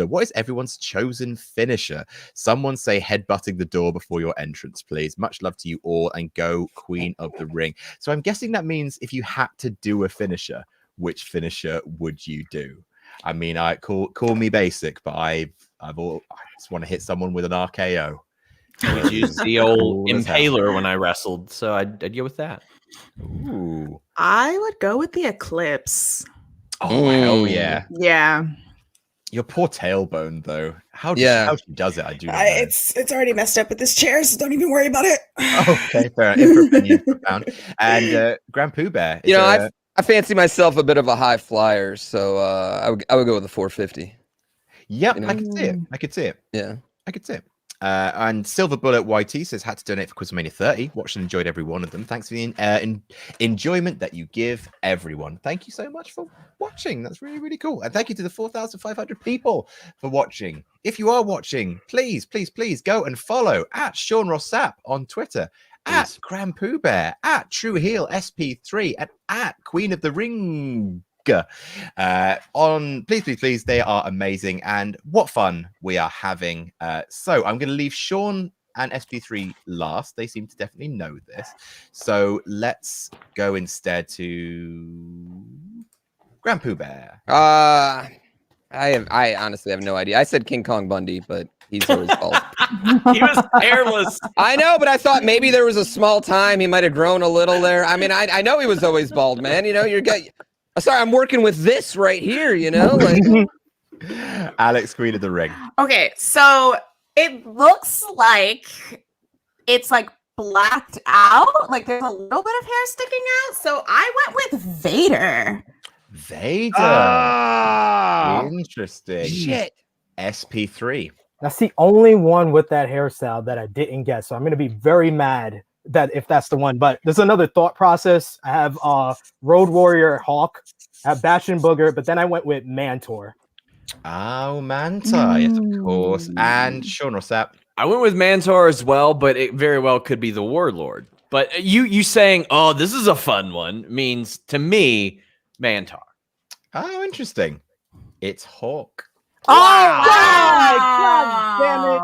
Speaker 1: what is everyone's chosen finisher? Someone say headbutting the door before your entrance, please. Much love to you all and go Queen of the Ring. So I'm guessing that means if you had to do a finisher, which finisher would you do? I mean, I call me basic, but I just want to hit someone with an RKO.
Speaker 7: I would use the old
Speaker 1: Cool as hell.
Speaker 7: impaler when I wrestled, so I'd go with that.
Speaker 1: Ooh.
Speaker 5: I would go with the Eclipse.
Speaker 1: Oh, hell yeah.
Speaker 5: Yeah.
Speaker 1: Your poor tailbone, though. How she does it, I do not know.
Speaker 5: It's already messed up with this chair, so don't even worry about it.
Speaker 1: Okay, fair enough. In for a penny, in for a pound. And GrandPOOBear.
Speaker 3: You know, I fancy myself a bit of a high flyer, so I would go with the 450.
Speaker 1: Yep,
Speaker 3: You know?
Speaker 1: I could see it. I could see it.
Speaker 3: Yeah.
Speaker 1: I could see it. And Silver Bullet YT says, had to donate for QuizzleMania 30. Watched and enjoyed every one of them. Thanks for the enjoyment that you give everyone. Thank you so much for watching. That's really, really cool. And thank you to the 4,500 people for watching. If you are watching, please, please, please go and follow at Sean Ross Sapp on Twitter, at GrandPOOBear, at True Heel SP3, and at Queen of the Ring. On please, they are amazing, and what fun we are having. So I'm going to leave Sean and SP3 last. They seem to definitely know this, so let's go instead to GrandPOOBear.
Speaker 3: I honestly have no idea. I said King Kong Bundy, but he's always bald.
Speaker 7: He was hairless.
Speaker 3: I know, but I thought maybe there was a small time he might have grown a little there. I mean, I know he was always bald, man. You know, sorry, I'm working with this right here, you know? Like...
Speaker 1: Alex, Queen of the Ring.
Speaker 5: Okay, so it looks like it's like blacked out. Like there's a little bit of hair sticking out. So I went with Vader.
Speaker 1: Vader. Interesting.
Speaker 3: Shit.
Speaker 1: SP3.
Speaker 4: That's the only one with that hairstyle that I didn't get. So I'm going to be very mad that if that's the one. But there's another thought process. I have Road Warrior Hawk, I have Bash and Booger, but then I went with Mantor.
Speaker 1: Oh, Manta, yes, of course. And Sean Rossap.
Speaker 7: I went with Mantor as well, but it very well could be the Warlord. But you saying, "Oh, this is a fun one," means to me, Mantor.
Speaker 1: Oh, interesting. It's Hawk.
Speaker 4: Oh, God damn it.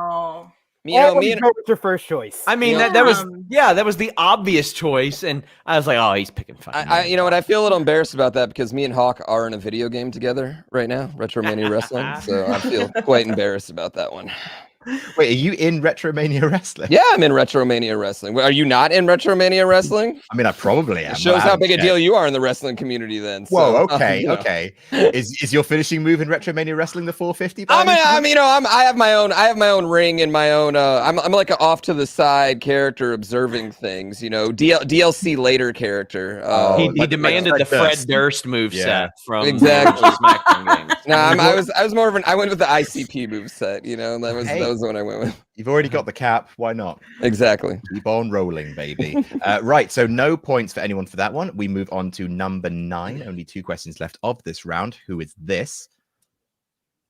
Speaker 3: You know,
Speaker 4: me and go with your first choice.
Speaker 7: I mean, that was the obvious choice, and I was like, "Oh, he's picking fun."
Speaker 3: You know what? I feel a little embarrassed about that because me and Hawk are in a video game together right now, WrestleMania Wrestling. So I feel quite embarrassed about that one.
Speaker 1: Wait, are you in WrestleMania Wrestling?
Speaker 3: Yeah, I'm in WrestleMania Wrestling. Are you not in WrestleMania Wrestling?
Speaker 1: I mean, I probably am.
Speaker 3: It shows how big a deal you are in the wrestling community then.
Speaker 1: Whoa,
Speaker 3: So,
Speaker 1: okay,
Speaker 3: you know.
Speaker 1: okay. Is your finishing move in WrestleMania Wrestling the 450?
Speaker 3: I have my own ring and my own I'm like an off to the side character observing things, you know, DLC later character.
Speaker 7: He demanded the Fred Durst moveset from
Speaker 3: exactly.
Speaker 7: SmackDown games.
Speaker 3: No, I was more of I went with the ICP moveset, you know, that was the one I went with.
Speaker 1: You've already got the cap. Why not?
Speaker 3: Exactly.
Speaker 1: Keep on rolling, baby. Right. So no points for anyone for that one. We move on to number 9. Only 2 questions left of this round. Who is this?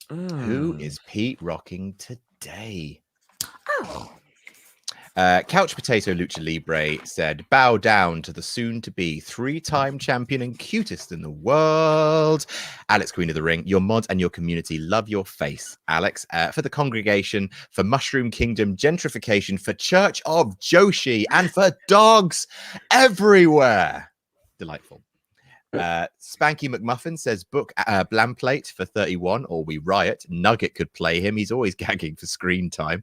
Speaker 1: Who is Pete rocking today?
Speaker 5: Oh.
Speaker 1: Couch Potato Lucha Libre said, bow down to the soon-to-be 3-time champion and cutest in the world. Alex, Queen of the Ring, your mods and your community love your face. Alex, for the congregation, for Mushroom Kingdom gentrification, for Church of Joshi, and for dogs everywhere. Delightful. Spanky McMuffin says book Blamplate for 31 or we riot. Nugget could play him. He's always gagging for screen time.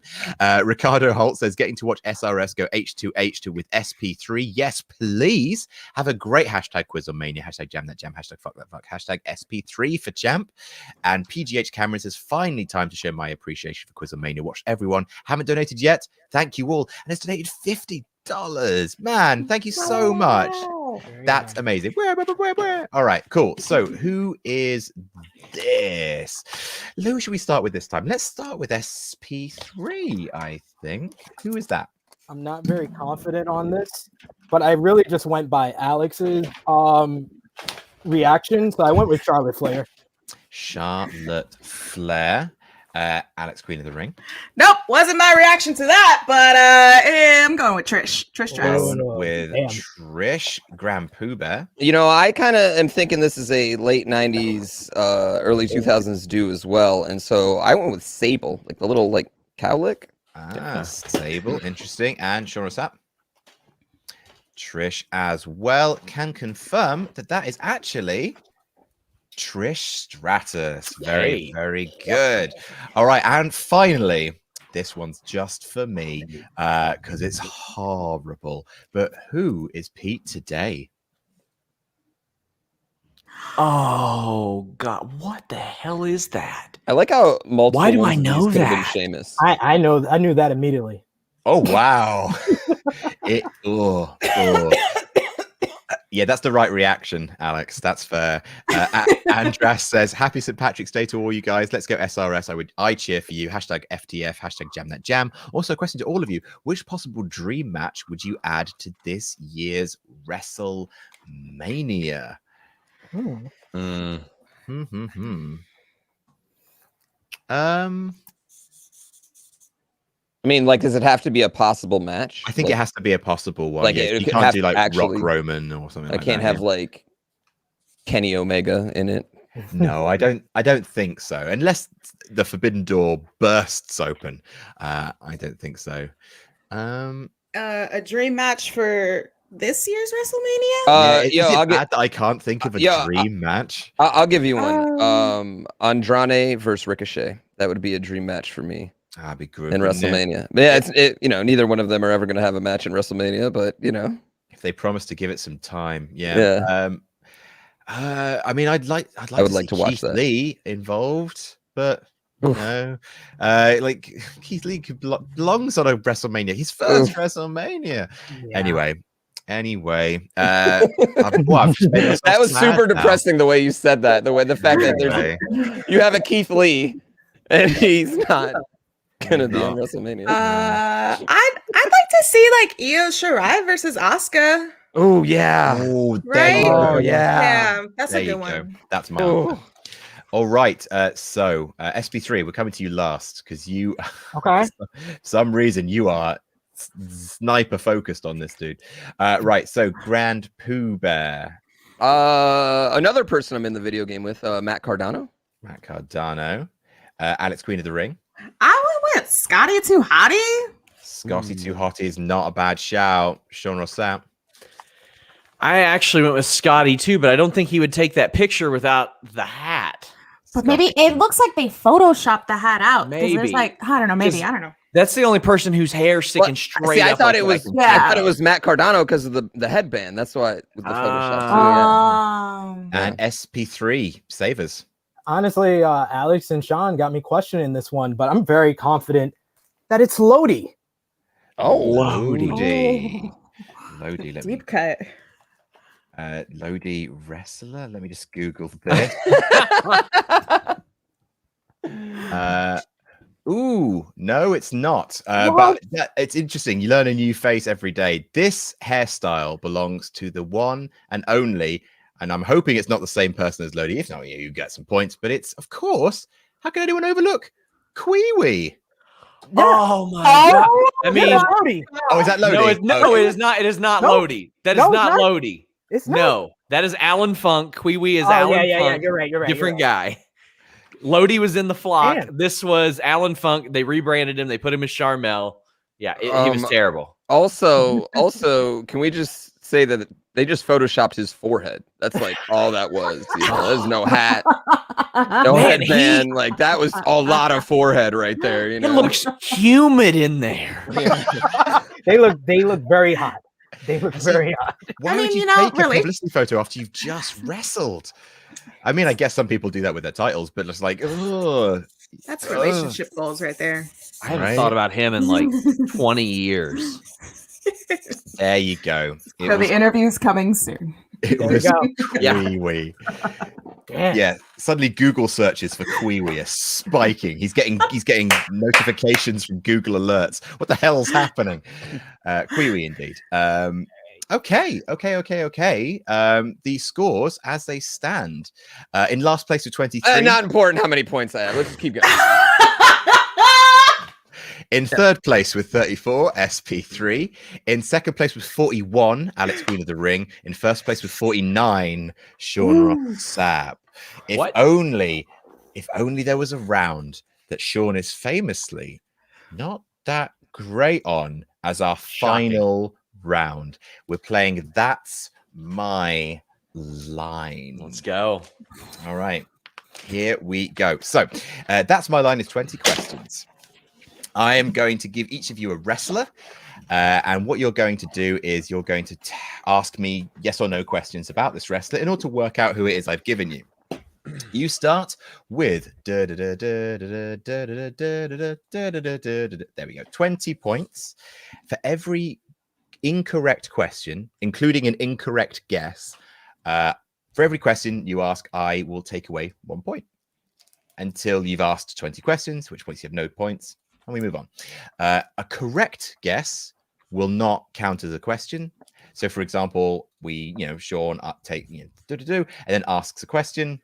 Speaker 1: Ricardo Holt says getting to watch SRS go H2H2 with SP3. Yes, please. Have a great hashtag QuizzleMania, hashtag jam that jam, hashtag fuck that fuck, hashtag SP3 for champ. And PGH Cameron says finally time to show my appreciation for QuizzleMania. Watch everyone. Haven't donated yet. Thank you all. And it's donated $50. Man, thank you so much. That's amazing. Where? All right, cool. So who is this? Who should we start with this time? Let's start with SP3, I think. Who is that?
Speaker 4: I'm not very confident on this, but I really just went by Alex's reaction. So I went with Charlotte Flair.
Speaker 1: Charlotte Flair. Alex, Queen of the Ring.
Speaker 5: Nope, wasn't my reaction to that, but I'm going with Trish. Trish Stratus.
Speaker 1: With Trish, GrandPOOBear.
Speaker 3: You know, I kind of am thinking this is a late 90s, early 2000s do as well. And so I went with Sable, like the little like cowlick.
Speaker 1: Sable, interesting. And Sean Rossap. Trish as well. Can confirm that is actually Trish Stratus. Very, very good. All right. And finally, This one's just for me because it's horrible. But who is Pete today?
Speaker 7: Oh God, what the hell is that?
Speaker 3: I like how multiple.
Speaker 7: Why do I
Speaker 3: ones of these
Speaker 7: know
Speaker 3: could have been
Speaker 7: that?
Speaker 3: Sheamus.
Speaker 4: I knew that immediately.
Speaker 1: Oh wow! Yeah, that's the right reaction, Alex. That's fair. Andras says, "Happy St. Patrick's Day to all you guys. Let's go SRS. I cheer for you. Hashtag FTF. Hashtag Jam That Jam." Also, a question to all of you: which possible dream match would you add to this year's WrestleMania?
Speaker 3: I mean, like, does it have to be a possible match?
Speaker 1: I think
Speaker 3: like,
Speaker 1: it has to be a possible one.
Speaker 3: Like,
Speaker 1: yeah,
Speaker 3: it
Speaker 1: you
Speaker 3: could
Speaker 1: can't
Speaker 3: have
Speaker 1: do like
Speaker 3: actually-
Speaker 1: Rock Roman or something.
Speaker 3: I can't have like Kenny Omega in it.
Speaker 1: No, I don't think so. Unless the Forbidden Door bursts open. I don't think so.
Speaker 5: A dream match for this year's WrestleMania?
Speaker 3: I'll
Speaker 1: bad that I can't think of a dream match.
Speaker 3: I'll give you one. Andrade versus Ricochet. That would be a dream match for me.
Speaker 1: That'd be good
Speaker 3: in WrestleMania. Yeah, neither one of them are ever going to have a match in WrestleMania, but
Speaker 1: if they promise to give it some time, yeah. I mean, I would like to watch Keith Lee involved, but like Keith Lee belongs on a WrestleMania. His first WrestleMania. Yeah. Anyway, that
Speaker 3: was super depressing the way you said that. The fact that you have a Keith Lee and he's not gonna be on WrestleMania.
Speaker 5: I'd like to see like Io Shirai versus Asuka.
Speaker 3: Oh yeah.
Speaker 1: Oh,
Speaker 5: right.
Speaker 1: Oh
Speaker 5: yeah. That's a good one.
Speaker 1: That's mine. All right. So SP3, we're coming to you last because you.
Speaker 4: Okay.
Speaker 1: For some reason you are sniper focused on this dude. Right. So GrandPOOBear.
Speaker 3: Another person I'm in the video game with, Matt Cardano.
Speaker 1: Alex, Queen of the Ring.
Speaker 5: I went with Scotty 2 Hotty.
Speaker 1: Scotty 2 Hotty is not a bad shout. Sean Rossap.
Speaker 7: I actually went with Scotty too, but I don't think he would take that picture without the hat.
Speaker 5: But maybe it looks like they photoshopped the hat out.
Speaker 7: Maybe.
Speaker 5: There's like, I don't know. Maybe I don't know.
Speaker 7: That's the only person whose hair's sticking straight up.
Speaker 3: I thought it was. I thought it was Matt Cardano because of the headband. That's why with the Photoshop.
Speaker 1: And SP3 Savers.
Speaker 4: Honestly, Alex and Sean got me questioning this one, but I'm very confident that it's Lodi.
Speaker 1: Oh, Lodi. Lodi.
Speaker 5: Deep cut.
Speaker 1: Lodi wrestler. Let me just Google this. Ooh, no, it's not. But it's interesting. You learn a new face every day. This hairstyle belongs to the one and only, and I'm hoping it's not the same person as Lodi. If not, you get some points. But it's, of course, how can anyone overlook Kwee-wee?
Speaker 7: Oh my god! I mean,
Speaker 1: oh, is that Lodi?
Speaker 7: No, it is not. It is not Lodi. That is not Lodi.
Speaker 4: It's not.
Speaker 7: No, that is Alan Funk. Kwee-wee is Alan Funk.
Speaker 4: Yeah, you're right.
Speaker 7: Different guy. Lodi was in the flock. Damn. This was Alan Funk. They rebranded him. They put him as Charmel. Yeah, he was terrible.
Speaker 3: Also, can we just say that they just photoshopped his forehead? That's like all that was. There's no hat, no headband. Like that was a lot of forehead right there.
Speaker 7: It looks humid in there.
Speaker 4: They look very hot. They look very hot.
Speaker 1: Why would you take a publicity photo after you've just wrestled? I mean, I guess some people do that with their titles, but it's like,
Speaker 5: that's relationship goals right there.
Speaker 7: I haven't thought about him in like 20 years.
Speaker 1: There you go.
Speaker 8: So the interview's coming soon.
Speaker 1: It was Kwee-wee. Yeah. Suddenly Google searches for Kwee-wee are spiking. He's getting notifications from Google alerts. What the hell's happening? Kwee-wee indeed. Okay. The scores as they stand. In last place with 23.
Speaker 3: Not important how many points I have. Let's just keep going.
Speaker 1: In third place with 34, SP3. In second place with 41, Alex Queen of the Ring. In first place with 49, Sean Rossap. If only there was a round that Sean is famously not that great on as our final round. We're playing That's My Line.
Speaker 7: Let's go.
Speaker 1: All right. Here we go. So, That's My Line is 20 questions. I am going to give each of you a wrestler. And what you're going to do is you're going to ask me yes or no questions about this wrestler in order to work out who it is I've given you. You start with there we go, 20 points for every incorrect question, including an incorrect guess. For every question you ask, I will take away 1 point until you've asked 20 questions, which points you have no points, and we move on. A correct guess will not count as a question. So, for example, Sean and then asks a question,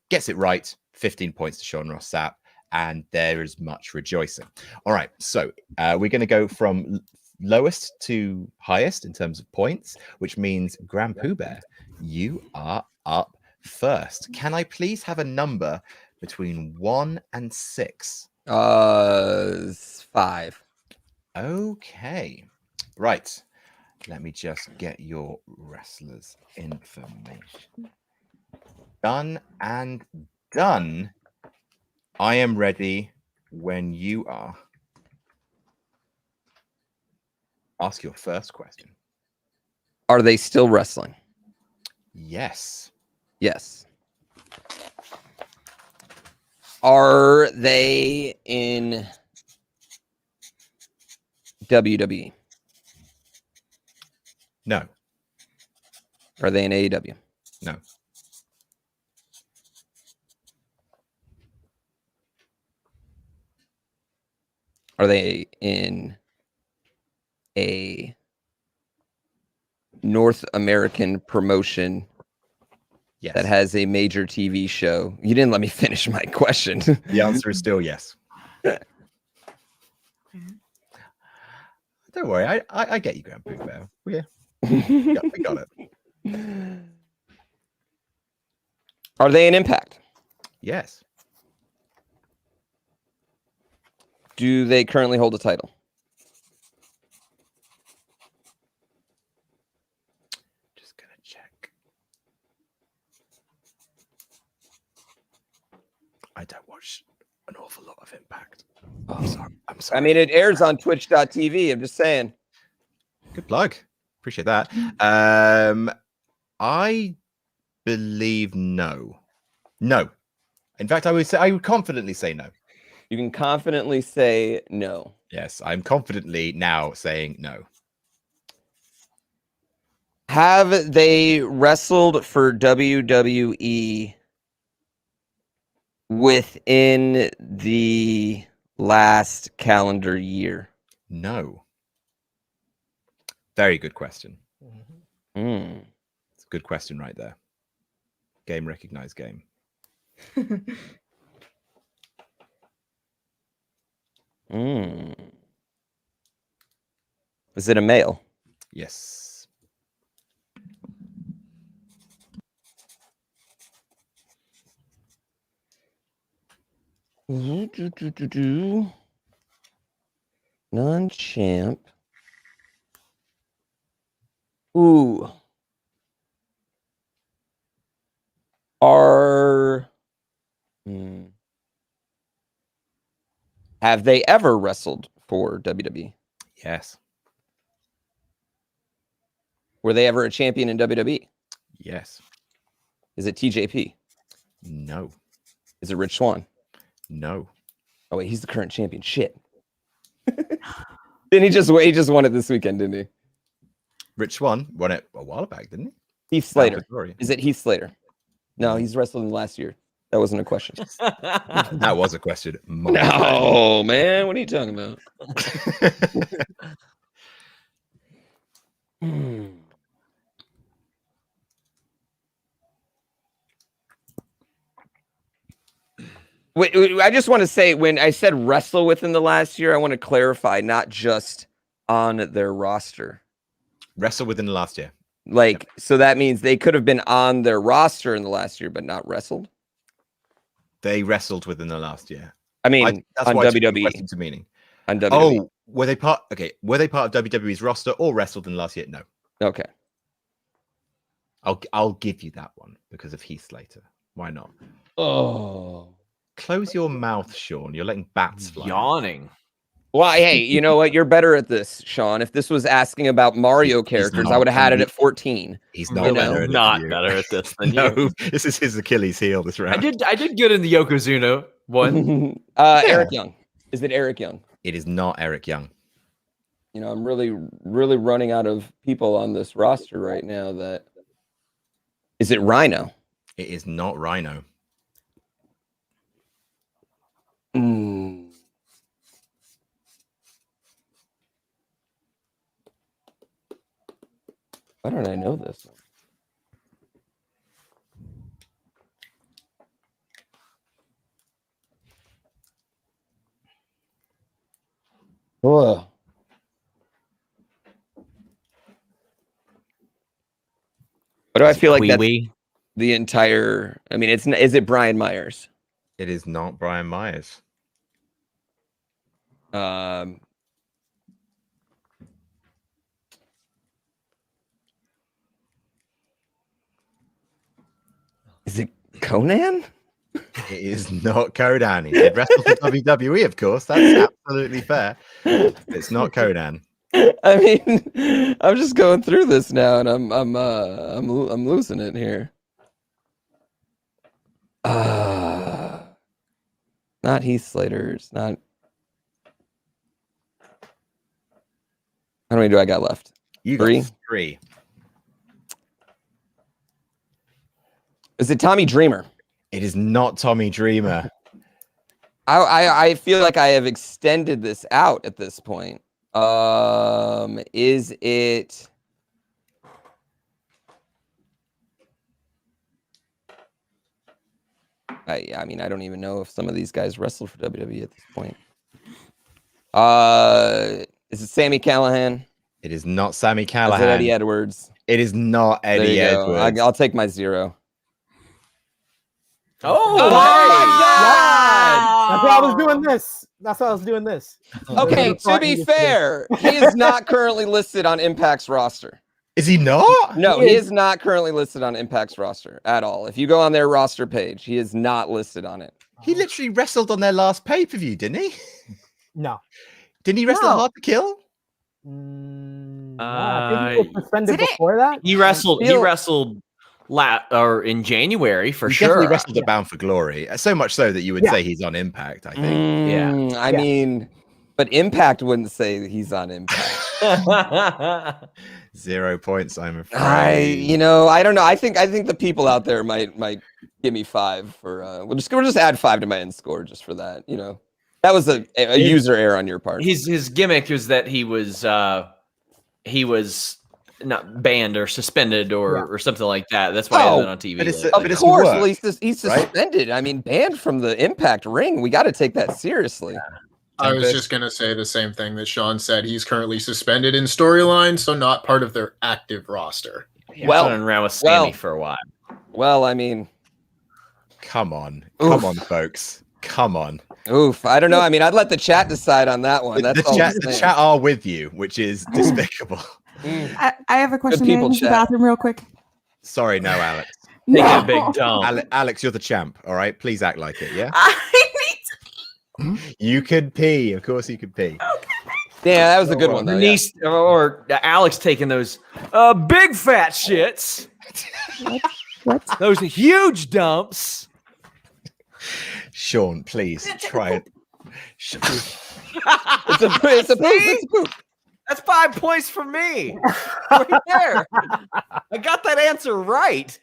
Speaker 1: gets it right, 15 points to Sean Ross Sapp, and there is much rejoicing. All right, so we're going to go from lowest to highest in terms of points, which means GrandPOOBear, you are up first. Can I please have a number between 1 and 6?
Speaker 3: 5.
Speaker 1: Okay, right. Let me just get your wrestlers' information. Done and done. I am ready when you are. Ask your first question.
Speaker 3: Are they still wrestling?
Speaker 1: Yes.
Speaker 3: Yes. Are they in WWE?
Speaker 1: No.
Speaker 3: Are they in AEW?
Speaker 1: No.
Speaker 3: Are they in a North American promotion
Speaker 1: Yes.
Speaker 3: that has a major TV show? You didn't let me finish my question.
Speaker 1: The answer is still yes. Don't worry, I get you, GrandPOOBear. Yeah, we got it.
Speaker 3: Are they an Impact?
Speaker 1: Yes.
Speaker 3: Do they currently hold a title?
Speaker 1: Just gonna check. I don't watch an awful lot of Impact. Oh, I'm sorry.
Speaker 3: I mean, it airs on twitch.tv. I'm just saying.
Speaker 1: Good plug. Appreciate that. I believe no. No. In fact, I would confidently say no.
Speaker 3: You can confidently say no.
Speaker 1: Yes, I'm confidently now saying no.
Speaker 3: Have they wrestled for WWE within the last calendar year?
Speaker 1: No. Very good question. It's a good question right there. Game recognized game.
Speaker 3: Is it a male?
Speaker 1: Yes.
Speaker 3: Non-champ. Ooh. Have they ever wrestled for WWE?
Speaker 1: Yes.
Speaker 3: Were they ever a champion in WWE?
Speaker 1: Yes.
Speaker 3: Is it TJP?
Speaker 1: No.
Speaker 3: Is it Rich Swann?
Speaker 1: No.
Speaker 3: Oh wait, he's the current champion. Shit. Didn't he just won it this weekend, didn't he?
Speaker 1: Rich Swann won it a while back, didn't he?
Speaker 3: Heath Slater. Is it Heath Slater? No, he's wrestled in the last year. That wasn't a question.
Speaker 1: That was a question.
Speaker 3: No, man. What are you talking about? Wait, I just want to say, when I said wrestle within the last year, I want to clarify, not just on their roster.
Speaker 1: Wrestle within the last year.
Speaker 3: Like, so that means they could have been on their roster in the last year, but not wrestled?
Speaker 1: They wrestled within the last year.
Speaker 3: I mean,
Speaker 1: that's
Speaker 3: on
Speaker 1: why
Speaker 3: WWE.
Speaker 1: to meaning.
Speaker 3: On WWE.
Speaker 1: Oh, were they part of WWE's roster or wrestled in the last year? No.
Speaker 3: Okay.
Speaker 1: I'll give you that one because of Heath Slater. Why not?
Speaker 3: Oh.
Speaker 1: Close your mouth, Sean. You're letting bats fly.
Speaker 7: Yawning.
Speaker 3: Well, hey, you know what? You're better at this, Sean. If this was asking about Mario characters, I would have had it at 14.
Speaker 1: He's not better at
Speaker 7: better at this than you.
Speaker 1: This is his Achilles heel this round.
Speaker 7: I did good in the Yokozuna one.
Speaker 3: Eric Young. Is it Eric Young?
Speaker 1: It is not Eric Young.
Speaker 3: You know, I'm really running out of people on this roster right now. Is it Rhino?
Speaker 1: It is not Rhino.
Speaker 3: Why don't I know this? Whoa. What do I feel like that's the entire? I mean, is it Brian Myers?
Speaker 1: It is not Brian Myers.
Speaker 3: Is it Conan?
Speaker 1: It is not Conan. He did wrestle for WWE, of course. That's absolutely fair. It's not Conan.
Speaker 3: I mean, I'm just going through this now, and I'm losing it here. Not Heath Slater's. Not. How many do I got left?
Speaker 1: You
Speaker 3: Three?
Speaker 1: got 3.
Speaker 3: Is it Tommy Dreamer?
Speaker 1: It is not Tommy Dreamer.
Speaker 3: I feel like I have extended this out at this point. Is it? I mean, I don't even know if some of these guys wrestle for WWE at this point. Is it Sami Callihan?
Speaker 1: It is not Sami Callihan.
Speaker 3: Is it Eddie Edwards?
Speaker 1: It is not Eddie Edwards.
Speaker 3: I'll take my 0.
Speaker 7: Oh,
Speaker 4: my
Speaker 5: God!
Speaker 4: That's why I was doing this. That's why I was doing this.
Speaker 3: Okay, to be fair, he is not currently listed on Impact's roster.
Speaker 1: Is he not?
Speaker 3: No, he is not currently listed on Impact's roster at all. If you go on their roster page, he is not listed on it.
Speaker 1: He literally wrestled on their last pay-per-view, didn't he?
Speaker 4: No.
Speaker 1: Didn't he wrestle Hard to Kill?
Speaker 4: I think he was suspended before that.
Speaker 7: He wrestled in January for
Speaker 1: He
Speaker 7: sure.
Speaker 1: definitely wrestled at Bound for Glory. So much so that you would say he's on Impact, I think.
Speaker 3: I mean, but Impact wouldn't say he's on Impact.
Speaker 1: 0 points, I'm afraid.
Speaker 3: I don't know. I think the people out there might give me 5 for. We'll just add 5 to my end score just for that. You know, that was a user error on your part.
Speaker 7: His gimmick was that he was not banned or suspended or something like that. That's why he's been on TV.
Speaker 3: Of course, well, he's suspended. Right? I mean, banned from the Impact ring. We got to take that seriously.
Speaker 6: I was just going to say the same thing that Sean said. He's currently suspended in storyline, so not part of their active roster.
Speaker 7: Yeah, running around with Sammy for a while.
Speaker 3: Well, I mean,
Speaker 1: come on, folks, come on.
Speaker 3: Oof, I don't know. I mean, I'd let the chat decide on that one. That's
Speaker 1: the chat are with you, which is despicable.
Speaker 8: I have a question. May I use the bathroom real quick?
Speaker 1: Sorry, no, Alex.
Speaker 7: Take a big dump.
Speaker 1: Alex, you're the champ. All right, please act like it. Yeah.
Speaker 5: I need to.
Speaker 1: You could pee. Of course, you could pee.
Speaker 3: Yeah, that was a good one. Though,
Speaker 7: or Alex taking those big fat shits.
Speaker 8: What?
Speaker 7: Those huge dumps.
Speaker 1: Sean, please try it.
Speaker 3: It's a poop.
Speaker 7: That's 5 points for me. Right there. I got that answer right.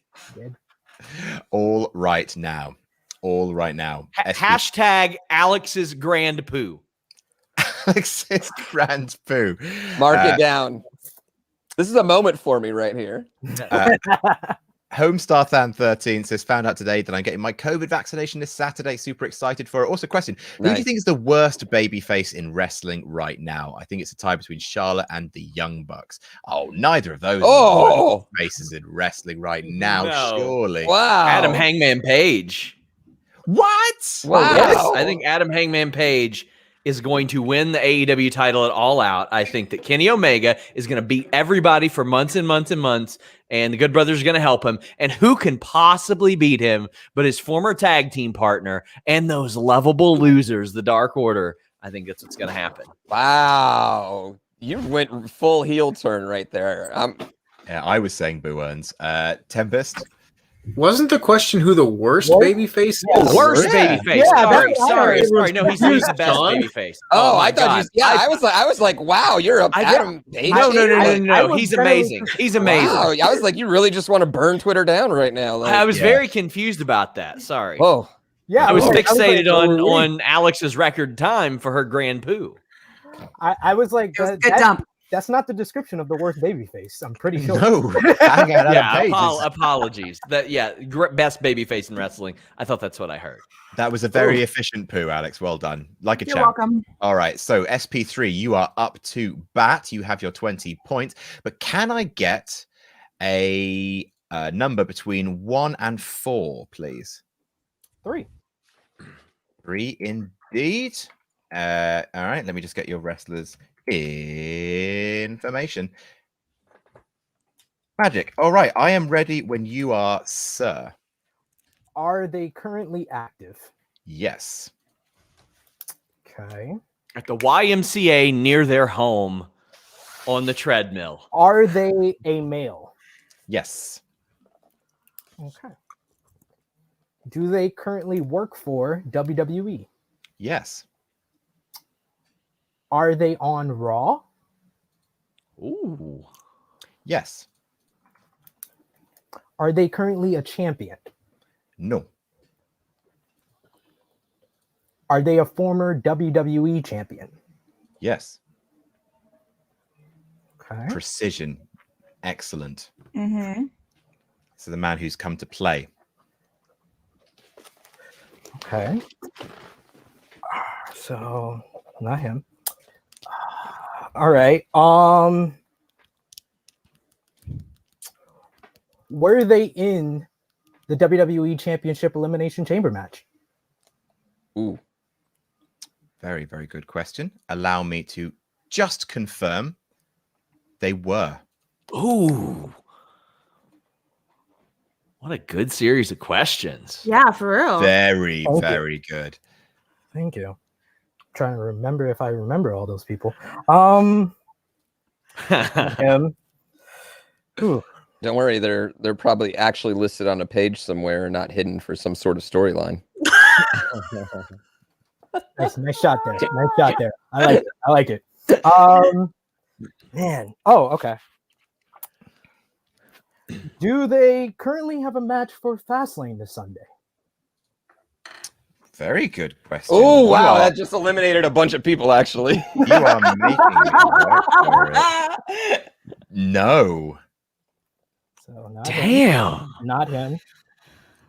Speaker 1: All right now.
Speaker 7: Hashtag Alex's grand poo.
Speaker 1: Alex's grand poo.
Speaker 3: Mark it down. This is a moment for me right here.
Speaker 1: Homestar13 says, found out today that I'm getting my COVID vaccination this Saturday. Super excited for it. Also, question, who do you think is the worst babyface in wrestling right now? I think it's a tie between Charlotte and the Young Bucks. Oh, neither of those are faces in wrestling right now, surely.
Speaker 3: Wow.
Speaker 7: Adam Hangman Page.
Speaker 1: What?
Speaker 3: Wow.
Speaker 7: Yes, I think Adam Hangman Page is going to win the AEW title at All Out. I think that Kenny Omega is going to beat everybody for months and months and months, and the Good Brothers are going to help him. And who can possibly beat him but his former tag team partner and those lovable losers, the Dark Order? I think that's what's going to happen.
Speaker 3: Wow. You went full heel turn right there.
Speaker 1: Yeah, I was saying Boo earns. Tempest.
Speaker 6: Wasn't the question who the worst babyface is?
Speaker 7: Worst
Speaker 1: Yeah.
Speaker 7: babyface. Sorry. No, he's the best babyface.
Speaker 3: Oh,
Speaker 7: my
Speaker 3: I thought
Speaker 7: God.
Speaker 3: I was like, wow, you're a Adam Page.
Speaker 7: No. He's amazing. He's amazing.
Speaker 3: Wow. I was like, you really just want to burn Twitter down right now. Like,
Speaker 7: I was very confused about that. Sorry.
Speaker 3: Oh,
Speaker 4: Yeah,
Speaker 7: I was
Speaker 4: like,
Speaker 7: fixated
Speaker 4: like,
Speaker 7: on Alex's record time for her Grand Poo.
Speaker 4: I was like,
Speaker 5: It was a good dump.
Speaker 4: That's not the description of the worst babyface. I'm pretty sure.
Speaker 1: No. Hang on,
Speaker 7: Yeah,
Speaker 1: Adam Page is-
Speaker 7: apologies. Best babyface in wrestling. I thought that's what I heard.
Speaker 1: That was a very efficient poo, Alex. Well done. Like a
Speaker 5: You're
Speaker 1: champ.
Speaker 5: welcome.
Speaker 1: All right. So SP3, you are up to bat. You have your 20 points. But can I get a number between 1 and 4, please?
Speaker 4: 3.
Speaker 1: 3 indeed. All right. Let me just get your wrestlers information. Magic. All right. I am ready when you are, sir.
Speaker 4: Are they currently active?
Speaker 1: Yes.
Speaker 4: Okay.
Speaker 7: At the YMCA near their home on the treadmill.
Speaker 4: Are they a male?
Speaker 1: Yes.
Speaker 4: Okay. Do they currently work for WWE?
Speaker 1: Yes.
Speaker 4: Are they on Raw?
Speaker 7: Ooh.
Speaker 1: Yes.
Speaker 4: Are they currently a champion?
Speaker 1: No.
Speaker 4: Are they a former WWE champion?
Speaker 1: Yes.
Speaker 4: Okay.
Speaker 1: Precision. Excellent.
Speaker 5: Mm-hmm.
Speaker 1: So the man who's come to play.
Speaker 4: Okay. So not him. All right. Were they in the WWE Championship Elimination Chamber match?
Speaker 1: Ooh. Very, very good question. Allow me to just confirm they were.
Speaker 7: Ooh. What a good series of questions.
Speaker 5: Yeah, for real.
Speaker 1: Very,
Speaker 4: Thank you.
Speaker 1: very good.
Speaker 4: Thank you. Trying to remember if I remember all those people. Him. Ooh.
Speaker 3: don't worry, they're probably actually listed on a page somewhere, not hidden for some sort of storyline.
Speaker 4: Nice shot there. Nice shot there. I like it. Man. Oh, okay. Do they currently have a match for Fastlane this Sunday?
Speaker 1: Very good question.
Speaker 3: Oh, wow. That just eliminated a bunch of people, actually.
Speaker 1: You are making me work for it. No.
Speaker 4: So not
Speaker 7: Damn.
Speaker 4: him. Not him.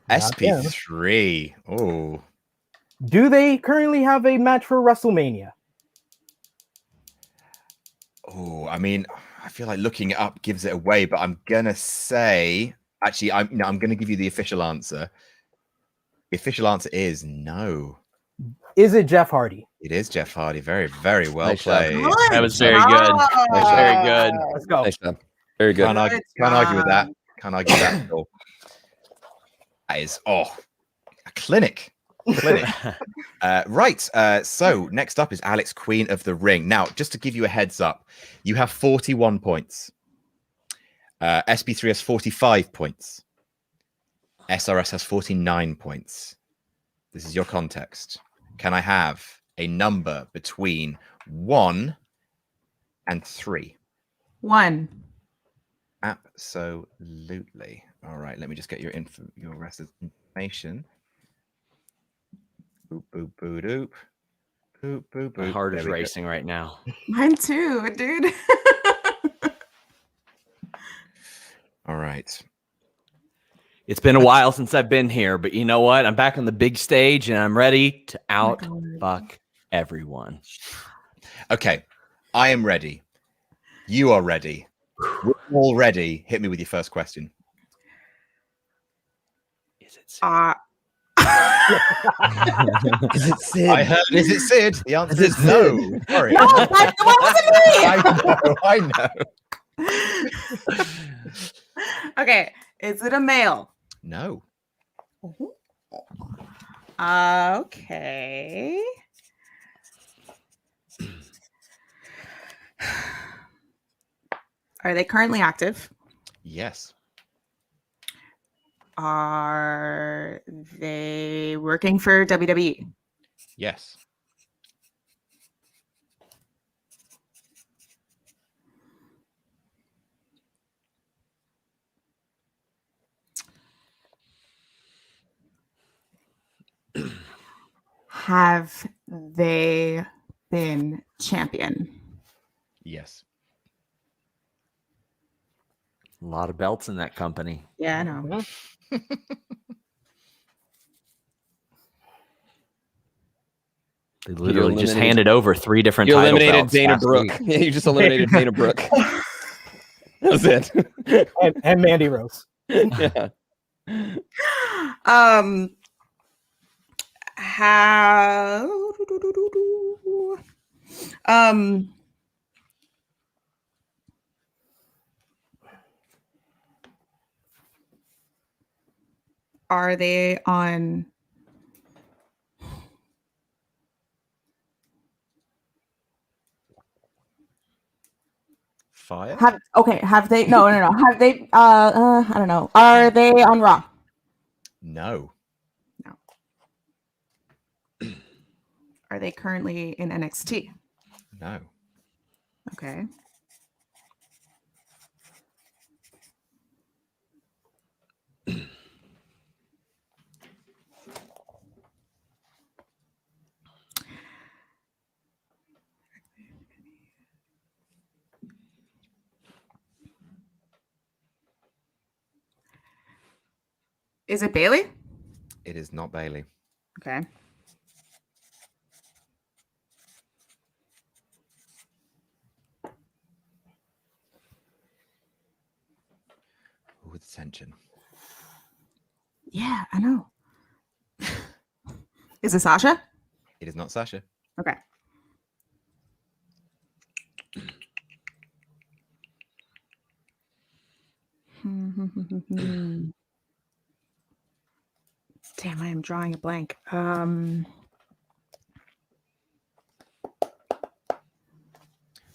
Speaker 1: SP3. Oh.
Speaker 4: Do they currently have a match for WrestleMania?
Speaker 1: Oh, I mean, I feel like looking it up gives it away, but I'm gonna say, actually, I'm gonna give you the official answer. The official answer is no.
Speaker 4: Is it Jeff Hardy?
Speaker 1: It is Jeff Hardy. Very, very well
Speaker 3: Nice job.
Speaker 1: played.
Speaker 7: That was very good. Very good.
Speaker 4: Let's go.
Speaker 3: Nice job. Very good.
Speaker 1: Can't argue with that. Can't argue with that at all. That is a clinic. Right. So next up is Alex, Queen of the Ring. Now, just to give you a heads up, you have 41 points. SP3 has 45 points. SRS has 49 points. This is your context. Can I have a number between 1 and 3?
Speaker 5: 1.
Speaker 1: Absolutely. All right. Let me just get your rest of the information. Boop, boop, boop, doop. Boop, boop, boop.
Speaker 7: My heart is
Speaker 1: There we go.
Speaker 7: racing right now.
Speaker 5: Mine too, dude.
Speaker 1: All right.
Speaker 7: It's been a while since I've been here, but you know what? I'm back on the big stage and I'm ready to out-fuck everyone.
Speaker 1: Okay. I am ready. You are ready. We're all ready. Hit me with your first question.
Speaker 7: Is it
Speaker 3: Is it Sid?
Speaker 1: I heard, is it Sid? The answer is no. Sorry.
Speaker 5: No, that wasn't
Speaker 1: I know.
Speaker 5: me. Okay, is it a male?
Speaker 1: No.
Speaker 5: Okay. Are they currently active?
Speaker 1: Yes.
Speaker 5: Are they working for WWE?
Speaker 1: Yes.
Speaker 5: Have they been champion?
Speaker 1: Yes.
Speaker 7: A lot of belts in that company.
Speaker 5: Yeah, I know.
Speaker 7: They literally just handed over 3 different
Speaker 3: You
Speaker 7: title
Speaker 3: eliminated
Speaker 7: belts
Speaker 3: Dana
Speaker 7: last
Speaker 3: Brooke.
Speaker 7: week.
Speaker 3: Yeah, you just eliminated Dana Brooke. That's it.
Speaker 4: And Mandy Rose.
Speaker 3: Yeah.
Speaker 5: How are they on
Speaker 1: Fire?
Speaker 5: have they no have they I don't know, are they on Raw?
Speaker 1: No.
Speaker 5: Are they currently in NXT?
Speaker 1: No.
Speaker 5: Okay. Is it Bailey?
Speaker 1: It is not Bailey.
Speaker 5: Okay.
Speaker 1: Ooh, the tension.
Speaker 5: Yeah, I know. Is it Sasha?
Speaker 1: It is not Sasha.
Speaker 5: Okay. Damn, I am drawing a blank.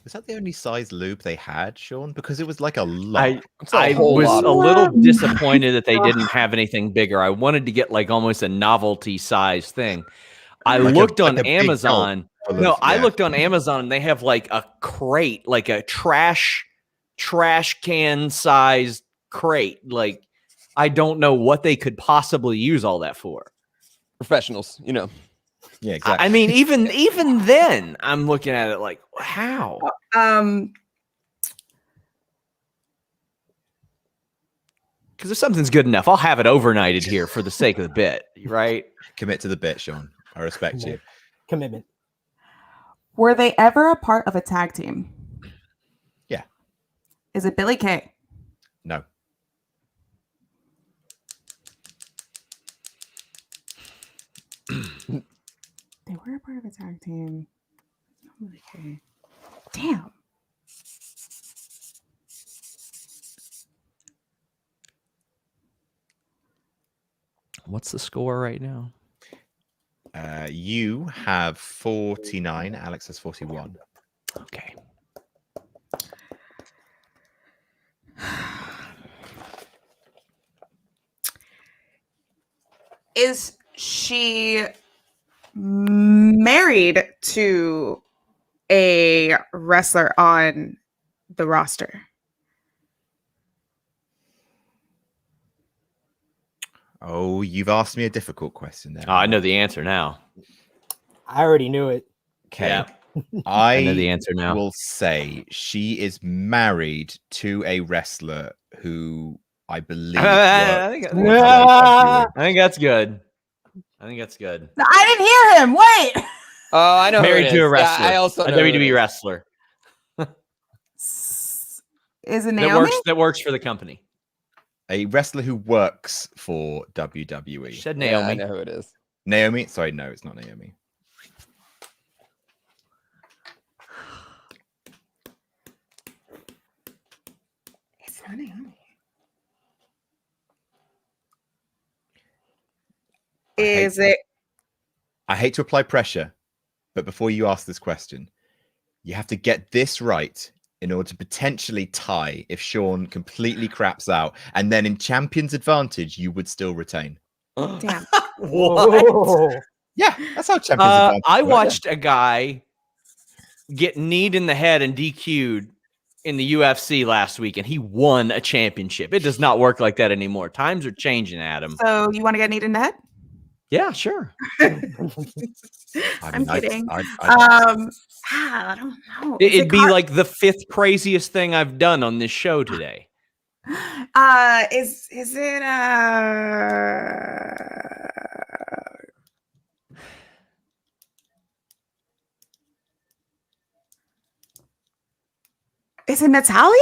Speaker 1: Was that the only size lube they had, Sean? Because it was like a lot.
Speaker 7: I was a little disappointed that they didn't have anything bigger. I wanted to get like almost a novelty size thing. I looked on Amazon. No, I looked on Amazon and they have like a crate, like a trash can sized crate. Like, I don't know what they could possibly use all that for.
Speaker 3: Professionals, you know.
Speaker 1: Yeah, exactly.
Speaker 7: I mean, even then, I'm looking at it like, how? Because if something's good enough, I'll have it overnighted here for the sake of the bit, right?
Speaker 1: Commit to the bit, Sean. I respect you.
Speaker 4: Commitment.
Speaker 5: Were they ever a part of a tag team?
Speaker 1: Yeah.
Speaker 5: Is it Billy Kay?
Speaker 1: No.
Speaker 5: They were a part of a tag team. Billy Kay. Damn.
Speaker 7: What's the score right now?
Speaker 1: You have 49. Alex has 41.
Speaker 7: Okay.
Speaker 5: Is she married to a wrestler on the roster?
Speaker 1: Oh, you've asked me a difficult question there.
Speaker 7: Oh, I know the answer now.
Speaker 4: I already knew it.
Speaker 1: Okay.
Speaker 7: Yeah.
Speaker 1: I
Speaker 7: know the answer now.
Speaker 1: will say she is married to a wrestler who I believe.
Speaker 7: I think that's good. I think that's good.
Speaker 5: No, I didn't hear him. Wait.
Speaker 3: Oh, I know.
Speaker 7: Married to a wrestler.
Speaker 3: Yeah, I also
Speaker 7: a
Speaker 3: know
Speaker 7: WWE wrestler.
Speaker 5: Is it Naomi?
Speaker 7: That works for the company.
Speaker 1: A wrestler who works for WWE.
Speaker 7: She said
Speaker 3: Yeah,
Speaker 7: Naomi.
Speaker 3: I know who it is.
Speaker 1: Naomi? Sorry, no, it's not Naomi.
Speaker 5: It's not Naomi. Is it?
Speaker 1: I hate to apply pressure, but before you ask this question, you have to get this right in order to potentially tie if Sean completely craps out, and then in champion's advantage, you would still retain.
Speaker 5: Damn.
Speaker 4: Whoa.
Speaker 1: Yeah, that's how champion's advantage
Speaker 7: I
Speaker 1: works.
Speaker 7: watched a guy get kneed in the head and DQ'd in the UFC last week, and he won a championship. It does not work like that anymore. Times are changing, Adam.
Speaker 5: So you want to get kneed in the head?
Speaker 7: Yeah, sure.
Speaker 5: I'm kidding.
Speaker 1: I
Speaker 5: don't know.
Speaker 7: It'd be like the 5th craziest thing I've done on this show today.
Speaker 5: Is it Is it Natalia?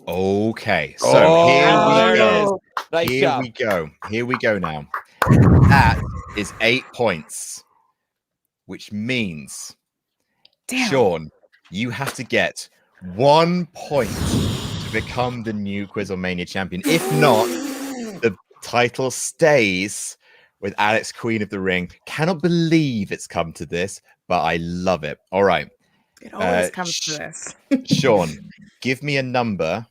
Speaker 1: Okay, so here we go.
Speaker 3: Nice
Speaker 1: Here
Speaker 3: job.
Speaker 1: we go. Here we go now. That is 8 points, which means,
Speaker 5: Damn.
Speaker 1: Sean, you have to get 1 point to become the new QuizzleMania champion. If not, the title stays with Alex, Queen of the Ring. Cannot believe it's come to this, but I love it. All right.
Speaker 5: It always comes to this.
Speaker 1: Sean, give me a number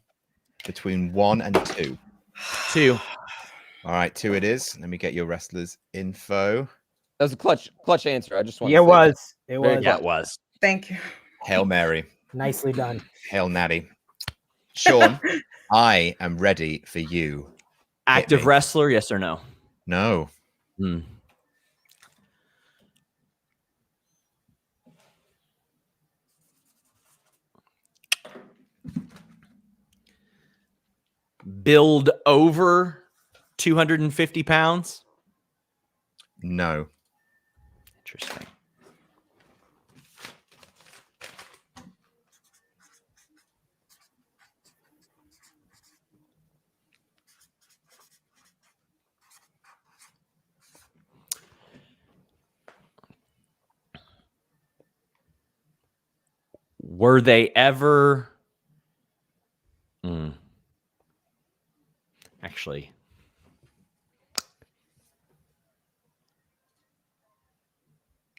Speaker 1: between 1 and 2.
Speaker 7: 2.
Speaker 1: All right, 2 it is. Let me get your wrestlers' info.
Speaker 3: That was a clutch answer. I just want
Speaker 4: Yeah,
Speaker 3: to
Speaker 4: it
Speaker 3: say
Speaker 4: was. It
Speaker 3: Very
Speaker 4: was.
Speaker 7: Yeah, it was.
Speaker 5: Thank you.
Speaker 1: Hail Mary.
Speaker 4: Nicely done.
Speaker 1: Hail Natty. Sean, I am ready for you.
Speaker 7: Active
Speaker 1: me.
Speaker 7: wrestler, yes or no?
Speaker 1: No.
Speaker 7: Hmm. Build over 250 pounds?
Speaker 1: No.
Speaker 7: Interesting. Were they ever... Actually...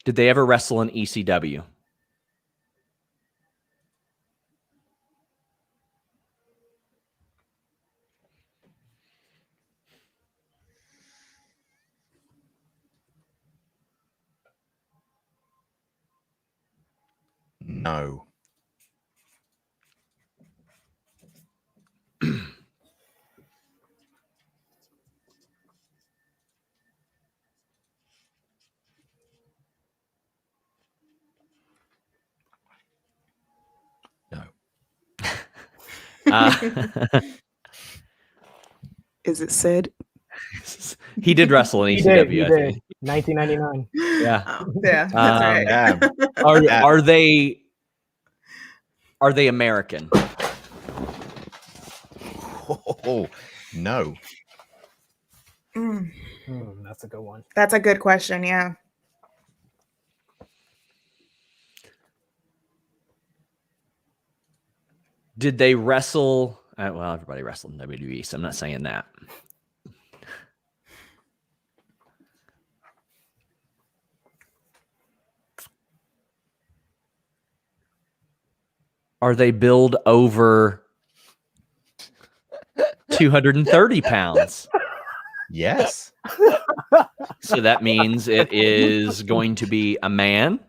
Speaker 7: Did they ever wrestle in ECW?
Speaker 1: No. No.
Speaker 5: Is it Sid?
Speaker 7: He did wrestle in
Speaker 4: He
Speaker 7: ECW,
Speaker 4: did. He
Speaker 7: I
Speaker 4: did.
Speaker 7: think.
Speaker 4: 1999.
Speaker 7: Yeah.
Speaker 5: Oh, yeah, that's right.
Speaker 1: Damn.
Speaker 7: Are they American?
Speaker 1: Oh, no.
Speaker 4: That's a good one.
Speaker 5: That's a good question. Yeah.
Speaker 7: Did they wrestle? Well, everybody wrestled in WWE, so I'm not saying that. Are they billed over 230 pounds?
Speaker 1: Yes.
Speaker 7: So that means it is going to be a man.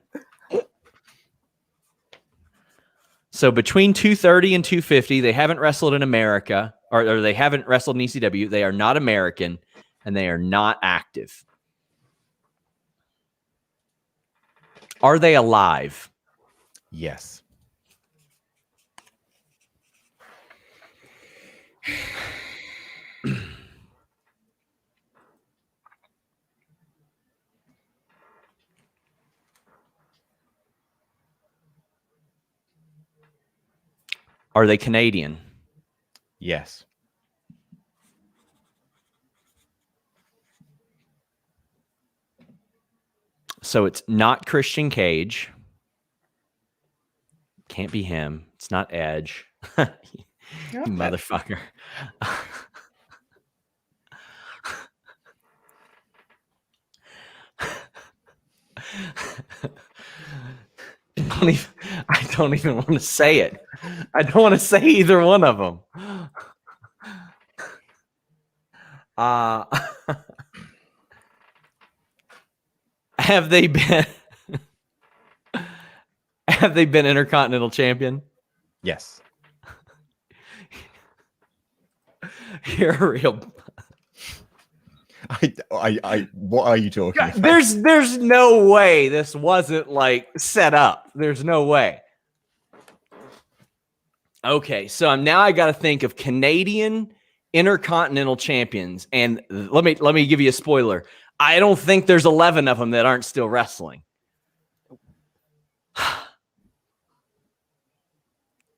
Speaker 7: So between 230 and 250, they haven't wrestled in America, or they haven't wrestled in ECW. They are not American, and they are not active. Are they alive?
Speaker 1: Yes.
Speaker 7: Are they Canadian?
Speaker 1: Yes.
Speaker 7: So it's not Christian Cage. Can't be him. It's not Edge. You motherfucker. I don't even want to say it. I don't want to say either one of them. Have they been Intercontinental Champion?
Speaker 1: Yes.
Speaker 7: You're a real.
Speaker 1: What are you talking about?
Speaker 7: There's no way this wasn't like set up. There's no way. Okay, so now I got to think of Canadian Intercontinental Champions, and let me give you a spoiler. I don't think there's 11 of them that aren't still wrestling.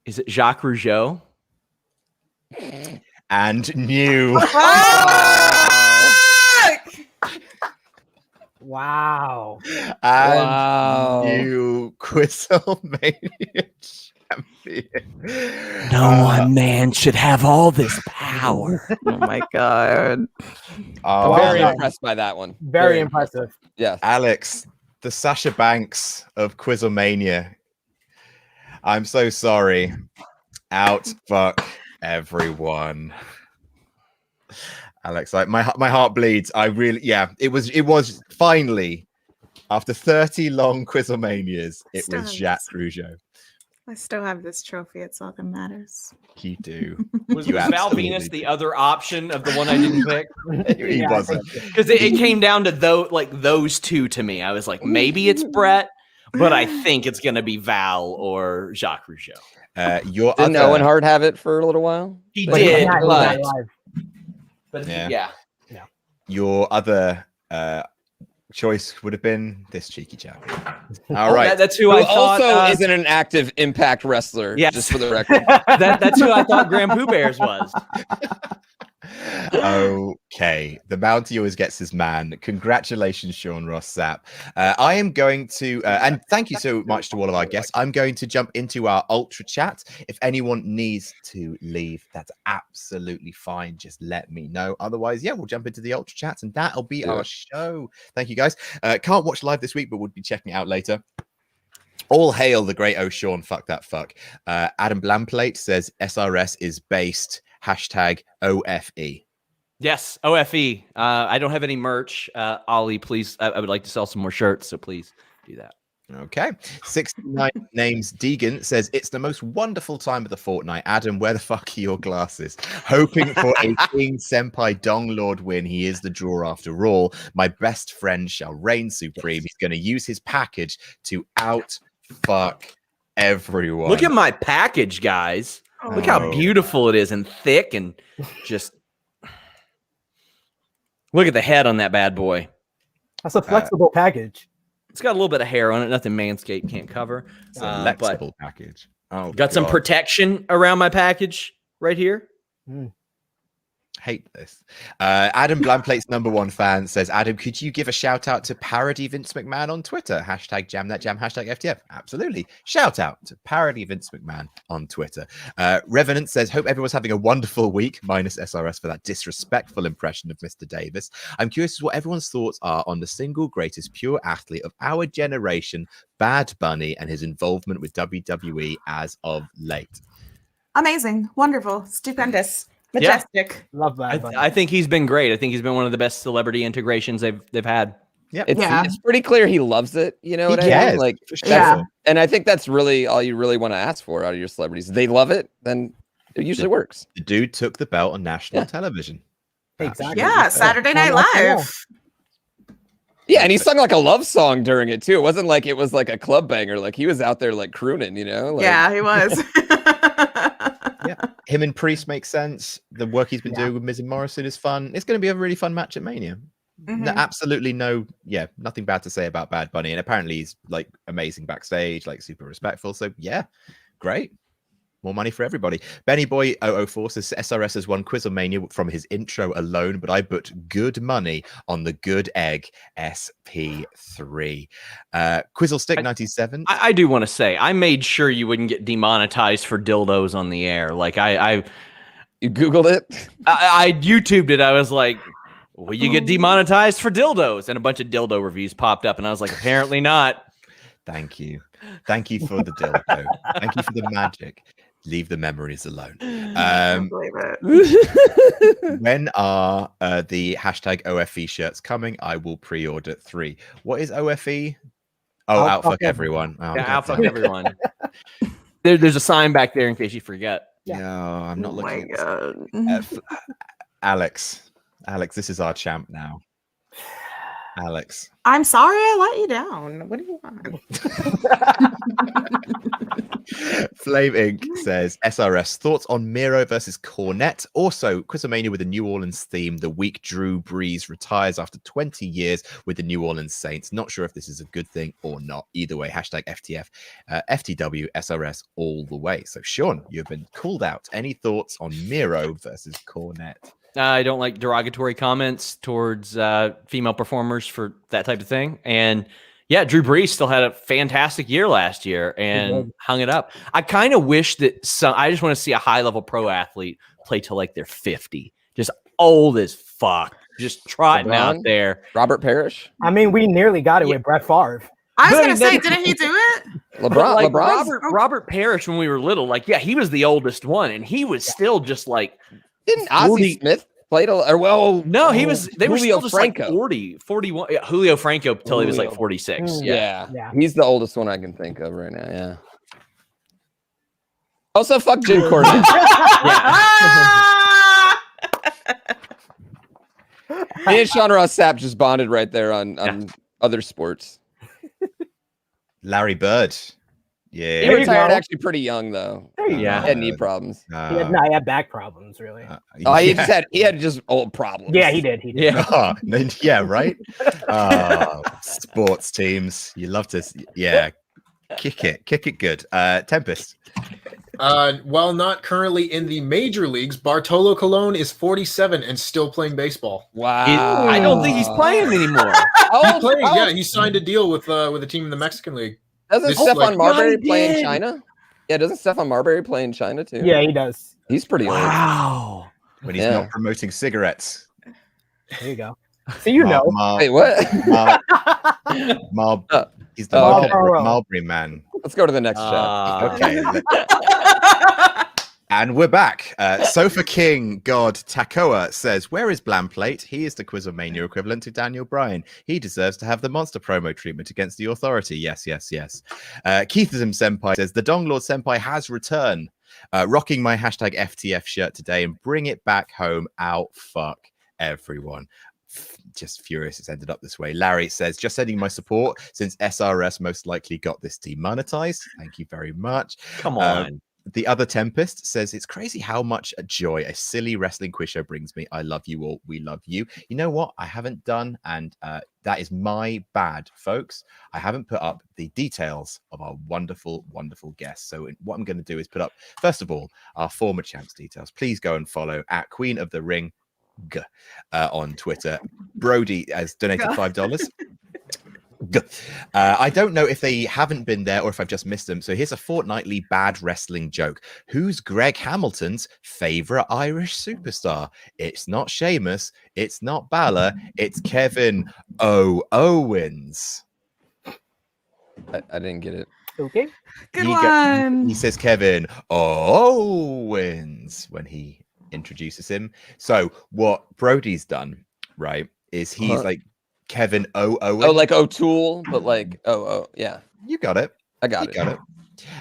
Speaker 7: Is it Jacques Rougeau?
Speaker 1: And new.
Speaker 4: Wow.
Speaker 1: And new QuizzleMania champion.
Speaker 7: No one man should have all this power.
Speaker 8: Oh my god.
Speaker 3: Very impressed by that one.
Speaker 4: Very impressive.
Speaker 3: Yes.
Speaker 1: Alex, the Sasha Banks of QuizzleMania. I'm so sorry. Out fuck everyone. Alex, my heart bleeds. I really, it was finally, after 30 long QuizzleManias, it was Jacques Rougeau.
Speaker 5: I still have this trophy. It's all that matters.
Speaker 1: You do.
Speaker 7: Was Val Venus the other option of the one I didn't pick?
Speaker 1: He wasn't.
Speaker 7: Because it came down to those two to me. I was like, maybe it's Bret, but I think it's going to be Val or Jacques Rougeau.
Speaker 3: Didn't Owen Hart have it for a little while?
Speaker 7: He did,
Speaker 4: but
Speaker 7: yeah.
Speaker 1: Your other choice would have been this cheeky champion. All right.
Speaker 3: That's who I thought also isn't an active Impact wrestler.
Speaker 7: Yes.
Speaker 3: Just for the record.
Speaker 7: That's who I thought GrandPOOBears was.
Speaker 1: Okay, the Mountie always gets his man. Congratulations, Sean Ross Sapp. I am going to, and thank you so much to all of our guests. I'm going to jump into our Ultra Chat. If anyone needs to leave, that's absolutely fine. Just let me know. Otherwise, we'll jump into the Ultra Chats, and that'll be our show. Thank you, guys. Can't watch live this week, but we'll be checking it out later. All hail the great O'Shawn. Fuck that fuck. Adam Blamplate says SRS is based. #OFE.
Speaker 7: Yes, OFE. I don't have any merch. Ollie, please. I would like to sell some more shirts, so please do that.
Speaker 1: Okay. 69 names Deegan says it's the most wonderful time of the fortnight. Adam, where the fuck are your glasses? Hoping for a King Senpai Dong Lord win. He is the draw after all. My best friend shall reign supreme. He's going to use his package to out fuck everyone.
Speaker 7: Look at my package, guys. Look how beautiful it is and thick and just look at the head on that bad boy.
Speaker 4: That's a flexible package.
Speaker 7: It's got a little bit of hair on it. Nothing Manscaped can't cover.
Speaker 1: It's a flexible package.
Speaker 7: Got some protection around my package right here.
Speaker 1: Hate this. Adam Blamplate's #1 fan says, Adam, could you give a shout out to Parody Vince McMahon on Twitter? #JamThatJam, #FTF. Absolutely. Shout out to Parody Vince McMahon on Twitter. Revenant says, hope everyone's having a wonderful week, minus SRS for that disrespectful impression of Mr. Davis. I'm curious what everyone's thoughts are on the single greatest pure athlete of our generation, Bad Bunny, and his involvement with WWE as of late.
Speaker 5: Amazing. Wonderful. Stupendous. Majestic.
Speaker 4: Love that.
Speaker 7: I think he's been great. I think he's been one of the best celebrity integrations they've had.
Speaker 3: It's pretty clear he loves it. You know what I mean? Like, and I think that's really all you really want to ask for out of your celebrities. They love it, then it usually works.
Speaker 1: The dude took the belt on national television.
Speaker 4: Exactly.
Speaker 5: Yeah, Saturday Night Live.
Speaker 3: Yeah, and he sung like a love song during it too. It wasn't like it was like a club banger. Like he was out there like crooning, you know? Like,
Speaker 5: yeah, he was.
Speaker 1: Him and Priest makes sense. The work he's been doing with Miz and Morrison is fun. It's going to be a really fun match at Mania. Absolutely nothing bad to say about Bad Bunny. And apparently he's like amazing backstage, like super respectful. So great. More money for everybody. Benny Boy 004 says SRS has won QuizzleMania from his intro alone, but I put good money on the Good Egg SP3. Quizzlestick 97.
Speaker 7: I do want to say I made sure you wouldn't get demonetized for dildos on the air. Like
Speaker 3: you Googled it?
Speaker 7: I YouTubed it. I was like, will you get demonetized for dildos? And a bunch of dildo reviews popped up, and I was like, apparently not.
Speaker 1: Thank you. Thank you for the dildo. Thank you for the magic. Leave the memories alone.
Speaker 5: I can't believe it.
Speaker 1: When are the hashtag OFE shirts coming? I will pre-order 3. What is OFE? Oh, outfuck everyone. Oh,
Speaker 7: Yeah, outfuck everyone. There's a sign back there in case you forget.
Speaker 1: No, I'm not looking.
Speaker 5: Oh my God.
Speaker 1: Alex, this is our champ now. Alex.
Speaker 5: I'm sorry I let you down. What do you want?
Speaker 1: Flame Inc. says, SRS, thoughts on Miro versus Cornette? Also, QuizzleMania with a New Orleans theme. The week Drew Brees retires after 20 years with the New Orleans Saints. Not sure if this is a good thing or not. Either way, hashtag FTF, FTW, SRS all the way. So, Sean, you've been called out. Any thoughts on Miro versus Cornette?
Speaker 7: I don't like derogatory comments towards female performers for that type of thing. And yeah, Drew Brees still had a fantastic year last year and hung it up. I kind of wish that I just want to see a high level pro athlete play till like they're 50, just old as fuck, just trotting out there.
Speaker 3: Robert Parrish.
Speaker 4: I mean, we nearly got it with Brett Favre.
Speaker 5: I was gonna say, didn't he do it?
Speaker 7: Robert Parrish, when we were little, like, yeah, he was the oldest one, and he was still just like.
Speaker 3: Didn't Ozzie Smith play
Speaker 7: no, he was. They were
Speaker 3: Julio
Speaker 7: still just
Speaker 3: Franco.
Speaker 7: like 40, 41. Yeah, Julio Franco till he was like 46.
Speaker 3: Yeah, he's the oldest one I can think of right now. Yeah. Also, fuck Jim Cornette. Me and Sean Ross Sapp just bonded right there on other sports.
Speaker 1: Larry Bird. Yeah,
Speaker 3: he retired actually pretty young though.
Speaker 7: Yeah,
Speaker 3: he had knee problems.
Speaker 4: He had back problems, really.
Speaker 3: He had just old problems.
Speaker 4: Yeah, he did.
Speaker 1: Yeah, yeah, right. Sports teams, you love to. Yeah, kick it good. Tempest.
Speaker 6: While not currently in the major leagues, Bartolo Colon is 47 and still playing baseball.
Speaker 3: Wow.
Speaker 7: I don't think he's playing anymore.
Speaker 6: He's playing. Yeah, he signed a deal with a team in the Mexican League.
Speaker 3: Doesn't Stephon Marbury play in China? Yeah, doesn't Stephon Marbury play in China too?
Speaker 4: Yeah, he does.
Speaker 3: He's pretty old.
Speaker 7: Wow.
Speaker 1: When he's not promoting cigarettes.
Speaker 4: There you go. So you know.
Speaker 3: Wait, what?
Speaker 1: He's the Marbury man.
Speaker 3: Let's go to the next chat.
Speaker 1: Okay. And we're back. Sofa King God Takoa says, where is Blamplate? He is the QuizzleMania equivalent to Daniel Bryan. He deserves to have the monster promo treatment against the authority. Yes. Keithism Senpai says, the Dong Lord Senpai has returned. Rocking my hashtag FTF shirt today and bring it back home. Out fuck everyone. Just furious it's ended up this way. Larry says, just sending my support since SRS most likely got this demonetized. Thank you very much.
Speaker 7: Come on.
Speaker 1: The other Tempest says, it's crazy how much joy a silly wrestling quiz show brings me. I love you all. We love you. You know what? I haven't done, and that is my bad, folks. I haven't put up the details of our wonderful, wonderful guests. So what I'm going to do is put up, first of all, our former champs details. Please go and follow at Queen of the Ring on Twitter. Brody has donated $5. I don't know if they haven't been there or if I've just missed them. So here's a fortnightly bad wrestling joke. Who's Greg Hamilton's favorite Irish superstar? It's not Sheamus. It's not Balor. It's Kevin Owens.
Speaker 3: I didn't get it.
Speaker 4: Okay.
Speaker 5: Good one.
Speaker 1: He says Kevin Owens when he introduces him. So what Brody's done, right, is he's like Kevin Owen.
Speaker 3: Oh, like O'Toole, but like yeah.
Speaker 1: You got it.
Speaker 3: I got it.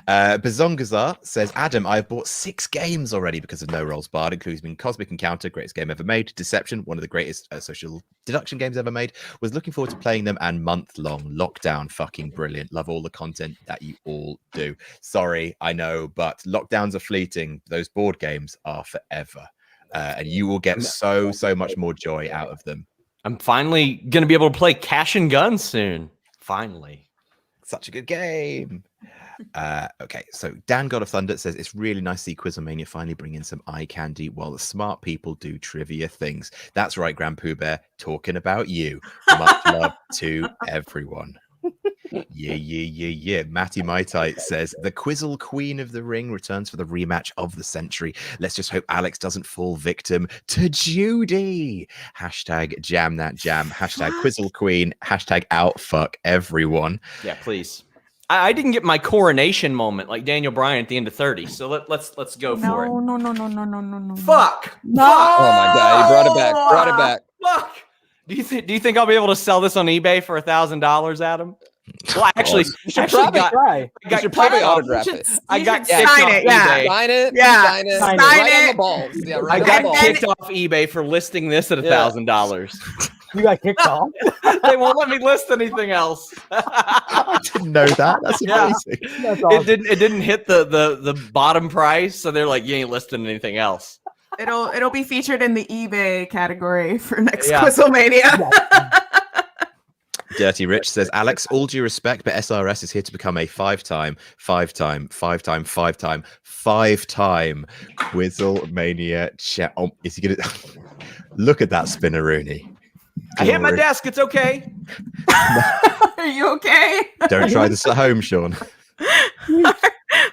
Speaker 1: Bazongazar says, Adam, I've bought 6 games already because of No Rolls Barred, including Cosmic Encounter, greatest game ever made, Deception, one of the greatest social deduction games ever made. Was looking forward to playing them, and month-long Lockdown, fucking brilliant. Love all the content that you all do. Sorry, I know, but lockdowns are fleeting. Those board games are forever, and you will get so much more joy out of them.
Speaker 7: I'm finally going to be able to play Cash and Guns soon. Finally.
Speaker 1: Such a good game. Okay, so Dan God of Thunder says, it's really nice to see QuizzleMania finally bring in some eye candy while the smart people do trivia things. That's right, GrandPOOBear, talking about you. Much love to everyone. Yeah. Matty Maitite says, the Quizzle Queen of the Ring returns for the rematch of the century. Let's just hope Alex doesn't fall victim to Judy. Hashtag jam that jam. Hashtag Quizzle Queen. Hashtag outfuck everyone.
Speaker 7: Yeah, please. I didn't get my coronation moment like Daniel Bryan at the end of 30. So let's go for it.
Speaker 5: No.
Speaker 7: Fuck.
Speaker 5: No.
Speaker 3: Oh my God, you brought it back.
Speaker 7: Fuck. Do you think I'll be able to sell this on eBay for $1,000, Adam? Well, actually,
Speaker 3: you should probably autograph it.
Speaker 7: I got
Speaker 5: sign
Speaker 7: kicked off
Speaker 5: it, yeah.
Speaker 7: eBay.
Speaker 3: Sign it.
Speaker 5: Yeah.
Speaker 3: Sign it.
Speaker 5: Sign
Speaker 3: Right
Speaker 5: it.
Speaker 3: on the balls. Yeah,
Speaker 7: I
Speaker 3: right on
Speaker 7: got
Speaker 3: the balls.
Speaker 7: kicked off eBay for listing this at $1,000.
Speaker 4: You got kicked off.
Speaker 7: They won't let me list anything else.
Speaker 1: I didn't know that. That's amazing.
Speaker 4: That's awesome.
Speaker 7: It didn't hit the bottom price, so they're like, you ain't listing anything else.
Speaker 5: It'll be featured in the eBay category for next
Speaker 7: Yeah.
Speaker 5: QuizzleMania.
Speaker 1: Dirty Rich says, Alex, all due respect, but SRS is here to become a five-time QuizzleMania Oh, is he gonna look at that spinneroonie?
Speaker 7: I hit my desk. It's okay.
Speaker 5: Are you okay?
Speaker 1: Don't try this at home, Sean.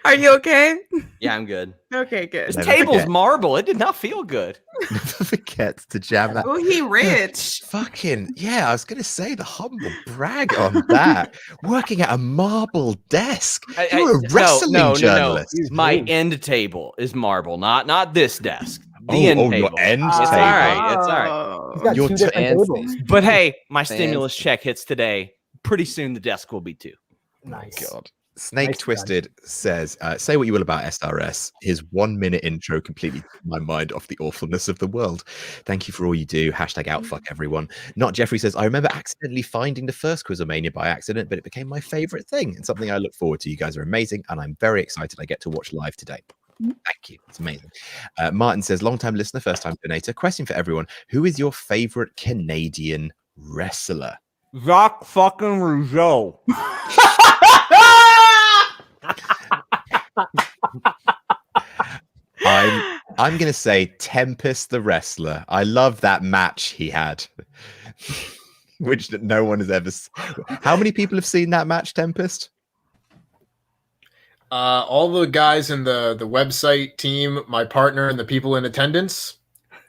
Speaker 5: Are you okay?
Speaker 7: Yeah, I'm good.
Speaker 5: Okay, good.
Speaker 7: This
Speaker 1: Never
Speaker 7: table's
Speaker 1: forget.
Speaker 7: marble. It did not feel good.
Speaker 1: Never forget to jam that.
Speaker 5: Oh, he rich.
Speaker 1: Fucking yeah, I was gonna say the humble brag on that. Working at a marble desk. You're a wrestling journalist.
Speaker 7: My end table is marble, not this desk. The end table.
Speaker 1: Your end
Speaker 7: It's
Speaker 1: table.
Speaker 7: all right. It's all right.
Speaker 4: He's got
Speaker 1: Your
Speaker 4: two different tables.
Speaker 7: But hey, my
Speaker 3: Fancy.
Speaker 7: stimulus check hits today. Pretty soon the desk will be too.
Speaker 4: Nice.
Speaker 1: God. Snake
Speaker 4: Nice
Speaker 1: Twisted says, say what you will about SRS. His 1 minute intro completely took my mind off the awfulness of the world. Thank you for all you do. Hashtag outfuck everyone. Not Jeffrey says, I remember accidentally finding the first QuizzleMania by accident, but it became my favorite thing and something I look forward to. You guys are amazing, and I'm very excited I get to watch live today. Thank you. It's amazing. Martin says, long-time listener, first-time donator. Question for everyone. Who is your favorite Canadian wrestler?
Speaker 7: Jacques fucking Rougeau.
Speaker 1: I'm gonna say Tempest the wrestler. I love that match he had, which no one has ever. How many people have seen that match, Tempest?
Speaker 6: All the guys in the website team, my partner, and the people in attendance.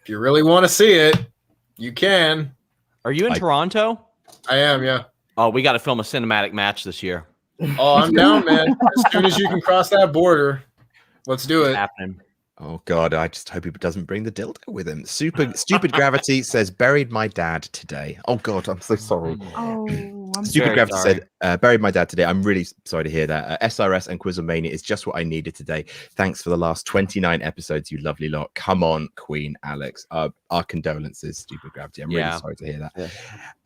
Speaker 6: If you really want to see it, you can.
Speaker 7: Are you in Toronto?
Speaker 6: I am, yeah.
Speaker 7: Oh, we got to film a cinematic match this year.
Speaker 6: Oh, I'm down, man. As soon as you can cross that border, let's do
Speaker 7: It's
Speaker 6: it.
Speaker 7: happening.
Speaker 1: Oh God, I just hope he doesn't bring the dildo with him. Stupid Gravity says buried my dad today. Oh God, I'm so sorry.
Speaker 5: Oh, I'm
Speaker 1: Stupid
Speaker 7: very
Speaker 1: Gravity
Speaker 7: sorry.
Speaker 1: said, buried my dad today. I'm really sorry to hear that. SRS and QuizzleMania is just what I needed today. Thanks for the last 29 episodes, you lovely lot. Come on, Queen Alex. Our condolences, Stupid Gravity. I'm really sorry to hear that.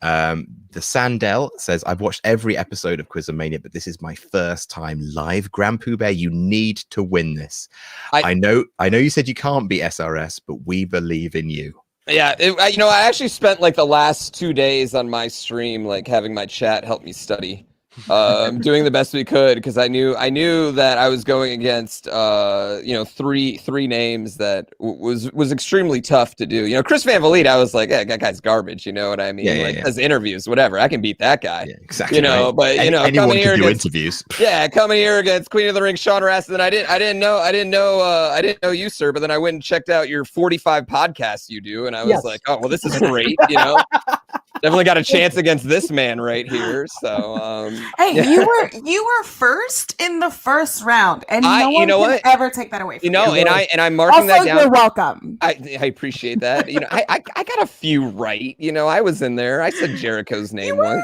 Speaker 3: Yeah.
Speaker 1: The Sandell says, I've watched every episode of QuizzleMania, but this is my first time live. GrandPOOBear, you need to win this. I know you said you can't be SRS, but we believe in you.
Speaker 3: Yeah, I actually spent like the last 2 days on my stream, like having my chat help me study, doing the best we could because I knew that I was going against three names that was extremely tough to do. Chris Van Vliet, I was like, that guy's garbage. You know what I mean? As interviews, whatever, I can beat that guy.
Speaker 1: Yeah, exactly.
Speaker 3: But
Speaker 1: anyone
Speaker 3: coming here
Speaker 1: can do
Speaker 3: against,
Speaker 1: interviews.
Speaker 3: Yeah, coming here against Queen of the Ring, Sean Ross, and I didn't know you, sir. But then I went and checked out your 45 podcasts you do, and I was like, oh well, this is great. Definitely got a chance against this man right here. So,
Speaker 5: hey, you were first in the first round, and no one can ever take that away from you.
Speaker 3: And I'm marking
Speaker 5: also,
Speaker 3: that down.
Speaker 5: You're welcome.
Speaker 3: I appreciate that. I got a few right. I was in there. I said Jericho's name once.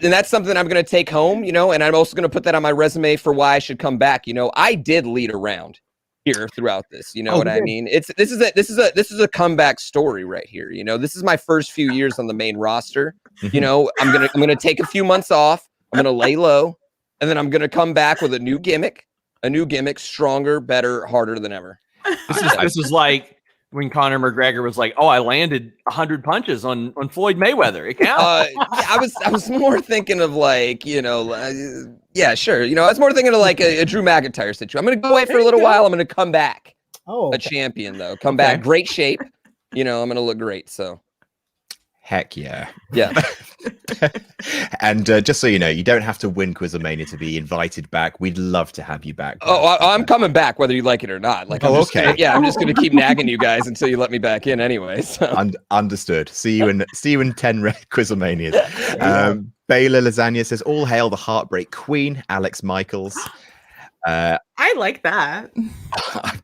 Speaker 3: That's something I'm going to take home. And I'm also going to put that on my resume for why I should come back. I did lead around here throughout this. What I mean? This is a comeback story right here. This is my first few years on the main roster. I'm gonna take a few months off. I'm gonna lay low, and then I'm gonna come back with a new gimmick, stronger, better, harder than ever.
Speaker 7: This is like when Conor McGregor was like, "Oh, I landed 100 punches on Floyd Mayweather." It counts.
Speaker 3: I was more thinking of like, yeah, sure. I was more thinking of like a Drew McIntyre situation. I'm going to go away for a little while. I'm going to come back. A champion though. Come back, great shape. I'm going to look great. So.
Speaker 1: Heck yeah.
Speaker 3: Yeah.
Speaker 1: And just so you know, you don't have to win QuizzleMania to be invited back. We'd love to have you back.
Speaker 3: Oh, I'm coming back whether you like it or not. Like, I'm just gonna keep nagging you guys until you let me back in anyway. So.
Speaker 1: Understood. See you in 10 QuizzleManias. Baylor Lasagna says, all hail the Heartbreak Queen, Alex Michaels.
Speaker 5: I like that.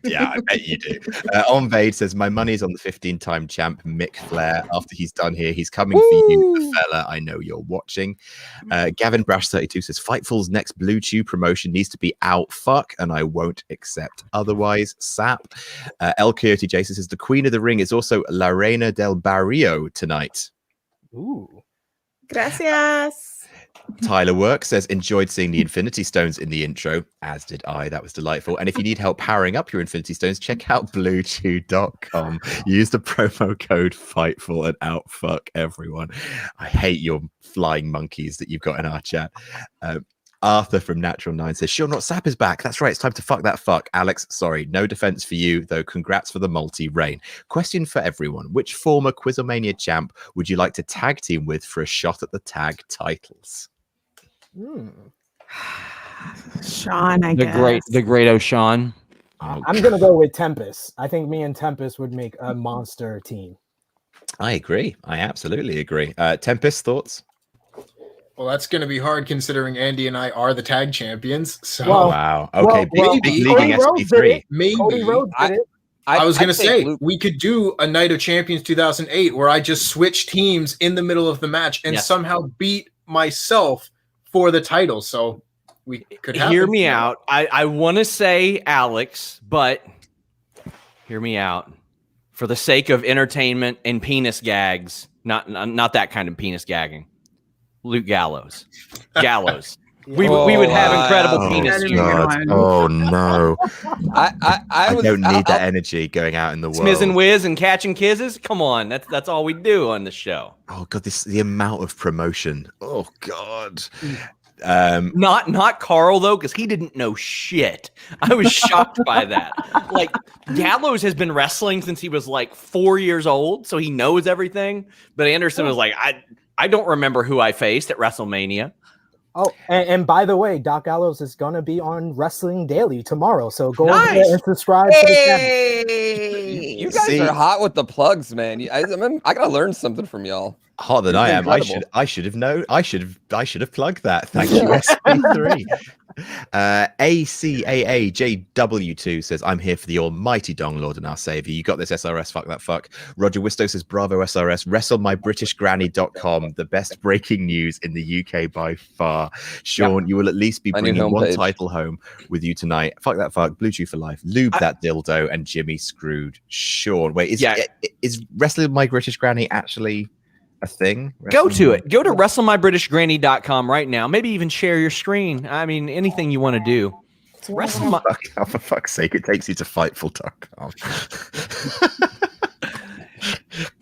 Speaker 1: Yeah, I bet you do. Onvade says, my money's on the 15-time champ Mick Flair. After he's done here, he's coming for you, the fella. I know you're watching. Gavin Brash 32 says, Fightful's next Blue Chew promotion needs to be out fuck, and I won't accept otherwise. Sap. El Coyote Jason says, the Queen of the Ring is also La Reina del Barrio tonight.
Speaker 4: Ooh.
Speaker 5: Gracias.
Speaker 1: Tyler Work says, enjoyed seeing the Infinity Stones in the intro, as did I. That was delightful. And if you need help powering up your Infinity Stones, check out bluechew.com. Use the promo code FIGHTFUL and outfuck everyone. I hate your flying monkeys that you've got in our chat. Arthur from Natural 9 says, sure not, Sap is back. That's right, it's time to fuck that fuck. Alex, sorry, no defense for you, though congrats for the multi-reign. Question for everyone. Which former QuizzleMania champ would you like to tag team with for a shot at the tag titles?
Speaker 5: Sean, I guess.
Speaker 7: The great O'Shawn.
Speaker 4: I'm going to go with Tempest. I think me and Tempest would make a monster team.
Speaker 1: I agree. I absolutely agree. Tempest, thoughts?
Speaker 6: Well, that's going to be hard considering Andy and I are the tag champions. So
Speaker 1: wow. Okay, big leading SP3.
Speaker 6: Maybe.
Speaker 4: Cody Rhodes did it.
Speaker 6: I was going to say, we could do a Night of Champions 2008 where I just switch teams in the middle of the match and somehow beat myself for the title. So we could
Speaker 7: hear me out. I want to say Alex, but hear me out. For the sake of entertainment and penis gags, not that kind of penis gagging. Luke Gallows. We would have incredible penis.
Speaker 1: Oh no! I don't need that
Speaker 7: I'll,
Speaker 1: energy going out in the world.
Speaker 7: Smiz and whiz and catching kisses. Come on, that's all we do on the show.
Speaker 1: Oh god, the amount of promotion. Oh god.
Speaker 7: Not Carl though, because he didn't know shit. I was shocked by that. Like, Gallows has been wrestling since he was like 4 years old, so he knows everything. But Anderson was like, I don't remember who I faced at WrestleMania.
Speaker 4: Oh, and by the way, Doc Gallows is going to be on Wrestling Daily tomorrow. So go over there and subscribe to the channel.
Speaker 3: You guys are hot with the plugs, man. I got to learn something from y'all.
Speaker 1: Hotter than I am.
Speaker 3: Incredible.
Speaker 1: I should have known. I should have plugged that. Thank you, SP3. ACAAJW2 says, I'm here for the almighty Dong Lord and our savior. You got this, SRS. Fuck that fuck. Roger Wisto says, bravo, SRS. WrestleMyBritishGranny.com. The best breaking news in the UK by far. Sean, you will at least be bringing one title home with you tonight. Fuck that fuck. Blue Chew for life. Lube that dildo and Jimmy screwed Sean. Wait, is Wrestling My British Granny actually a thing?
Speaker 7: Go to it. Go to WrestleMyBritishGranny.com right now. Maybe even share your screen. I mean, anything you want to do.
Speaker 1: For fuck's sake, it takes you to Fightful.com.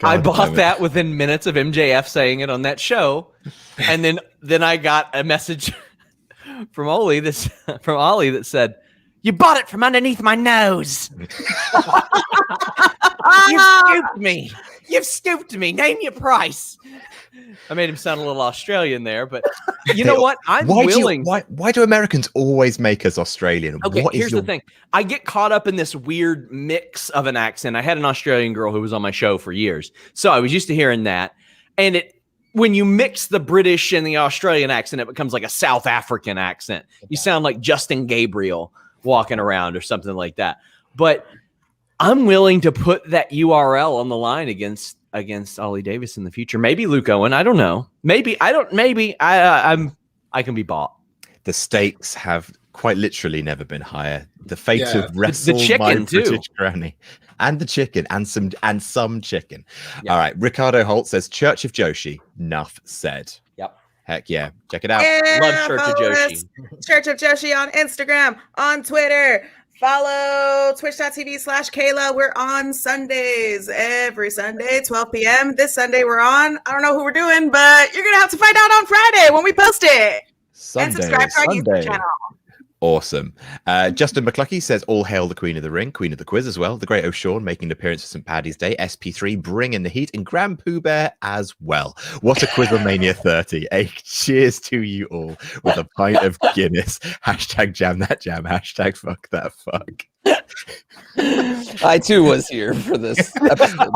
Speaker 7: I bought that within minutes of MJF saying it on that show, and then I got a message from Ollie that said, "You bought it from underneath my nose. You've scooped me. Name your price." I made him sound a little Australian there, but you know what? I'm willing.
Speaker 1: Why do Americans always make us Australian?
Speaker 7: Okay, here's the thing. I get caught up in this weird mix of an accent. I had an Australian girl who was on my show for years, so I was used to hearing that. And when you mix the British and the Australian accent, it becomes like a South African accent. You sound like Justin Gabriel walking around or something like that. But I'm willing to put that URL on the line against Ollie Davis in the future. Maybe Luke Owen. I don't know. Maybe I can be bought.
Speaker 1: The stakes have quite literally never been higher. The fate of Wrestle
Speaker 7: the chicken
Speaker 1: My British Granny and the chicken and some chicken. Yeah. All right. Ricardo Holt says Church of Joshi. Nuff said.
Speaker 7: Yep.
Speaker 1: Heck yeah. Check it out.
Speaker 5: Yeah,
Speaker 7: love Church of Joshi.
Speaker 5: Church of Joshi on Instagram, on Twitter. Follow twitch.tv/Kayla. We're on Sundays, every Sunday, 12 p.m. This Sunday we're on. I don't know who we're doing, but you're going to have to find out on Friday when we post it. And subscribe to our YouTube channel.
Speaker 1: Awesome. Justin McClucky says, all hail the Queen of the Ring, Queen of the Quiz as well. The Great O'Shawn making an appearance for St. Paddy's Day. SP3 bringing the heat. And GrandPOOBear as well. What a QuizzleMania 30. A cheers to you all with a pint of Guinness. Hashtag jam that jam. Hashtag fuck that fuck.
Speaker 3: I too was here for this episode.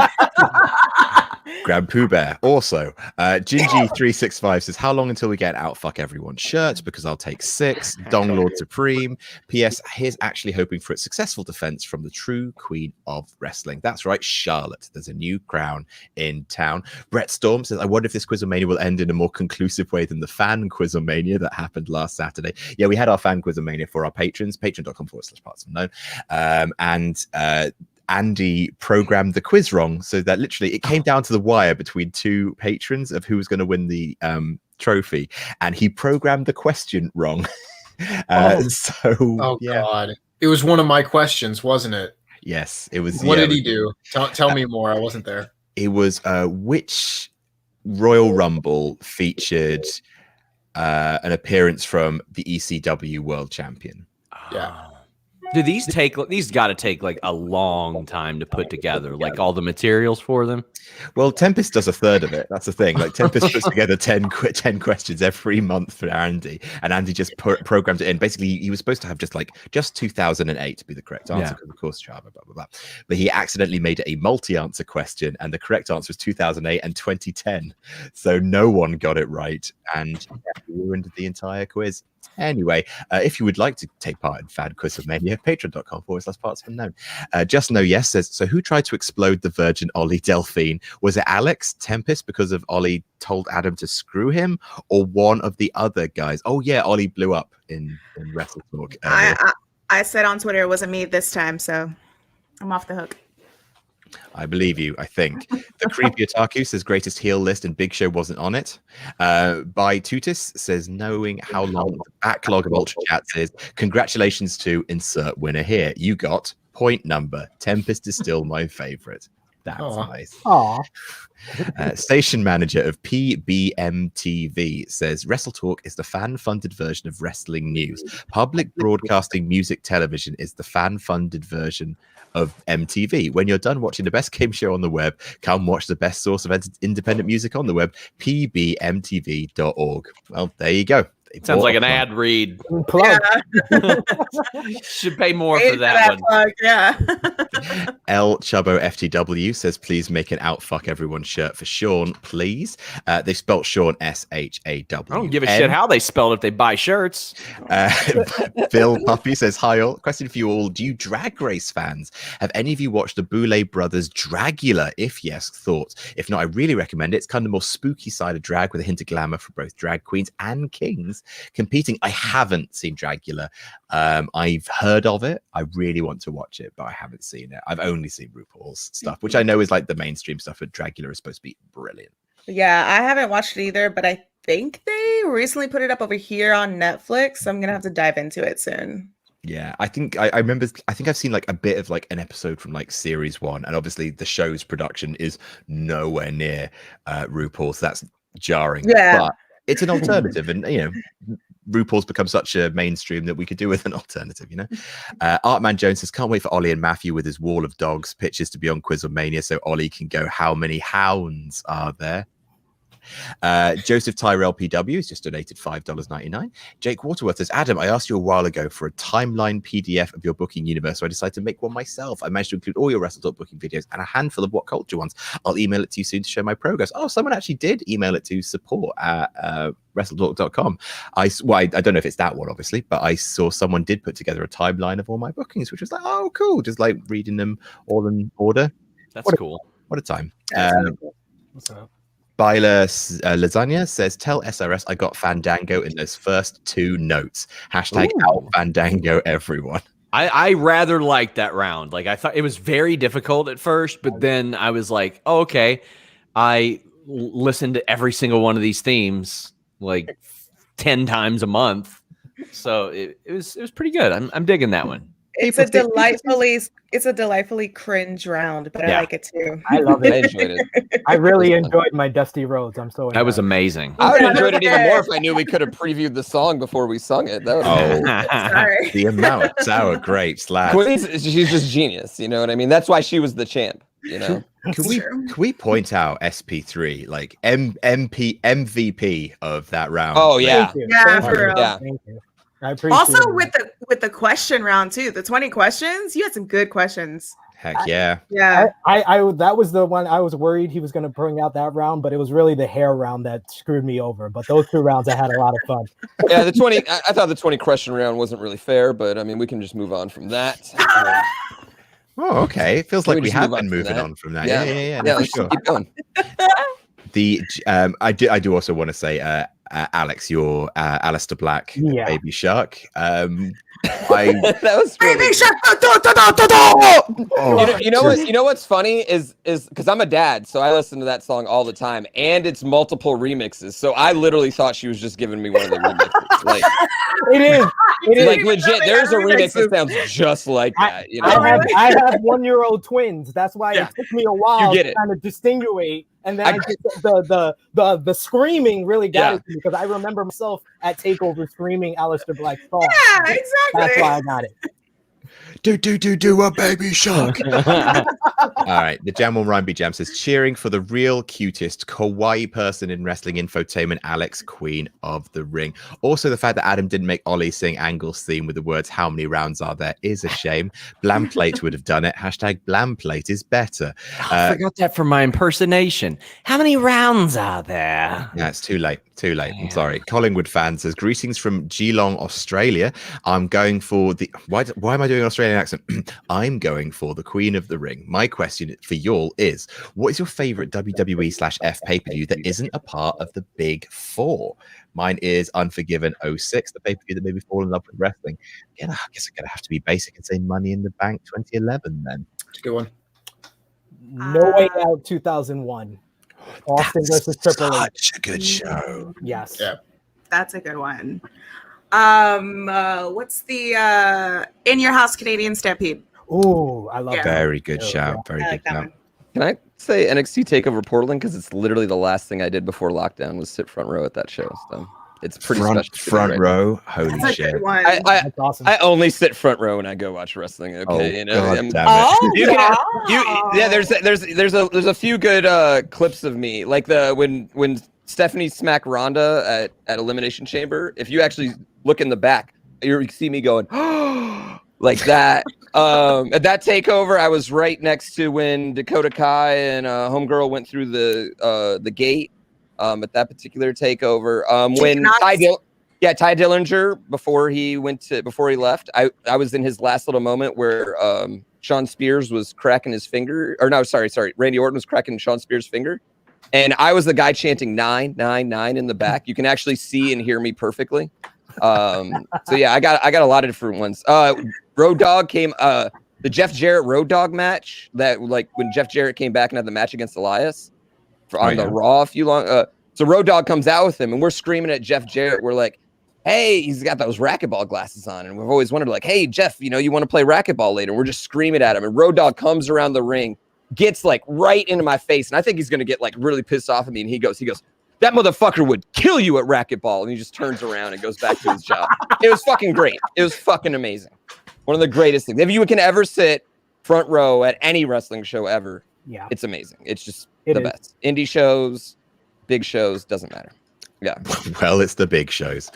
Speaker 1: GrandPOOBear. Also, Gingy365 says, how long until we get out fuck everyone shirt? Because I'll take 6. Dong Lord Supreme. P.S. Here's actually hoping for its successful defense from the true queen of wrestling. That's right, Charlotte. There's a new crown in town. Brett Storm says, I wonder if this QuizzleMania will end in a more conclusive way than the fan QuizzleMania that happened last Saturday. Yeah, we had our fan QuizzleMania for our patrons, patreon.com/parts unknown. Andy programmed the quiz wrong, so that literally it came down to the wire between two patrons of who was going to win the trophy, and he programmed the question wrong.
Speaker 6: God, it was one of my questions, wasn't it?
Speaker 1: Yes, it was.
Speaker 6: What did he do? Tell me more. I wasn't there.
Speaker 1: It was which Royal Rumble featured an appearance from the ECW World Champion.
Speaker 6: Yeah.
Speaker 7: Do these got to take like a long time to put together, like all the materials for them?
Speaker 1: Well, Tempest does a third of it. That's the thing. Like Tempest puts together 10 questions every month for Andy, and Andy just programmed it in. Basically, he was supposed to have just 2008 to be the correct answer, because of course, Chava, blah, blah, blah. But he accidentally made it a multi-answer question, and the correct answer was 2008 and 2010. So no one got it right, and he ruined the entire quiz. Anyway, if you would like to take part in Fan QuizzleMania, patreon.com/parts unknown. Just Know Yes says, so who tried to explode the Virgin Ollie Delphine? Was it Alex Tempest because of Ollie told Adam to screw him, or one of the other guys? Oh yeah, Ollie blew up in Wrestle Talk.
Speaker 5: I said on Twitter it wasn't me this time, so I'm off the hook.
Speaker 1: I believe you, I think. The Creepy Otaku says greatest heel list and Big Show wasn't on it. By Tutis says, knowing how long the backlog of Ultra Chats is, congratulations to insert winner here. You got point number. Tempest is still my favorite. That's nice.
Speaker 4: Aww.
Speaker 1: Station manager of PBMTV says, Wrestle Talk is the fan-funded version of wrestling news. Public broadcasting music television is the fan-funded version of MTV. When you're done watching the best game show on the web, come watch the best source of independent music on the web, pbmtv.org. Well, there you go.
Speaker 7: Sounds like an ad read.
Speaker 4: Plug.
Speaker 7: Should pay more for that one.
Speaker 5: Plug, yeah.
Speaker 1: L Chubbo FTW says, please make an Outfuck Everyone shirt for Sean, please. They spelt Sean SHAW.
Speaker 7: I don't give a shit how they spelled it if they buy shirts.
Speaker 1: Bill Puppy says, hi all. Question for you all. Do you Drag Race fans? Have any of you watched the Boulet Brothers Dragula? If yes, thoughts. If not, I really recommend it. It's kind of the more spooky side of drag with a hint of glamour for both drag queens and kings competing. I haven't seen Dragula. I've heard of it. I really want to watch it, but I haven't seen it. I've only seen RuPaul's stuff, which I know is like the mainstream stuff, but Dragula is supposed to be brilliant.
Speaker 5: Yeah, I haven't watched it either, but I think they recently put it up over here on Netflix, so I'm gonna have to dive into it soon.
Speaker 1: Yeah, I think I remember. I think I've seen like a bit of like an episode from like series 1, and obviously the show's production is nowhere near RuPaul's. So that's jarring.
Speaker 5: Yeah.
Speaker 1: But it's an alternative, and RuPaul's become such a mainstream that we could do with an alternative, Artman Jones says, can't wait for Ollie and Matthew with his wall of dogs pitches to be on QuizzleMania so Ollie can go, how many hounds are there? Joseph Tyrell PW has just donated $5.99. Jake Waterworth says, Adam, I asked you a while ago for a timeline PDF of your booking universe, so I decided to make one myself. I managed to include all your WrestleTalk booking videos and a handful of What Culture ones. I'll email it to you soon to show my progress. Oh, someone actually did email it to support at WrestleTalk.com. I don't know if it's that one, obviously, but I saw someone did put together a timeline of all my bookings, which was like, oh, cool. Just like reading them all in order.
Speaker 7: That's cool.
Speaker 1: What a time.
Speaker 6: What's up?
Speaker 1: Byler Lasagna says, tell SRS I got Fandango in those first 2 notes. Hashtag out Fandango, everyone.
Speaker 7: I rather liked that round. Like, I thought it was very difficult at first, but then I was like, oh, okay. I listened to every single one of these themes like 10 times a month. So it was pretty good. I'm digging that one.
Speaker 5: It's a delightfully cringe round, but I like it too.
Speaker 4: I love it.
Speaker 3: I enjoyed it.
Speaker 4: I really enjoyed my Dusty Rhodes. I'm so
Speaker 7: That was amazing.
Speaker 3: I would have enjoyed it even more if I knew we could have previewed the song before we sung it. That would
Speaker 1: Oh, the amount of sour grapes, lads.
Speaker 3: She's just genius. You know what I mean? That's why she was the champ. You know.
Speaker 1: Can we point out SP3 like MVP of that round?
Speaker 3: Oh yeah,
Speaker 5: yeah, for real.
Speaker 3: Yeah.
Speaker 4: Thank you. I appreciate
Speaker 5: Also
Speaker 4: it.
Speaker 5: with the question round too, the 20 questions, you had some good questions.
Speaker 1: Heck yeah.
Speaker 5: Yeah.
Speaker 4: I that was the one I was worried he was going to bring out that round, but it was really the hair round that screwed me over. But those 2 rounds, I had a lot of fun.
Speaker 3: Yeah, the 20. I thought the 20 question round wasn't really fair, but I mean, we can just move on from that.
Speaker 1: Oh, okay. It feels like we
Speaker 3: just
Speaker 1: have
Speaker 3: move on
Speaker 1: been
Speaker 3: from
Speaker 1: moving
Speaker 3: that?
Speaker 1: on from that.
Speaker 3: Yeah.
Speaker 1: Yeah.
Speaker 3: Yeah,
Speaker 1: For
Speaker 3: let's
Speaker 1: sure.
Speaker 3: keep going.
Speaker 1: I do also want to say, Alex, your Alistair Black Baby Shark.
Speaker 3: That was
Speaker 5: Baby Shark.
Speaker 3: You know what's funny is because I'm a dad, so I listen to that song all the time, and it's multiple remixes. So I literally thought she was just giving me one of the remixes. Like
Speaker 4: It is
Speaker 3: like legit. There's a remix that sounds just like that. You know?
Speaker 4: I have 1-year-old twins. That's why it took me a while to kind of distinguish. And then the screaming really got it to me because I remember myself at TakeOver screaming Alistair Black's song.
Speaker 5: Yeah, exactly.
Speaker 4: That's why I got it.
Speaker 1: Do a baby shark. All right, the Jam on Rhyme Be Jam says cheering for the real cutest kawaii person in wrestling infotainment, Alex, Queen of the Ring. Also, the fact that Adam didn't make Ollie sing Angle's theme with the words "How many rounds are there?" is a shame. Blamplate would have done it. Hashtag Blamplate is better.
Speaker 7: I forgot that for my impersonation. How many rounds are there?
Speaker 1: Yeah, it's too late. Too late. I'm sorry. Collingwood fan says greetings from Geelong, Australia. I'm going for the why am I doing an Australian accent? I'm going for the Queen of the Ring. My question for y'all is: what is your favorite WWE/F pay-per-view that isn't a part of the Big Four? Mine is Unforgiven 06, the pay-per-view that made me fall in love with wrestling. Again, I guess I'm gonna have to be basic and say Money in the Bank 2011. Then
Speaker 6: It's a good one.
Speaker 4: No Way Out 2001. Austin versus Triple H.
Speaker 1: Such a good show.
Speaker 4: Yes.
Speaker 6: Yeah.
Speaker 5: That's a good one. What's the In Your House Canadian Stampede?
Speaker 4: Ooh, I love that.
Speaker 1: Very good shout. Very good shout.
Speaker 3: Can I say NXT TakeOver Portland? Because it's literally the last thing I did before lockdown was sit front row at that show. So it's pretty special.
Speaker 1: Front row. Holy shit!
Speaker 4: That's awesome.
Speaker 3: I only sit front row when I go watch wrestling. Okay, you know.
Speaker 1: God damn it.
Speaker 3: There's a few good clips of me, like when Stephanie smacked Ronda at Elimination Chamber. If you actually look in the back, you see me going like that. At that takeover, I was right next to when Dakota Kai and Homegirl went through the gate. At that particular takeover, when Ty Dillinger before he left, I was in his last little moment where Sean Spears was cracking his finger, or no, sorry, Randy Orton was cracking Sean Spears' finger, and I was the guy chanting 999 in the back. You can actually see and hear me perfectly. So yeah, I got a lot of different ones. Road Dogg came, the Jeff Jarrett Road Dogg match that like when Jeff Jarrett came back and had the match against Elias. On the Raw so Road Dogg comes out with him and we're screaming at Jeff Jarrett. We're like, hey, he's got those racquetball glasses on. And we've always wondered like, hey, Jeff, you want to play racquetball later? And we're just screaming at him. And Road Dogg comes around the ring, gets like right into my face. And I think he's going to get like really pissed off at me. And he goes, that motherfucker would kill you at racquetball. And he just turns around and goes back to his job. It was fucking great. It was fucking amazing. One of the greatest things. If you can ever sit front row at any wrestling show ever, it's amazing. It's just the best. Indie shows, big shows, doesn't matter. Yeah.
Speaker 1: Well, it's the big shows.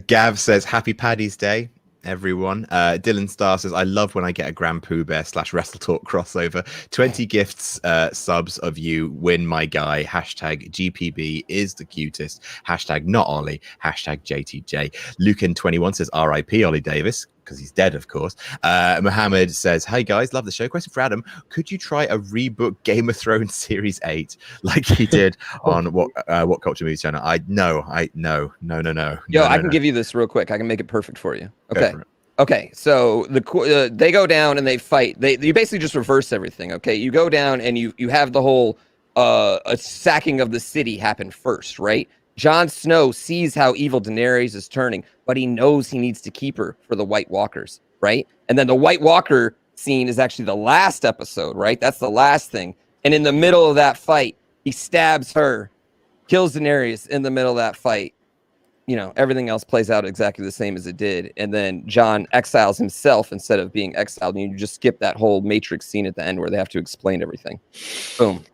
Speaker 1: Gav says, happy Paddy's Day, everyone. Dylan Starr says, I love when I get a GrandPOOBear / Wrestle Talk crossover. 20 gifts, subs of you, win my guy. Hashtag GPB is the cutest. Hashtag not Ollie. Hashtag JTJ. Lucan21 says, RIP Ollie Davis, because he's dead, of course. Mohammed says, hey guys, love the show. Question for Adam. Could you try a rebook Game of Thrones Series 8 like he did on What Culture Movies channel? No.
Speaker 3: Yo, I can give you this real quick. I can make it perfect for you. Okay. So they go down and they fight. You basically just reverse everything. Okay. You go down and you have the whole a sacking of the city happen first, right? Jon Snow sees how evil Daenerys is turning, but he knows he needs to keep her for the White Walkers. right? And then the White Walker scene is actually the last episode, right? That's the last thing. And in the middle of that fight, he stabs her, kills Daenerys in the middle of that fight. You know, everything else plays out exactly the same as it did. And then Jon exiles himself instead of being exiled. And you just skip that whole Matrix scene at the end where they have to explain everything. Boom.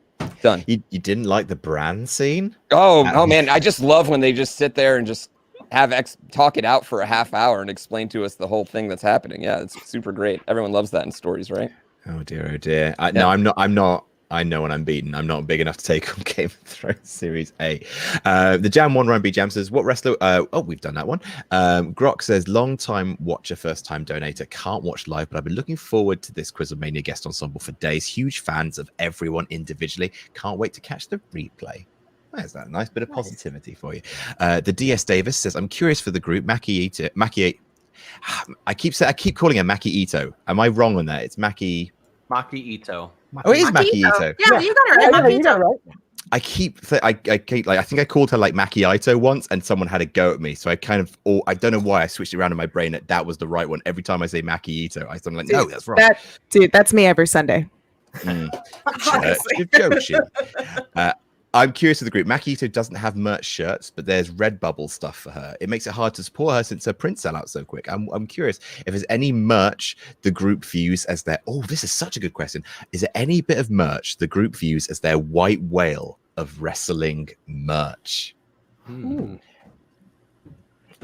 Speaker 3: Done.
Speaker 1: You didn't like the Bran scene?
Speaker 3: Oh man, I just love when they just sit there and just have talk it out for a half hour and explain to us the whole thing that's happening. Yeah, it's super great. Everyone loves that in stories, right?
Speaker 1: Oh dear, oh dear. No, I'm not. I know when I'm beaten. I'm not big enough to take on Game of Thrones Series A. The Jam One Ryan B Jam says, "What wrestler?" We've done that one. Grok says, "Long time watcher, first time donator. Can't watch live, but I've been looking forward to this QuizzleMania guest ensemble for days. Huge fans of everyone individually. Can't wait to catch the replay." There's that nice bit of positivity for you. The DS Davis says, "I'm curious for the group. Mackie. I keep calling her Maki Ito. Am I wrong on that? It's Maki
Speaker 7: Ito.
Speaker 1: Oh, it is Maki Ito.
Speaker 5: Yeah, you got it right. Maki Ito.
Speaker 1: I keep I think I called her like Maki Ito once, and someone had a go at me. So I kind of, I don't know why I switched it around in my brain that was the right one. Every time I say Maki Ito, I'm like, no, that's wrong.
Speaker 8: That's me every Sunday.
Speaker 1: I'm curious of the group. Maki Ito doesn't have merch shirts, but there's Redbubble stuff for her. It makes it hard to support her since her prints sell out so quick. I'm curious if there's any merch the group views as their... Oh, this is such a good question. Is there any bit of merch the group views as their white whale of wrestling merch? I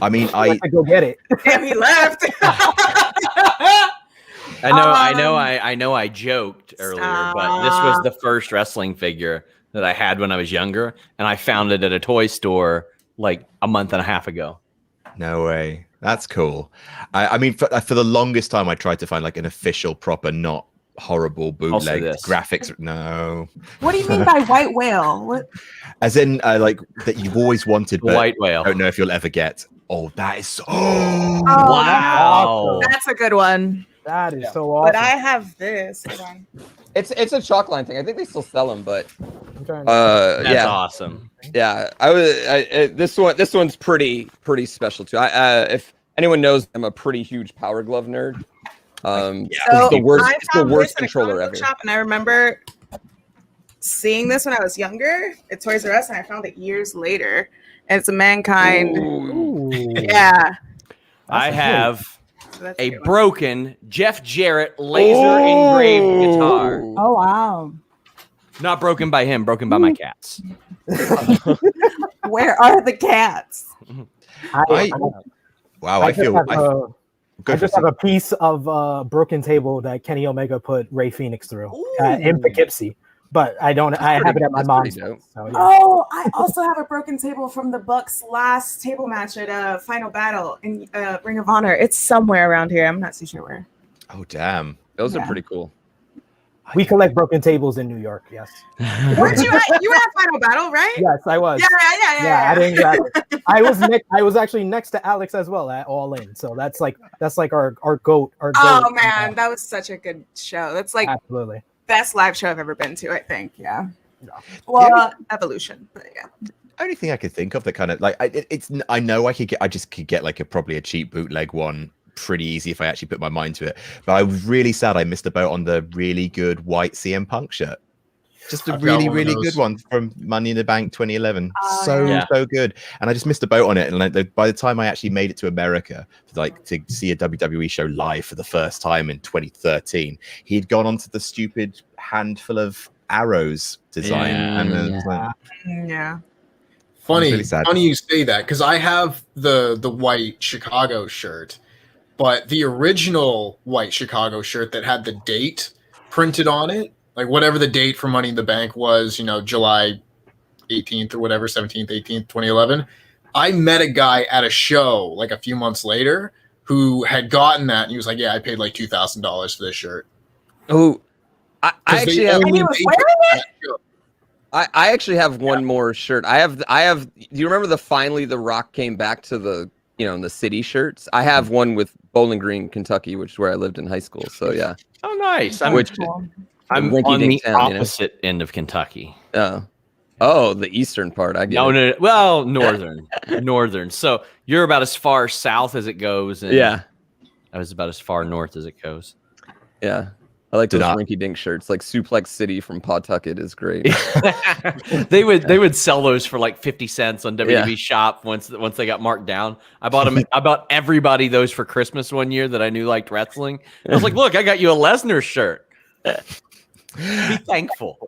Speaker 1: mean, I
Speaker 4: go get it.
Speaker 5: Damn, he left.
Speaker 7: I know I joked earlier, but this was the first wrestling figure that I had when I was younger, and I found it at a toy store like a month and a half ago.
Speaker 1: No way. That's cool. I mean, for the longest time, I tried to find like an official, proper, not horrible bootleg graphics. No.
Speaker 8: What do you mean by white whale? What?
Speaker 1: As in, like that you've always wanted, but
Speaker 7: white whale.
Speaker 1: I don't know if you'll ever get. Oh, that is so.
Speaker 5: Oh,
Speaker 7: wow.
Speaker 5: That's a good one.
Speaker 4: That is so awesome.
Speaker 5: But I have this. Hold on.
Speaker 3: It's a chalk line thing. I think they still sell them, but
Speaker 7: that's awesome.
Speaker 3: Yeah, this one's pretty special too. If anyone knows, I'm a pretty huge Power Glove nerd. It's the worst controller ever.
Speaker 5: Shop, and I remember seeing this when I was younger at Toys R Us, and I found it years later. And it's a Mankind.
Speaker 7: Ooh.
Speaker 5: Yeah.
Speaker 7: I have a broken Jeff Jarrett laser engraved guitar.
Speaker 8: Oh wow!
Speaker 7: Not broken by him, broken by my cats.
Speaker 8: Where are the cats?
Speaker 1: I
Speaker 4: just have a piece of broken table that Kenny Omega put Ray Phoenix through in Poughkeepsie. But I have it at my mom's. So, yeah.
Speaker 5: Oh, I also have a broken table from the Bucks' last table match at Final Battle in Ring of Honor. It's somewhere around here. I'm not too sure where.
Speaker 1: Oh, damn.
Speaker 3: Those are pretty cool.
Speaker 4: We collect broken tables in New York, yes.
Speaker 5: Weren't you at? You were at Final Battle, right?
Speaker 4: Yes, I was.
Speaker 5: Yeah.
Speaker 4: I didn't grab it. I was actually next to Alex as well at All In. So that's like our goat.
Speaker 5: Oh man, that was such a good show. That's like
Speaker 4: absolutely
Speaker 5: best live show I've ever been to, I think. Yeah. Well, Evolution, but yeah.
Speaker 1: Only thing I could think of that kind of like I know I just could get like probably a cheap bootleg one pretty easy if I actually put my mind to it. But I was really sad I missed a boat on the really good white CM Punk shirt. Just a really good one from Money in the Bank 2011. So good. And I just missed a boat on it. And by the time I actually made it to America, like to see a WWE show live for the first time in 2013, he'd gone onto the stupid handful of arrows design.
Speaker 6: Funny you say that, because I have the white Chicago shirt, but the original white Chicago shirt that had the date printed on it, like whatever the date for Money in the Bank was, July 18th or whatever, 17th, 18th, 2011. I met a guy at a show like a few months later who had gotten that, and he was like, "Yeah, I paid like $2,000 for this shirt."
Speaker 3: Oh, I actually have.
Speaker 5: And he was wearing it?
Speaker 3: I actually have one more shirt. I have. Do you remember the Finally the Rock came back to the the city shirts? I have one with Bowling Green, Kentucky, which is where I lived in high school. So yeah.
Speaker 7: Oh, nice. I'm on the opposite end of Kentucky.
Speaker 3: Oh, the eastern part. I get it.
Speaker 7: No, well, northern. So you're about as far south as it goes. And I was about as far north as it goes.
Speaker 3: Yeah. I like
Speaker 1: Did
Speaker 3: those
Speaker 1: I-
Speaker 3: rinky dink shirts. Like Suplex City from Pawtucket is great.
Speaker 7: They would sell those for like 50 cents on WWE Shop once they got marked down. I bought them. I bought everybody those for Christmas one year that I knew liked wrestling. I was like, look, I got you a Lesnar shirt. Be thankful.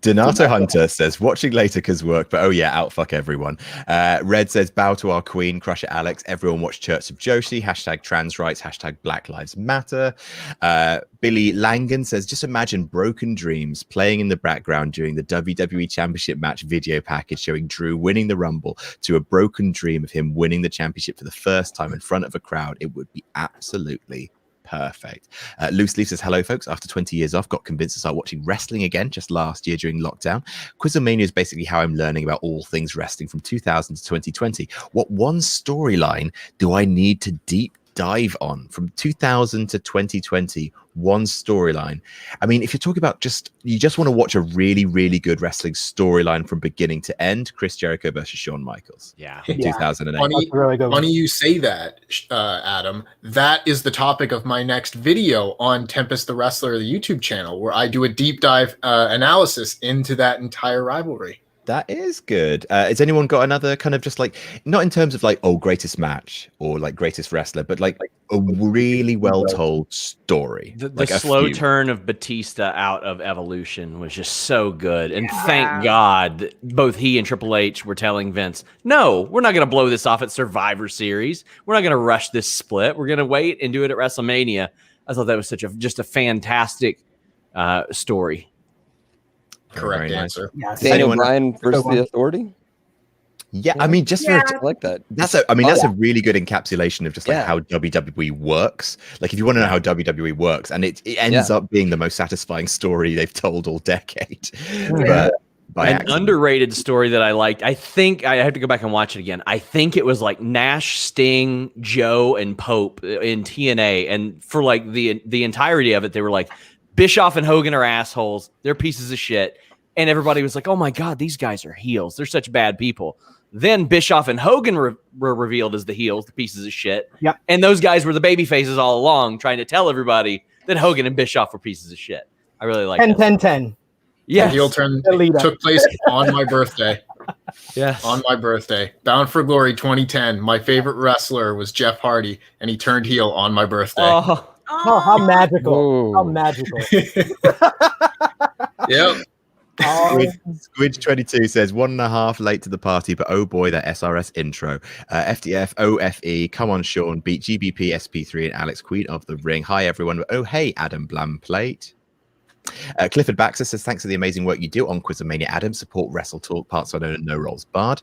Speaker 1: Donato Hunter says, watching later because work, but oh yeah, outfuck everyone. Red says, bow to our queen, crush it, Alex. Everyone watch Church of Joshi, hashtag trans rights, hashtag Black Lives Matter. Billy Langan says, just imagine Broken Dreams playing in the background during the WWE Championship match video package showing Drew winning the Rumble to a broken dream of him winning the championship for the first time in front of a crowd. It would be absolutely perfect. Loose Leaf says, hello folks, after 20 years off, got convinced to start watching wrestling again just last year during lockdown. QuizzleMania is basically how I'm learning about all things wrestling from 2000 to 2020. What one storyline do I need to deep dive on from 2000 to 2020? One storyline. I mean, if you're talking about you just want to watch a really, really good wrestling storyline from beginning to end, Chris Jericho versus Shawn Michaels.
Speaker 7: Yeah.
Speaker 1: In 2008.
Speaker 6: Funny you say that, Adam. That is the topic of my next video on Tempest the Wrestler, the YouTube channel, where I do a deep dive analysis into that entire rivalry.
Speaker 1: That is good. Has anyone got another kind of just like, not in terms of like, oh, greatest match or like greatest wrestler, but like a really well told story?
Speaker 7: The
Speaker 1: like
Speaker 7: slow turn of Batista out of Evolution was just so good. And thank God that both he and Triple H were telling Vince, no, we're not going to blow this off at Survivor Series. We're not going to rush this split. We're going to wait and do it at WrestleMania. I thought that was just a fantastic story.
Speaker 6: Correct
Speaker 1: Very
Speaker 6: answer.
Speaker 4: Yes.
Speaker 3: Daniel Bryan versus the Authority.
Speaker 1: Yeah, I mean, just
Speaker 5: Yeah.
Speaker 1: for
Speaker 3: I like that.
Speaker 1: that's a really good encapsulation of just like how WWE works. Like if you want to know how WWE works, and it ends up being the most satisfying story they've told all decade. But by
Speaker 7: An
Speaker 1: accident.
Speaker 7: underrated story that I liked. I think I have to go back and watch it again. I think it was like Nash, Sting, Joe, and Pope in TNA, and for like the entirety of it, they were like, Bischoff and Hogan are assholes. They're pieces of shit. And everybody was like, oh my God, these guys are heels. They're such bad people. Then Bischoff and Hogan were revealed as the heels, the pieces of shit.
Speaker 4: Yep.
Speaker 7: And those guys were the baby faces all along, trying to tell everybody that Hogan and Bischoff were pieces of shit. I really like
Speaker 4: 10,
Speaker 7: that.
Speaker 4: 10, 10.
Speaker 7: Yeah.
Speaker 6: The heel turn
Speaker 4: Alita.
Speaker 6: took place on my birthday.
Speaker 7: Yes.
Speaker 6: On my birthday. Bound for Glory 2010. My favorite wrestler was Jeff Hardy, and he turned heel on my birthday.
Speaker 4: Oh, how magical.
Speaker 3: Whoa.
Speaker 4: How magical.
Speaker 6: Yep.
Speaker 1: Squidge22 says 1.5 late to the party, but oh boy, that SRS intro. FDF, OFE, come on, Sean, beat GBP, SP3, and Alex, Queen of the Ring. Hi, everyone. Oh, hey, Adam Blamplate. Clifford Baxter says, thanks for the amazing work you do on QuizzleMania, Adam. Support Wrestle Talk, parts unknown and no rolls barred.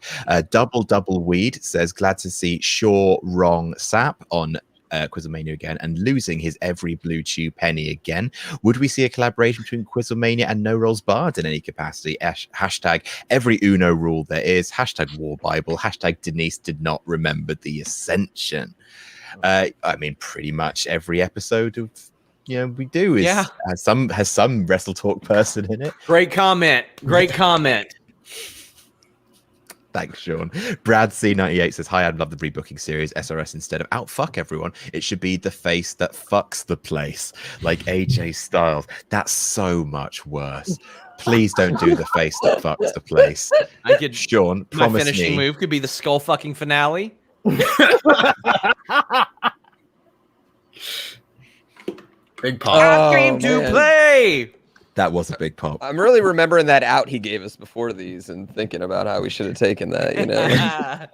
Speaker 1: Double Weed says, glad to see Shaw Wrong Sap on QuizzleMania again and losing his every blue chew penny again. Would we see a collaboration between QuizzleMania and No Rolls Barred in any capacity? Hashtag every Uno rule there is. Hashtag War Bible. Hashtag Denise did not remember the Ascension. I mean, pretty much every episode of we do has some Wrestle Talk person in it.
Speaker 7: Great comment. Great comment.
Speaker 1: Thanks, Sean. Brad C98 says, hi, I'd love the rebooking series SRS instead of outfuck everyone. It should be the face that fucks the place, like AJ Styles. That's so much worse. Please don't do the face that fucks the place. Sean,
Speaker 7: My
Speaker 1: promise
Speaker 7: finishing
Speaker 1: me.
Speaker 7: move could be the skull fucking finale.
Speaker 6: Big pop.
Speaker 7: Came to
Speaker 3: man.
Speaker 7: play.
Speaker 1: That was a big pop.
Speaker 3: I'm really remembering that out he gave us before these and thinking about how we should have taken that,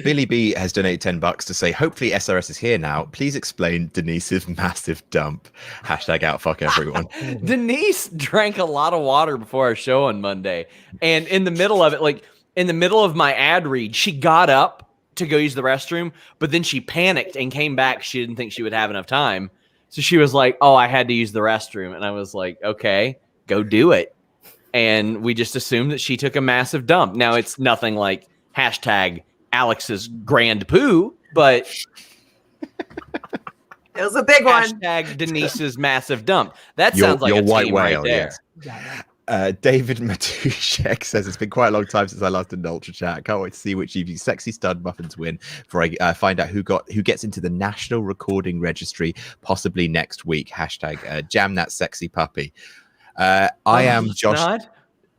Speaker 1: Billy B has donated $10 to say, hopefully SRS is here now. Please explain Denise's massive dump. Hashtag outfuck everyone.
Speaker 7: Denise drank a lot of water before our show on Monday. And in the middle of it, like in the middle of my ad read, she got up to go use the restroom, but then she panicked and came back. She didn't think she would have enough time. So she was like, oh, I had to use the restroom. And I was like, okay, go do it. And we just assumed that she took a massive dump. Now it's nothing like hashtag Alex's grand poo, but
Speaker 5: It was a big one.
Speaker 7: hashtag Denise's massive dump. That
Speaker 1: Your-
Speaker 7: sounds like
Speaker 1: your
Speaker 7: a
Speaker 1: white
Speaker 7: team right
Speaker 1: whale,
Speaker 7: there.
Speaker 1: yes. David Matushek says it's been quite a long time since I last did an Ultra Chat. I can't wait to see which of you sexy stud muffins win before I find out who gets into the National Recording Registry possibly next week. Hashtag jam that sexy puppy. I am Josh.
Speaker 7: Not?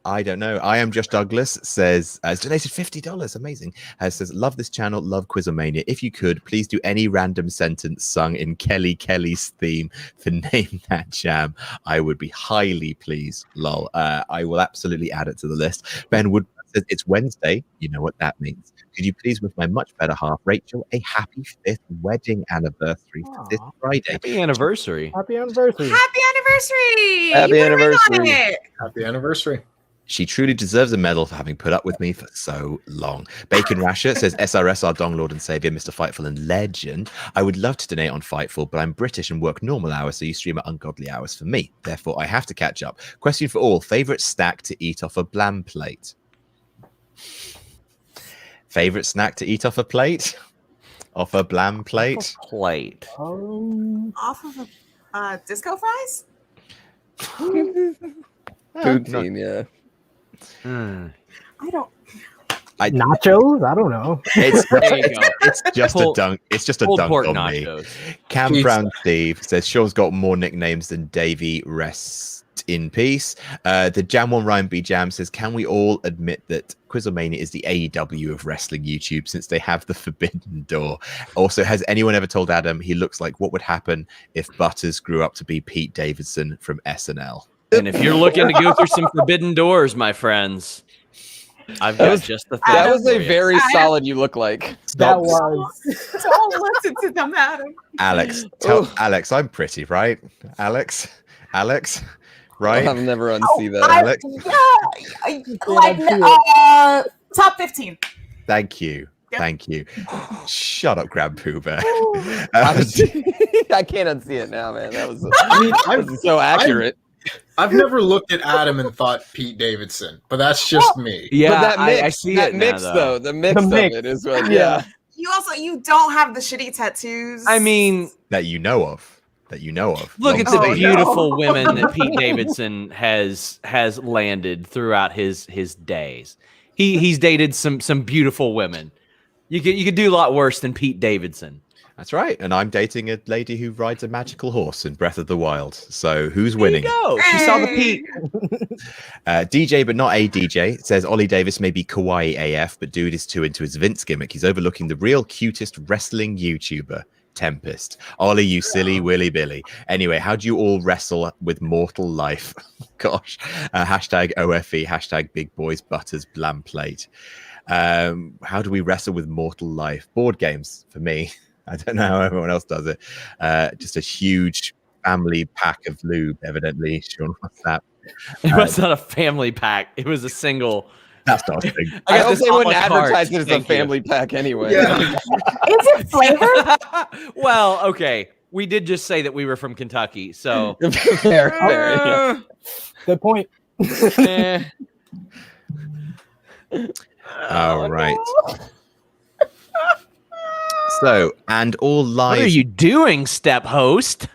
Speaker 1: I don't know. I am Josh Douglas says has donated $50. Amazing. Says love this channel, love QuizzleMania. If you could, please do any random sentence sung in Kelly's theme for Name That Jam. I would be highly pleased. Lol. I will absolutely add it to the list. Ben Wood says it's Wednesday. You know what that means. Could you please wish my much better half, Rachel, a happy 5th wedding anniversary for this Friday?
Speaker 7: Happy anniversary.
Speaker 4: Happy anniversary.
Speaker 5: Happy anniversary.
Speaker 3: Happy
Speaker 5: You put a ring on
Speaker 3: anniversary.
Speaker 5: it.
Speaker 6: Happy anniversary.
Speaker 1: She truly deserves a medal for having put up with me for so long. Bacon Rasher says, SRS, our Dong Lord and Savior, Mr. Fightful and Legend. I would love to donate on Fightful, but I'm British and work normal hours, so you stream at ungodly hours for me. Therefore, I have to catch up. Question for all. Favorite snack to eat off a blam plate? Favorite snack to eat off a plate? Off a blam plate?
Speaker 7: Plate.
Speaker 5: Off of a disco fries?
Speaker 3: Poutine, yeah.
Speaker 5: I don't.
Speaker 4: Nachos? I don't know.
Speaker 1: It's,
Speaker 7: There you go.
Speaker 1: it's just
Speaker 7: Pulled-
Speaker 1: a dunk. It's just a
Speaker 7: Pulled
Speaker 1: dunk
Speaker 7: pork
Speaker 1: on me.
Speaker 7: nachos.
Speaker 1: Cam
Speaker 6: Jeez.
Speaker 1: Brown Steve says Sean's got more nicknames than Davey. Rest in peace. The Jam One Ryan B Jam says, can we all admit that QuizzleMania is the AEW of wrestling YouTube since they have the forbidden door? Also, has anyone ever told Adam he looks like what would happen if Butters grew up to be Pete Davidson from SNL?
Speaker 7: And if you're looking to go through some forbidden doors, my friends, I've got just the thing.
Speaker 3: That was
Speaker 7: for
Speaker 3: a
Speaker 7: you.
Speaker 3: very solid you look like.
Speaker 4: That was.
Speaker 5: Don't listen to them, Adam.
Speaker 1: Alex, Alex, I'm pretty, right? Alex, right?
Speaker 3: I'll never unsee that.
Speaker 1: Alex?
Speaker 5: Top 15.
Speaker 1: Thank you.
Speaker 5: Yep.
Speaker 1: Thank you. Shut up, GrandPOOBear.
Speaker 3: I can't unsee it now, man. That was
Speaker 6: I mean,
Speaker 3: so accurate.
Speaker 6: I've never looked at Adam and thought Pete Davidson, but that's just me.
Speaker 7: Yeah,
Speaker 3: but that mix,
Speaker 7: I see
Speaker 3: that
Speaker 7: it
Speaker 3: mix
Speaker 7: now,
Speaker 3: though. The mix
Speaker 4: The
Speaker 3: of
Speaker 4: mix.
Speaker 3: it is what.
Speaker 4: Yeah.
Speaker 5: You don't have the shitty tattoos.
Speaker 7: I mean,
Speaker 1: That you know of.
Speaker 7: look at
Speaker 1: Long
Speaker 7: the
Speaker 1: sleeve.
Speaker 7: beautiful women that Pete Davidson has landed throughout his days. He's dated some beautiful women. You could do a lot worse than Pete Davidson.
Speaker 1: That's right. And I'm dating a lady who rides a magical horse in Breath of the Wild. So who's
Speaker 7: There
Speaker 1: winning?
Speaker 7: you go. She saw the Pete.
Speaker 1: DJ, but not a DJ, says Ollie Davis may be kawaii AF, but dude is too into his Vince gimmick. He's overlooking the real cutest wrestling YouTuber, Tempest. Ollie, you silly Willy Billy. Anyway, how do you all wrestle with mortal life? Gosh. Hashtag OFE, hashtag big boys butters blam plate. How do we wrestle with mortal life? Board games for me. I don't know how everyone else does it. Just a huge family pack of lube, evidently. Sean, what's that?
Speaker 7: It was not a family pack. It was a single.
Speaker 1: That's not a thing.
Speaker 3: I
Speaker 7: got
Speaker 3: hope
Speaker 7: this
Speaker 3: they
Speaker 7: on
Speaker 3: wouldn't
Speaker 7: my card.
Speaker 3: advertise it as a
Speaker 7: Thank you.
Speaker 3: family pack anyway.
Speaker 6: Yeah.
Speaker 8: Is it flavored?
Speaker 7: Well, okay. We did just say that we were from Kentucky, so
Speaker 3: fair, yeah.
Speaker 4: Good point.
Speaker 7: eh.
Speaker 1: All right. So, and all lies.
Speaker 7: What are you doing, step host?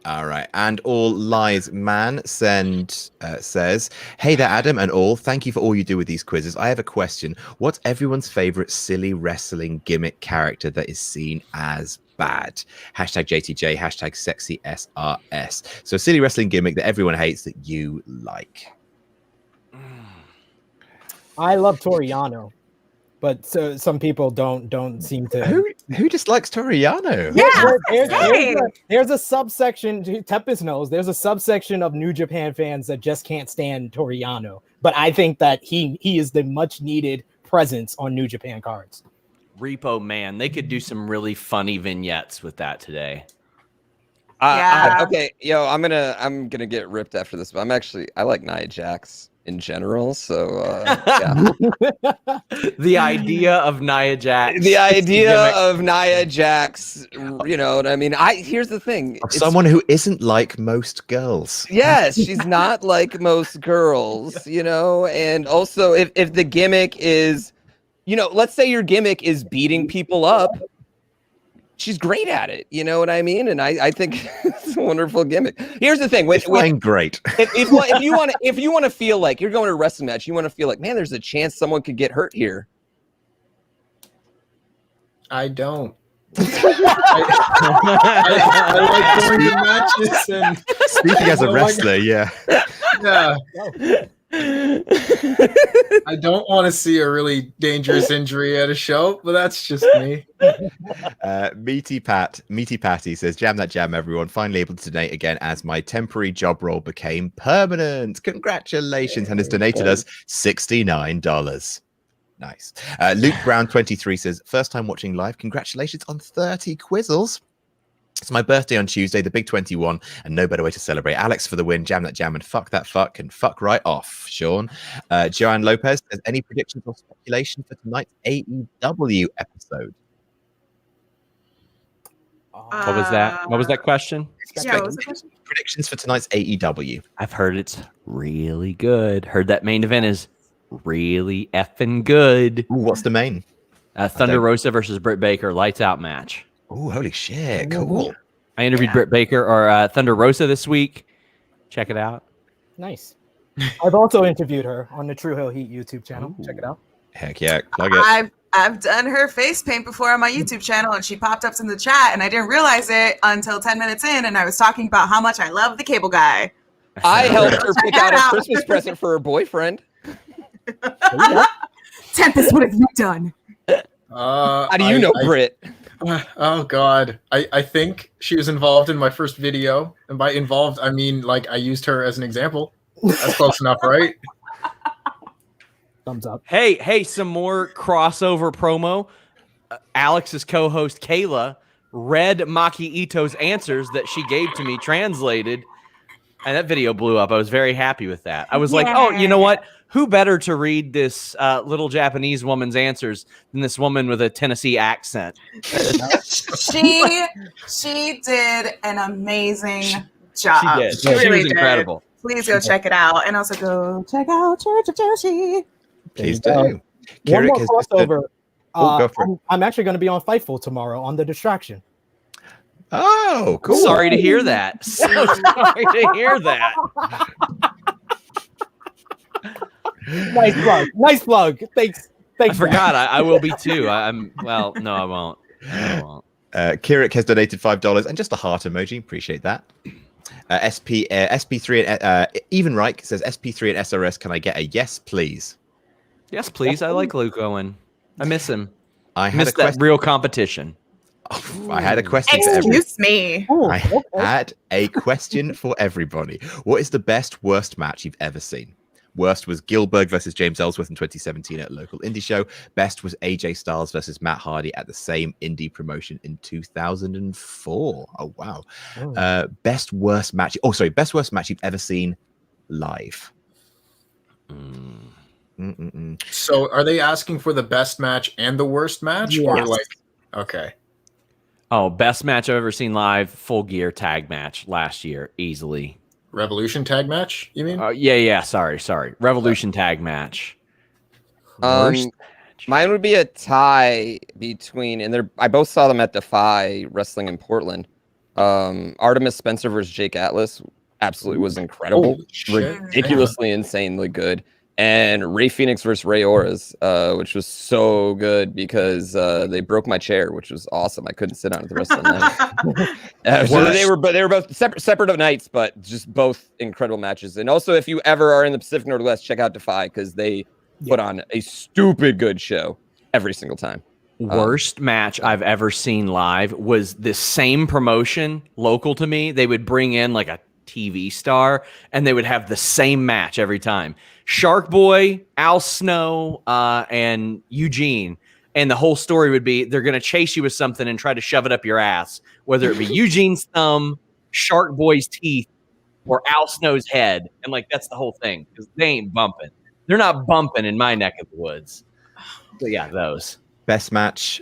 Speaker 1: All right. And all lies man says, hey there, Adam and all. Thank you for all you do with these quizzes. I have a question. What's everyone's favorite silly wrestling gimmick character that is seen as bad? Hashtag JTJ, hashtag sexy SRS. So silly wrestling gimmick that everyone hates that you like.
Speaker 4: I love Toriano, but some people don't seem to.
Speaker 1: Who dislikes Toriano?
Speaker 5: Yeah,
Speaker 4: There's a subsection. Tempest knows there's a subsection of New Japan fans that just can't stand Toriano. But I think that he is the much needed presence on New Japan cards.
Speaker 7: Repo Man. They could do some really funny vignettes with that today.
Speaker 5: Yeah.
Speaker 3: Okay, yo, I'm gonna get ripped after this, but I like Nia Jax in general. So yeah.
Speaker 7: The idea of Nia Jax.
Speaker 3: The idea
Speaker 7: gimmick.
Speaker 3: of Nia Jax, you know what I mean? Here's the thing.
Speaker 1: Of someone who isn't like most girls.
Speaker 3: Yes, she's not like most girls, you know, and also if the gimmick is, you know, let's say your gimmick is beating people up, she's great at it. You know what I mean? And I think it's a wonderful gimmick. Here's the thing.
Speaker 1: Great.
Speaker 3: If you want to feel like you're going to a wrestling match, you want to feel like, man, there's a chance someone could get hurt here.
Speaker 6: I don't. I like going to matches and
Speaker 1: Speaking as a wrestler, yeah.
Speaker 6: Yeah. I don't want to see a really dangerous injury at a show, but that's just me.
Speaker 1: Meaty Patty says, "Jam that jam, everyone. Finally able to donate again as my temporary job role became permanent. Congratulations!" And has donated us $69. Nice. Luke Brown 23 says, "First time watching live. Congratulations on 30 Quizzles. It's my birthday on Tuesday, the big 21, and no better way to celebrate. Alex for the win, jam that jam, and fuck that fuck, and fuck right off, Sean." Joanne Lopez says, "Any predictions or speculation for tonight's AEW episode?"
Speaker 7: What was that? What was that question?
Speaker 5: Yeah, what was the question?
Speaker 1: Predictions for tonight's AEW.
Speaker 7: I've heard it's really good. Heard that main event is really effing good.
Speaker 1: Ooh, what's the main?
Speaker 7: Thunder Rosa versus Britt Baker, lights out match.
Speaker 1: Oh, holy shit. Cool.
Speaker 7: I interviewed Britt Baker or Thunder Rosa this week. Check it out.
Speaker 4: Nice. I've also interviewed her on the True Hill Heat YouTube channel. Check it out.
Speaker 1: Heck yeah. Plug it.
Speaker 5: I've done her face paint before on my YouTube channel, and she popped up in the chat, and I didn't realize it until 10 minutes in, and I was talking about how much I love the cable guy.
Speaker 3: I helped her pick out a Christmas present for her boyfriend.
Speaker 5: Tempest, what have you done?
Speaker 3: How do you know Britt?
Speaker 6: Oh God, I think she was involved in my first video, and by involved I mean like I used her as an example. That's close enough, right?
Speaker 4: Thumbs up.
Speaker 7: Hey, some more crossover promo. Alex's co-host Kayla read Maki Ito's answers that she gave to me translated, and that video blew up. I was very happy with that. I was like, oh, you know what? Who better to read this little Japanese woman's answers than this woman with a Tennessee accent?
Speaker 5: She did an amazing job.
Speaker 7: She did.
Speaker 5: She really
Speaker 7: was incredible.
Speaker 5: Did. Please go check it out, and also go check out Church of Joshi.
Speaker 1: Please do.
Speaker 4: One
Speaker 1: Kirik
Speaker 4: more
Speaker 1: has
Speaker 4: crossover.
Speaker 1: go for it.
Speaker 4: I'm actually going to be on Fightful tomorrow on The Distraction.
Speaker 1: Oh, cool.
Speaker 7: Sorry to hear that. So sorry to hear that.
Speaker 4: Nice plug. Thanks.
Speaker 7: I forgot. I will be too. Well, no, I won't.
Speaker 1: Kirik has donated $5 and just a heart emoji. Appreciate that. SP3 and Even Reich says, SP3 and SRS, can I get a yes, please?
Speaker 7: Yes, please. I like Luke Owen. I miss him.
Speaker 1: I
Speaker 7: miss that real competition.
Speaker 1: Oh, I had a question for everybody.
Speaker 5: Excuse me.
Speaker 1: I had a question for everybody. What is the best, worst match you've ever seen? Worst was Goldberg versus James Ellsworth in 2017 at a local indie show. Best was AJ Styles versus Matt Hardy at the same indie promotion in 2004. Oh, wow. Best, worst match. Oh, sorry. Best, worst match you've ever seen live.
Speaker 6: So are they asking for the best match and the worst match?
Speaker 4: Yes.
Speaker 6: Or like, okay.
Speaker 7: Oh, best match I've ever seen live, Full Gear tag match last year, easily.
Speaker 6: Revolution tag match, you mean?
Speaker 7: Yeah. Sorry. Revolution tag match.
Speaker 3: Mine would be a tie between, and I both saw them at Defy Wrestling in Portland. Artemis Spencer versus Jake Atlas absolutely was incredible, ridiculously insanely good. And Ray Phoenix versus Ray Oras, which was so good because they broke my chair, which was awesome. I couldn't sit on it the rest of the night. So they were both separate nights, but just both incredible matches. And also, if you ever are in the Pacific Northwest, check out Defy because they put on a stupid good show every single time.
Speaker 7: Worst match I've ever seen live was this same promotion local to me. They would bring in like a TV star and they would have the same match every time. Shark Boy, Al Snow, and Eugene. And the whole story would be they're going to chase you with something and try to shove it up your ass, whether it be Eugene's thumb, Shark Boy's teeth, or Al Snow's head. And like, that's the whole thing because they ain't bumping. They're not bumping in my neck of the woods. So yeah, those.
Speaker 1: Best match,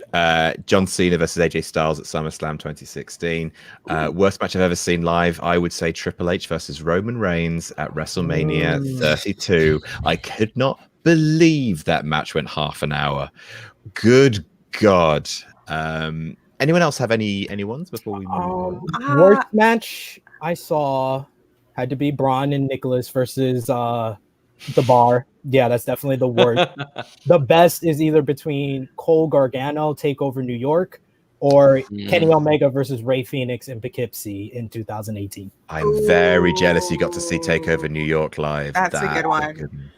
Speaker 1: John Cena versus AJ Styles at SummerSlam 2016. Worst match I've ever seen live, I would say Triple H versus Roman Reigns at WrestleMania 32. I could not believe that match went half an hour. Good God. Anyone else have any ones before we move on?
Speaker 4: Worst match I saw had to be Braun and Nicholas versus the Bar. Yeah, that's definitely the worst. The best is either between Cole Gargano Takeover New York or Kenny Omega versus Ray Phoenix in Poughkeepsie in 2018.
Speaker 1: I'm very jealous you got to see Takeover New York live.
Speaker 5: That's a good one.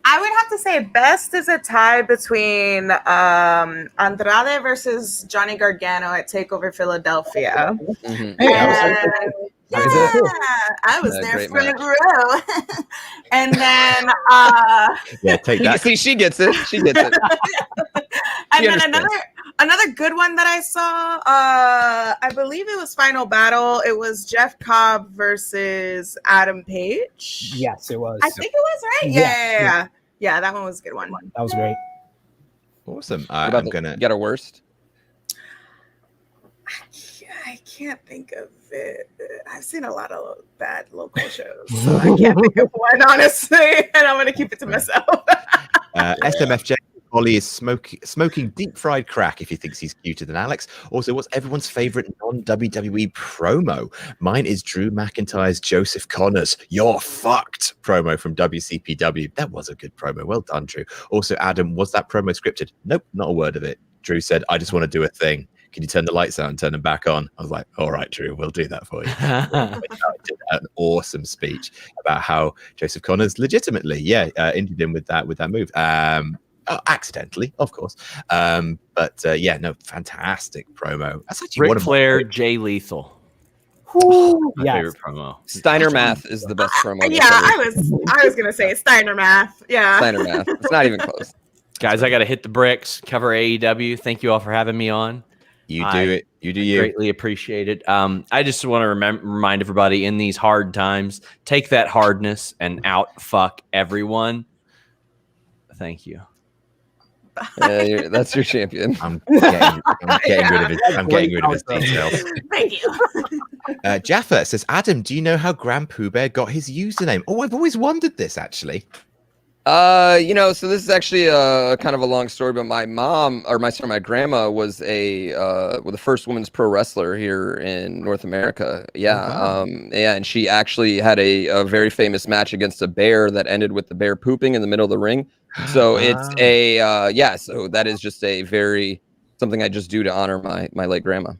Speaker 5: I would have to say best is a tie between Andrade versus Johnny Gargano at Takeover Philadelphia. I was there front row. And then
Speaker 1: yeah, take that.
Speaker 3: See, she gets it. She gets it.
Speaker 5: And then another good one that I saw, I believe it was Final Battle. It was Jeff Cobb versus Adam Page.
Speaker 4: Yes, it was.
Speaker 5: I think it was, right? Yeah, that one was a good one.
Speaker 4: That was great.
Speaker 1: Awesome.
Speaker 3: I'm gonna get a worst.
Speaker 5: I can't think of it. I've seen a lot of bad local shows, so I can't think of one, honestly, and I'm going to keep it to myself.
Speaker 1: SMFJ Ollie is smoking deep fried crack if he thinks he's cuter than Alex. Also, what's everyone's favorite non-WWE promo? Mine is Drew McIntyre's Joseph Connors "You're fucked" promo from WCPW. That was a good promo. Well done, Drew. Also, Adam, was that promo scripted? Nope, not a word of it. Drew said, "I just want to do a thing. Can you turn the lights out and turn them back on?" I was like, "All right, Drew, we'll do that for you." Did an awesome speech about how Joseph Connors legitimately, injured him with that move. Accidentally, of course. But fantastic promo. That's actually
Speaker 7: Ric Flair, Jay Lethal. My favorite promo.
Speaker 3: Steiner Math is the best promo.
Speaker 5: Yeah, I was gonna say Steiner Math. Yeah,
Speaker 3: Steiner Math. It's not even close.
Speaker 7: Guys, I got to hit the bricks. Cover AEW. Thank you all for having me on.
Speaker 1: You do it. You do you.
Speaker 7: Greatly appreciate it. I just want to remind everybody in these hard times, take that hardness and out fuck everyone. Thank you.
Speaker 3: That's your champion.
Speaker 1: I'm getting rid of his details.
Speaker 5: Thank you.
Speaker 1: Jaffa says, Adam, do you know how GrandPOOBear got his username? Oh, I've always wondered this, actually.
Speaker 3: So this is actually a kind of a long story, but my grandma was the first women's pro wrestler here in North America. Yeah.
Speaker 1: Oh, wow.
Speaker 3: And she actually had a very famous match against a bear that ended with the bear pooping in the middle of the ring. So it's so that is just something I just do to honor my late grandma,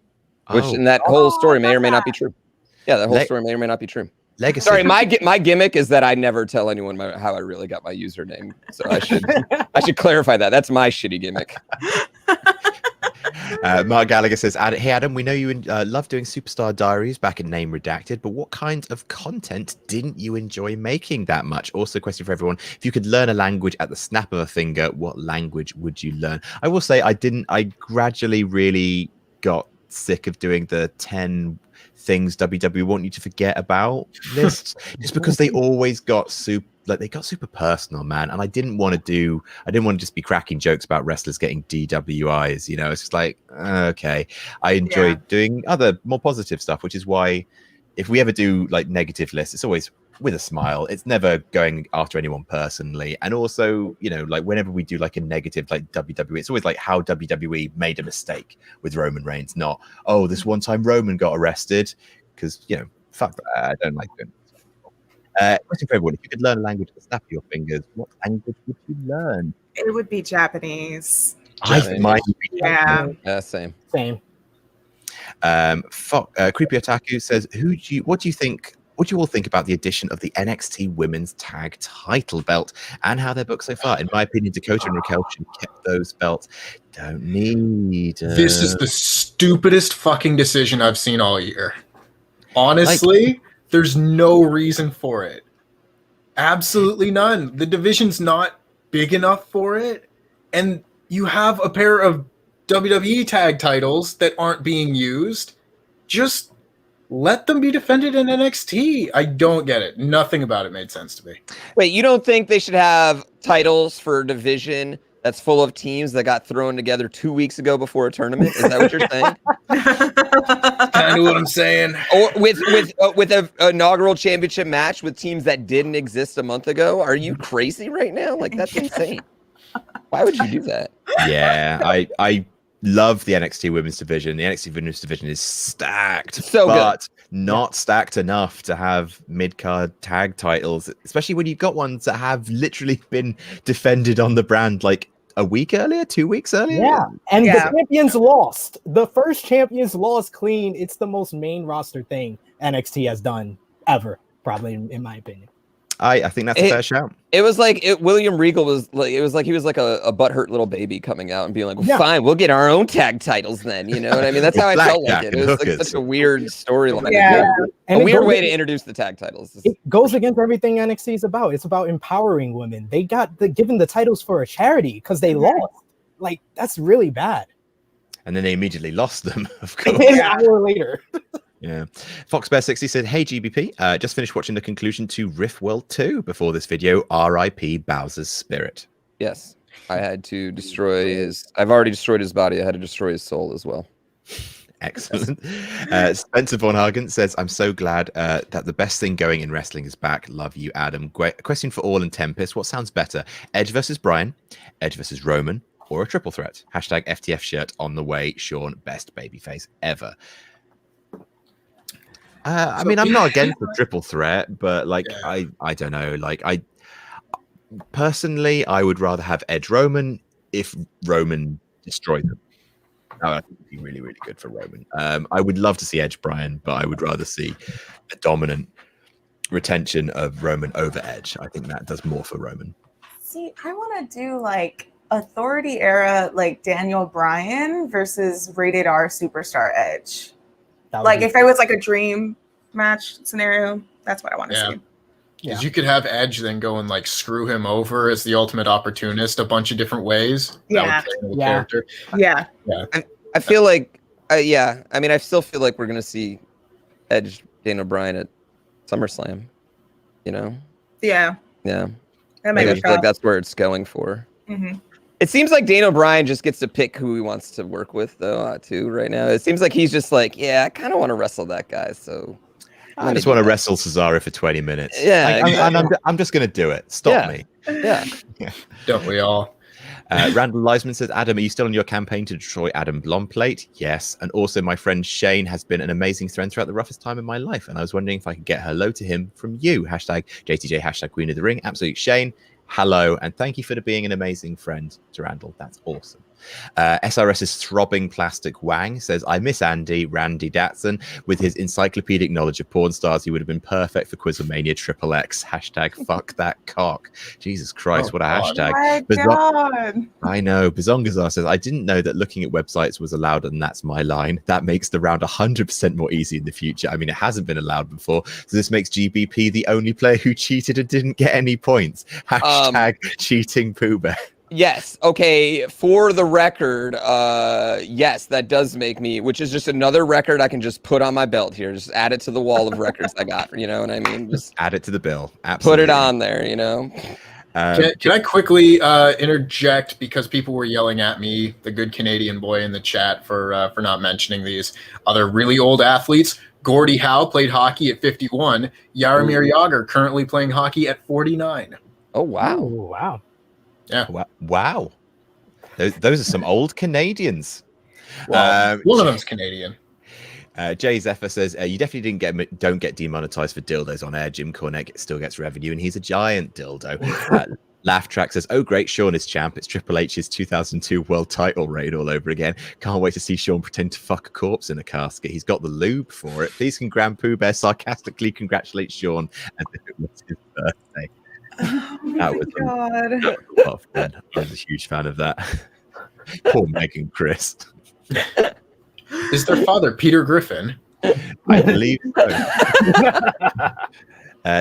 Speaker 3: and that whole story may or may not be true. Yeah, that whole story may or may not be true.
Speaker 1: Legacy.
Speaker 3: Sorry, my gimmick is that I never tell anyone how I really got my username. So I should clarify that. That's my shitty gimmick.
Speaker 1: Mark Gallagher says, "Hey Adam, we know you love doing Superstar Diaries back in Name Redacted, but what kind of content didn't you enjoy making that much?" Also, question for everyone: if you could learn a language at the snap of a finger, what language would you learn? I will say I didn't. I gradually really got sick of doing the 10 things WWE want you to forget about lists, just because they always got super personal, man. And I didn't want to just be cracking jokes about wrestlers getting DWIs. It's just like, okay. I enjoy doing other more positive stuff, which is why if we ever do like negative lists, it's always with a smile. It's never going after anyone personally. And also, like whenever we do like a negative like WWE, it's always like how WWE made a mistake with Roman Reigns, not, oh, this one time Roman got arrested, because fuck that. I don't like doing it. Question for everyone: if you could learn a language at the snap of your fingers, what language would you learn?
Speaker 5: It would be Japanese.
Speaker 1: Mine would be
Speaker 5: Japanese.
Speaker 3: Yeah, same.
Speaker 1: Creepy Otaku says, what do you all think about the addition of the NXT Women's Tag Title belt and how they're booked so far? In my opinion, Dakota and Raquel should have kept those belts. Don't need.
Speaker 6: This is the stupidest fucking decision I've seen all year. Honestly, there's no reason for it. Absolutely none. The division's not big enough for it, and you have a pair of WWE tag titles that aren't being used. Just let them be defended in NXT. I don't get it. Nothing about it made sense to me.
Speaker 3: Wait, you don't think they should have titles for a division that's full of teams that got thrown together 2 weeks ago before a tournament? Is that what you're saying?
Speaker 6: Kind of what I'm saying.
Speaker 3: Or with an inaugural championship match with teams that didn't exist a month ago? Are you crazy right now? Like, that's insane. Why would you do that?
Speaker 1: Yeah, love the NXT Women's Division. The NXT Women's Division is stacked,
Speaker 3: So
Speaker 1: but not stacked enough to have mid-card tag titles, especially when you've got ones that have literally been defended on the brand like a week earlier, 2 weeks earlier.
Speaker 4: Yeah, and
Speaker 5: Yeah.
Speaker 4: the champions lost. The first champions lost clean. It's the most main roster thing NXT has done ever, probably in my opinion.
Speaker 1: I think that's a fair shout.
Speaker 3: It was like William Regal was like, it was like he was like a butthurt little baby coming out and being like, well, fine, we'll get our own tag titles then. You know what I mean? That's how I felt like it. It was like such a weird storyline.
Speaker 5: Yeah.
Speaker 4: And
Speaker 3: A weird way to
Speaker 4: against,
Speaker 3: introduce the tag titles.
Speaker 4: it goes against everything NXT is about. It's about empowering women. They got given the titles for a charity because they lost. Like, that's really bad.
Speaker 1: And then they immediately lost them, of course.
Speaker 4: An hour later.
Speaker 1: Yeah. FoxBear60 said, hey, GBP, just finished watching the conclusion to Rift World 2 before this video. RIP Bowser's spirit.
Speaker 3: Yes. I had to destroy I've already destroyed his body. I had to destroy his soul as well.
Speaker 1: Excellent. Spencer Von Hagen says, I'm so glad that the best thing going in wrestling is back. Love you, Adam. Question for All and Tempest. What sounds better? Edge versus Bryan, Edge versus Roman, or a triple threat? Hashtag FTF shirt on the way. Sean, best babyface ever. I mean, I'm not against the triple threat, but like, I don't know. Like, I personally, I would rather have Edge Roman if Roman destroyed them. I think it'd be really, really good for Roman. I would love to see Edge Bryan, but I would rather see a dominant retention of Roman over Edge. I think that does more for Roman.
Speaker 5: See, I want to do like Authority era, like Daniel Bryan versus Rated R Superstar Edge. Like if it was like a dream match scenario, that's what I want to see.
Speaker 6: Because you could have Edge then go and like screw him over as the ultimate opportunist a bunch of different ways.
Speaker 5: Yeah.
Speaker 6: That would play into the character.
Speaker 5: Yeah.
Speaker 3: I feel like, I mean, I still feel like we're going to see Edge, Daniel Bryan at SummerSlam, you know?
Speaker 5: Yeah.
Speaker 3: Yeah.
Speaker 5: That
Speaker 3: Maybe I
Speaker 5: makes
Speaker 3: feel like that's where it's going for.
Speaker 5: Mm-hmm.
Speaker 3: It seems like Daniel Bryan just gets to pick who he wants to work with, though, too, right now. It seems like he's just like, I kind of want to wrestle that guy, so...
Speaker 1: I just want to wrestle Cesaro for 20 minutes.
Speaker 3: Yeah.
Speaker 1: I'm just going to do it. Stop me.
Speaker 3: Yeah.
Speaker 6: Don't we all?
Speaker 1: Randall Leisman says, Adam, are you still on your campaign to destroy Adam Blomplate? Yes. And also my friend Shane has been an amazing friend throughout the roughest time in my life. And I was wondering if I could get hello to him from you. Hashtag JTJ, hashtag Queen of the Ring. Absolute Shane. Hello. And thank you for being an amazing friend to Randall. That's awesome. SRS's throbbing plastic Wang says, I miss Randy Datson. With his encyclopedic knowledge of porn stars, he would have been perfect for QuizzleMania XXX. Hashtag fuck that cock. Jesus Christ, what a hashtag.
Speaker 5: God.
Speaker 1: I know. Bazongazar says, I didn't know that looking at websites was allowed, and that's my line. That makes the round 100% more easy in the future. I mean, it hasn't been allowed before, so this makes GBP the only player who cheated and didn't get any points. Hashtag cheating Pooh Bear.
Speaker 3: Yes. Okay. For the record, yes, that does make me, which is just another record I can just put on my belt here. Just add it to the wall of records I got. You know what I mean? Just
Speaker 1: add it to the bill. Absolutely.
Speaker 3: Put it on there, you know?
Speaker 6: Can I quickly interject, because people were yelling at me, the good Canadian boy in the chat, for not mentioning these other really old athletes. Gordie Howe played hockey at 51. Jaromir Jagr currently playing hockey at 49.
Speaker 3: Oh, wow.
Speaker 4: Oh, wow.
Speaker 6: Yeah.
Speaker 1: Wow. Those are some old Canadians.
Speaker 6: Well, one of them's Canadian.
Speaker 1: Jay Zephyr says, you definitely don't get demonetized for dildos on air. Jim Cornette still gets revenue, and he's a giant dildo. Laugh Track says, oh, great, Sean is champ. It's Triple H's 2002 world title reign all over again. Can't wait to see Sean pretend to fuck a corpse in a casket. He's got the lube for it. Please can GrandPOOBear sarcastically congratulate Sean as if it was his birthday.
Speaker 5: Oh my God.
Speaker 1: I was a huge fan of that. Poor Meg and Chris.
Speaker 6: Is their father Peter Griffin?
Speaker 1: I believe so.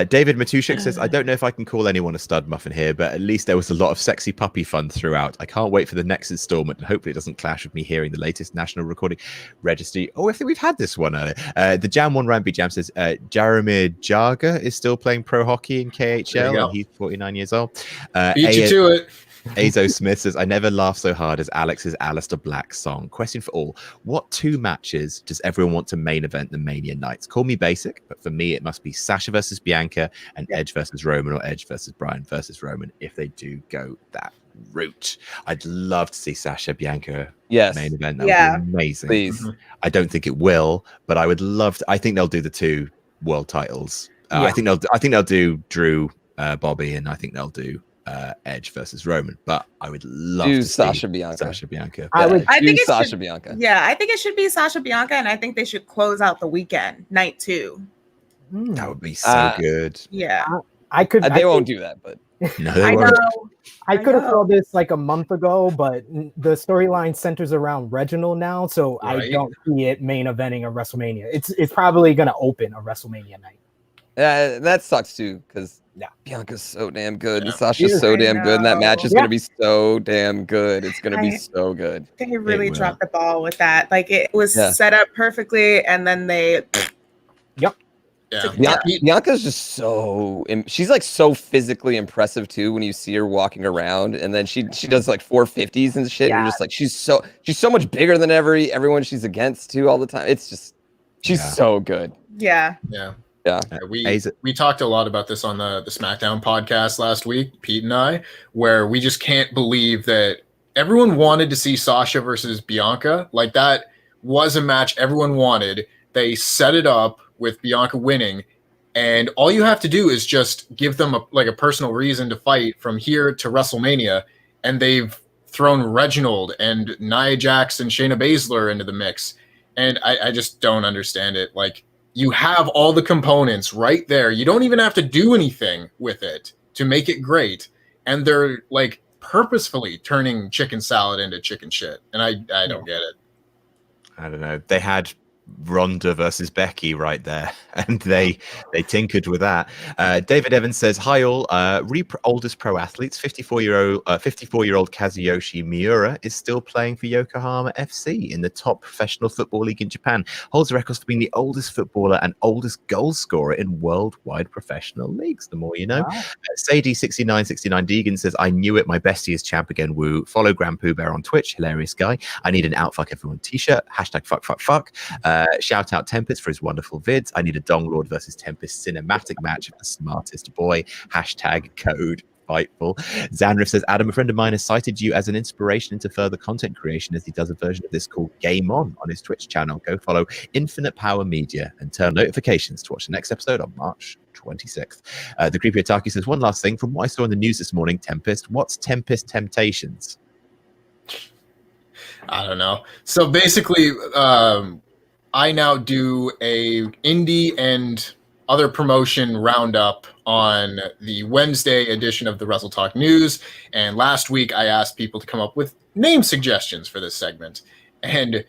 Speaker 1: David Matushik says, I don't know if I can call anyone a stud muffin here, but at least there was a lot of sexy puppy fun throughout. I can't wait for the next installment, and hopefully it doesn't clash with me hearing the latest National Recording Registry. Oh, I think we've had this one earlier. The Jam One Ramby Jam says, Jaromir Jagr is still playing pro hockey in KHL, and he's 49 years old.
Speaker 6: Beat you to it.
Speaker 1: Azo Smith says, I never laugh so hard as Alex's Alistair Black song. Question for all. What two matches does everyone want to main event the Mania nights? Call me basic, but for me, it must be Sasha versus Bianca and Edge versus Roman, or Edge versus Bryan versus Roman, if they do go that route. I'd love to see Sasha Bianca
Speaker 3: Yes.
Speaker 1: main event. That
Speaker 5: Yeah.
Speaker 1: would be amazing.
Speaker 3: Please.
Speaker 1: I don't think it will, but I would love to. I think they'll do the 2 world titles. I think they'll do Drew, Bobby, and I think they'll do Edge versus Roman. But I would love
Speaker 3: Do
Speaker 1: to
Speaker 3: Sasha
Speaker 1: see
Speaker 3: Bianca.
Speaker 1: Sasha Bianca.
Speaker 4: I would.
Speaker 5: I think
Speaker 3: do
Speaker 5: it
Speaker 3: Sasha
Speaker 5: should,
Speaker 3: Bianca.
Speaker 5: Yeah, I think it should be Sasha Bianca, and I think they should close out the weekend, night 2.
Speaker 1: That would be so good.
Speaker 5: Yeah.
Speaker 4: I could.
Speaker 3: They won't do that, but
Speaker 1: No, they
Speaker 5: I
Speaker 1: won't.
Speaker 5: know.
Speaker 4: I could have
Speaker 5: know.
Speaker 4: thought this like a month ago, but the storyline centers around Reginald now, so I
Speaker 6: Right.
Speaker 4: don't see it main eventing a WrestleMania. It's probably gonna open a WrestleMania night.
Speaker 3: that sucks too, because
Speaker 4: Yeah.
Speaker 3: Bianca's so damn good,
Speaker 6: Yeah.
Speaker 3: and Sasha's so
Speaker 5: I
Speaker 3: damn good, and that match is
Speaker 4: know.
Speaker 3: gonna be so damn good. It's gonna be
Speaker 5: I-
Speaker 3: so good.
Speaker 5: They really
Speaker 1: will.
Speaker 5: dropped the ball with that. Like it was
Speaker 3: Yeah.
Speaker 5: set up perfectly, and then they.
Speaker 6: Yeah.
Speaker 3: Bianca's just she's like so physically impressive too when you see her walking around, and then she does like 450s and shit.
Speaker 5: Yeah.
Speaker 3: You're just like she's so much bigger than everyone she's against too all the time. It's just she's
Speaker 1: Yeah.
Speaker 3: so good.
Speaker 5: Yeah.
Speaker 6: Yeah.
Speaker 3: Yeah.
Speaker 6: We talked a lot about this on the SmackDown podcast last week, Pete and I, where we just can't believe that everyone wanted to see Sasha versus Bianca. Like that was a match everyone wanted. They set it up with Bianca winning, and all you have to do is just give them a personal reason to fight from here to WrestleMania, and they've thrown Reginald and Nia Jax and Shayna Baszler into the mix, and I just don't understand it. Like, you have all the components right there. You don't even have to do anything with it to make it great, and they're like purposefully turning chicken salad into chicken shit, and I don't get it.
Speaker 1: I don't know. They had Ronda versus Becky right there, and they tinkered with that. David Evans says, "Hi all. Oldest pro athletes, 54-year-old Kazuyoshi Miura is still playing for Yokohama FC in the top professional football league in Japan. Holds the records for being the oldest footballer and oldest goal scorer in worldwide professional leagues. The more you know."
Speaker 4: Wow.
Speaker 1: Sadie6969 Deegan says, "I knew it. My bestie is champ again. Woo. Follow GrandPOOBear on Twitch. Hilarious guy. I need an outfuck everyone t-shirt. Hashtag fuck fuck fuck. Shout out Tempest for his wonderful vids. I need a Dong Lord versus Tempest cinematic match of the smartest boy. Hashtag code Fightful." Zanriff says, "Adam, a friend of mine has cited you as an inspiration into further content creation as he does a version of this called Game On his Twitch channel. Go follow Infinite Power Media and turn notifications to watch the next episode on March 26th. The Creepy Otaku says, "One last thing from what I saw in the news this morning, Tempest. What's Tempest Temptations?"
Speaker 6: I don't know. So basically, I now do a indie and other promotion roundup on the Wednesday edition of the Wrestle Talk News. And last week, I asked people to come up with name suggestions for this segment. And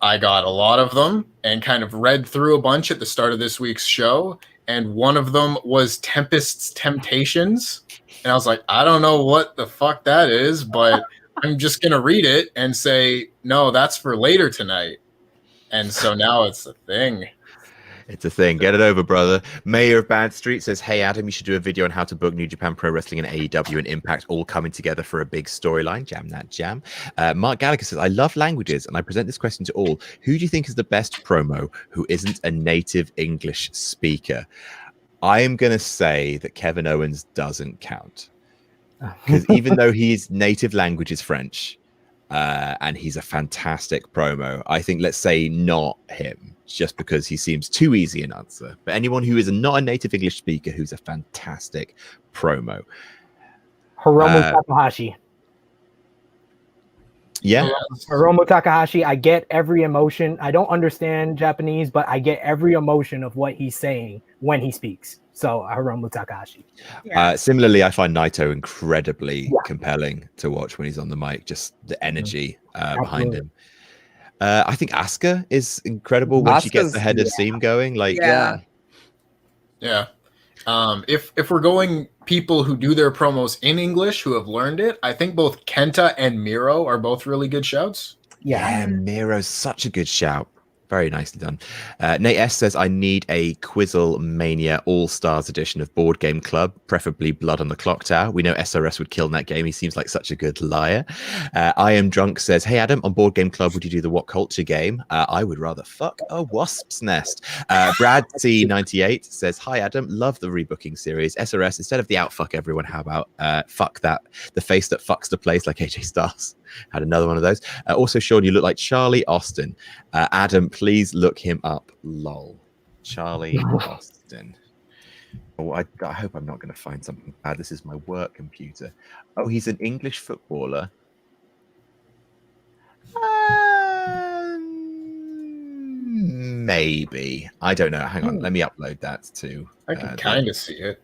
Speaker 6: I got a lot of them and kind of read through a bunch at the start of this week's show. And one of them was Tempest's Temptations. And I was like, I don't know what the fuck that is, but I'm just going to read it and say, no, that's for later tonight. And so now it's a thing.
Speaker 1: It's a thing. Get it over, brother. Mayor of Bad Street says, "Hey, Adam, you should do a video on how to book New Japan Pro Wrestling and AEW and Impact all coming together for a big storyline. Jam that jam." Mark Gallagher says, "I love languages, and I present this question to all. Who do you think is the best promo who isn't a native English speaker?" I am going to say that Kevin Owens doesn't count. Because even though his native language is French, and he's a fantastic promo, I think, let's say not him, just because he seems too easy an answer. But anyone who is not a native English speaker who's a fantastic promo.
Speaker 4: Hiromu Takahashi.
Speaker 1: Yeah.
Speaker 4: Hiromu Takahashi, I get every emotion. I don't understand Japanese, but I get every emotion of what he's saying when he speaks. So Hiromu Takahashi.
Speaker 5: Yeah.
Speaker 1: Similarly, I find Naito incredibly compelling to watch when he's on the mic, just the energy behind him. I think Asuka is incredible when she gets the head of steam going. Like,
Speaker 5: Yeah.
Speaker 6: If we're going people who do their promos in English who have learned it, I think both Kenta and Miro are both really good shouts.
Speaker 1: yeah, Miro's such a good shout. Very nicely done. Nate S says, I need a QuizzleMania All-Stars edition of Board Game Club, preferably Blood on the Clock Tower. We know SRS would kill in that game. He seems like such a good liar. I Am Drunk says, hey, Adam, on Board Game Club, would you do the What Culture game? I would rather fuck a wasp's nest. Brad C98 says, hi, Adam, love the rebooking series. SRS, instead of the outfuck everyone, how about fuck that? The face that fucks the place like AJ Styles. Had another one of those. Also, Sean, you look like Charlie Austin. Adam, please look him up. Lol. Charlie Austin. Oh, I hope I'm not going to find something bad. This is my work computer. Oh, he's an English footballer. Maybe. I don't know. Hang on. Let me upload that to.
Speaker 6: I can kind of see it.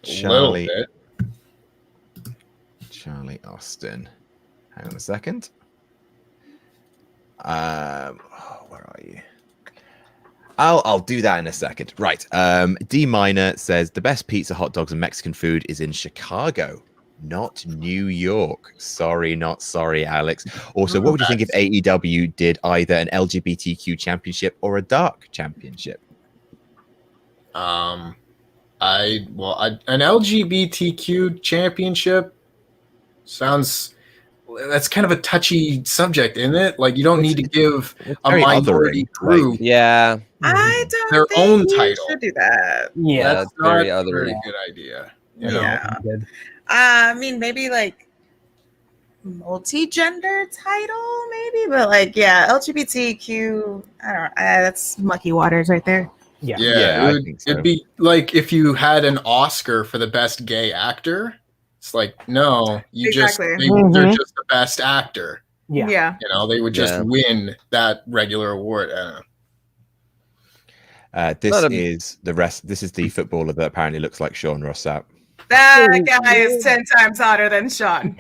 Speaker 1: Charlie.
Speaker 6: A little bit.
Speaker 1: Charlie Austin. Hang on a second. Where are you? I'll do that in a second. Right. D Minor says the best pizza, hot dogs, and Mexican food is in Chicago, not New York. Sorry, not sorry, Alex. Also, what would you think if AEW did either an LGBTQ championship or a dark championship?
Speaker 6: An LGBTQ championship sounds, that's kind of a touchy subject, isn't it? Like, you don't need to give a minority group
Speaker 3: Yeah.
Speaker 5: I don't
Speaker 6: their
Speaker 5: think
Speaker 6: own
Speaker 5: we
Speaker 6: title.
Speaker 5: should do that.
Speaker 4: Yeah.
Speaker 6: That's
Speaker 3: That's very
Speaker 6: not a
Speaker 3: othery.
Speaker 6: very good idea. You know?
Speaker 5: Yeah.
Speaker 4: Good.
Speaker 5: I mean, maybe like multi-gender title, maybe, but like, yeah, LGBTQ. I don't know. That's mucky waters right there.
Speaker 4: Yeah.
Speaker 1: Yeah, I think so.
Speaker 6: It'd be like if you had an Oscar for the best gay actor. It's like, no, you
Speaker 5: Exactly.
Speaker 6: they're just the best actor.
Speaker 4: Yeah.
Speaker 5: Yeah.
Speaker 6: You know, they would just win that regular award. I don't know.
Speaker 1: This is the rest. This is the footballer that apparently looks like Sean Ross Sapp.
Speaker 5: That guy is 10 times hotter than Sean.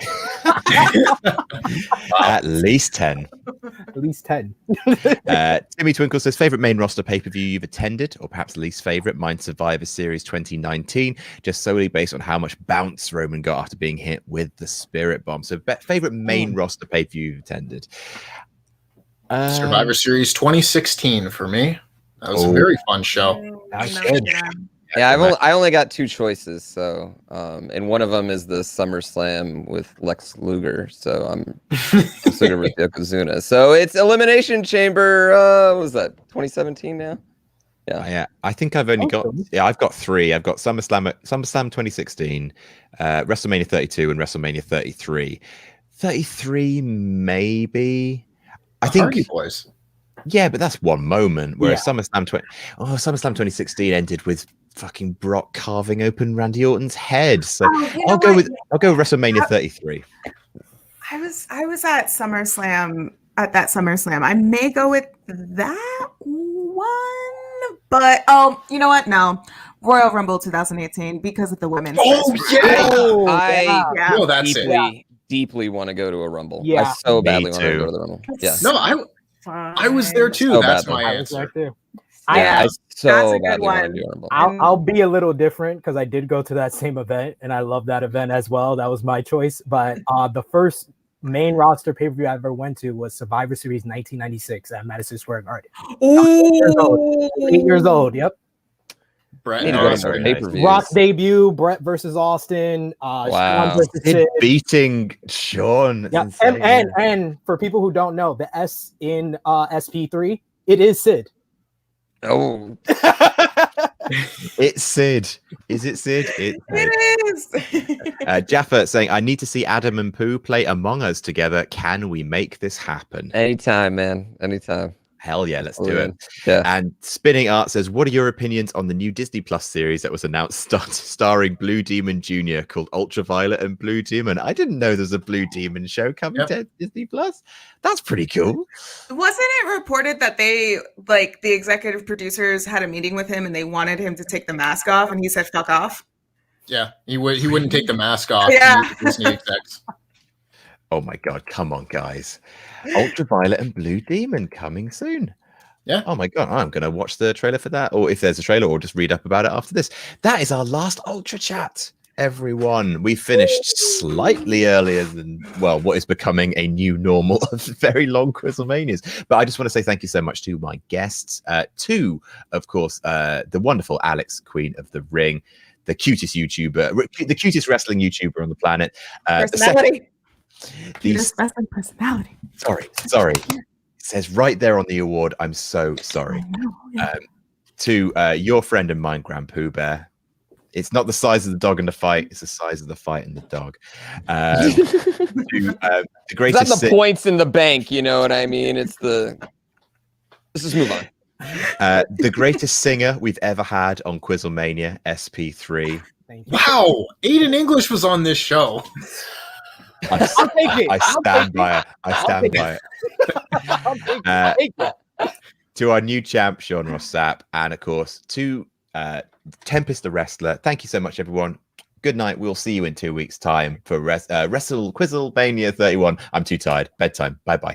Speaker 1: At least 10.
Speaker 4: At least 10.
Speaker 1: Timmy Twinkle says, favorite main roster pay-per-view you've attended, or perhaps least favorite? Mine Survivor Series 2019, just solely based on how much bounce Roman got after being hit with the Spirit Bomb. So favorite main roster pay-per-view you've attended?
Speaker 6: Survivor Series 2016 for me. That was a very fun show.
Speaker 4: That's good.
Speaker 3: Yeah, I only got two choices, so and one of them is the SummerSlam with Lex Luger, so I'm considering with Yokozuna. So it's Elimination Chamber. What was that? 2017 now?
Speaker 1: Yeah, I think I've only got. Yeah, I've got three. I've got SummerSlam 2016, WrestleMania 32, and WrestleMania 33. 33 maybe. I think.
Speaker 6: Hardy Boys.
Speaker 1: Yeah, but that's one moment. Whereas SummerSlam 2016 ended with fucking Brock carving open Randy Orton's head. So I'll go with WrestleMania 33.
Speaker 5: I was at SummerSlam that SummerSlam. I may go with that one, but you know what? No, Royal Rumble 2018 because of the women's.
Speaker 3: I
Speaker 6: that's
Speaker 3: deeply want to go to a Rumble.
Speaker 4: Yeah.
Speaker 3: I so badly
Speaker 1: Me
Speaker 3: want to
Speaker 1: too.
Speaker 3: go to the Rumble. Yeah.
Speaker 6: No, I was there too.
Speaker 3: So
Speaker 6: That's
Speaker 3: badly.
Speaker 6: my
Speaker 4: I was there
Speaker 6: answer.
Speaker 4: too.
Speaker 3: Yeah, I
Speaker 5: That's
Speaker 3: so
Speaker 5: a good
Speaker 3: badly want to
Speaker 5: one.
Speaker 3: do a Rumble.
Speaker 4: I'll be a little different because I did go to that same event and I love that event as well. That was my choice. But the first main roster pay-per-view I ever went to was Survivor Series 1996 at Madison Square Garden. 8 years old. Yep.
Speaker 6: Brett
Speaker 3: Need to
Speaker 6: and
Speaker 3: go to
Speaker 6: Oscar.
Speaker 3: more pay-per-views.
Speaker 4: Rock debut, Brett versus Austin.
Speaker 3: Wow.
Speaker 4: Sean versus
Speaker 1: Sid
Speaker 4: Sid.
Speaker 1: beating Sean. That's
Speaker 4: Yeah,
Speaker 1: insane.
Speaker 4: and for people who don't know, the S in SP3, it is Sid.
Speaker 3: Oh,
Speaker 1: It's Sid. Is it Sid? It's Sid.
Speaker 5: It is.
Speaker 1: Jaffa saying, I need to see Adam and Pooh play Among Us together. Can we make this happen?
Speaker 3: anytime, man. Anytime.
Speaker 1: Hell yeah, let's do it.
Speaker 3: Yeah.
Speaker 1: And Spinning Art says, what are your opinions on the new Disney Plus series that was announced starring Blue Demon Jr. called Ultraviolet and Blue Demon? I didn't know there's a Blue Demon show coming to Disney Plus. That's pretty cool.
Speaker 5: Wasn't it reported that they, like, the executive producers had a meeting with him and they wanted him to take the mask off and he said, fuck off?
Speaker 6: Yeah, he wouldn't take the mask off.
Speaker 5: Yeah.
Speaker 6: Disney execs.
Speaker 1: Oh my God, come on, guys. Ultraviolet and Blue Demon coming soon.
Speaker 6: Yeah.
Speaker 1: Oh my God, I'm going to watch the trailer for that. Or if there's a trailer, or just read up about it after this. That is our last Ultra Chat. everyone. We finished slightly earlier than, well, what is becoming a new normal of very long QuizzleManias. But I just want to say thank you so much to my guests. To, of course, the wonderful Alex, Queen of the Ring, the cutest YouTuber, the cutest wrestling YouTuber on the planet.
Speaker 5: Personality.
Speaker 8: Cutest wrestling personality.
Speaker 1: Sorry. It says right there on the award. I'm so sorry.
Speaker 8: I know, yeah.
Speaker 1: To your friend and mine, GrandPOOBear. It's not the size of the dog in the fight; it's the size of the fight in the dog. The greatest.
Speaker 3: It's not the points in the bank. You know what I mean? It's the. Let's just move on.
Speaker 1: The greatest singer we've ever had on QuizzleMania SP3.
Speaker 4: Thank you.
Speaker 6: Wow, Aiden English was on this show.
Speaker 4: I'll take it.
Speaker 1: I stand by it. I stand by it. To our new champ, Sean Ross Sapp, and of course to Tempest the Wrestler. Thank you so much, everyone. Good night. We'll see you in 2 weeks' time for QuizzleMania 31. I'm too tired. Bedtime. Bye bye.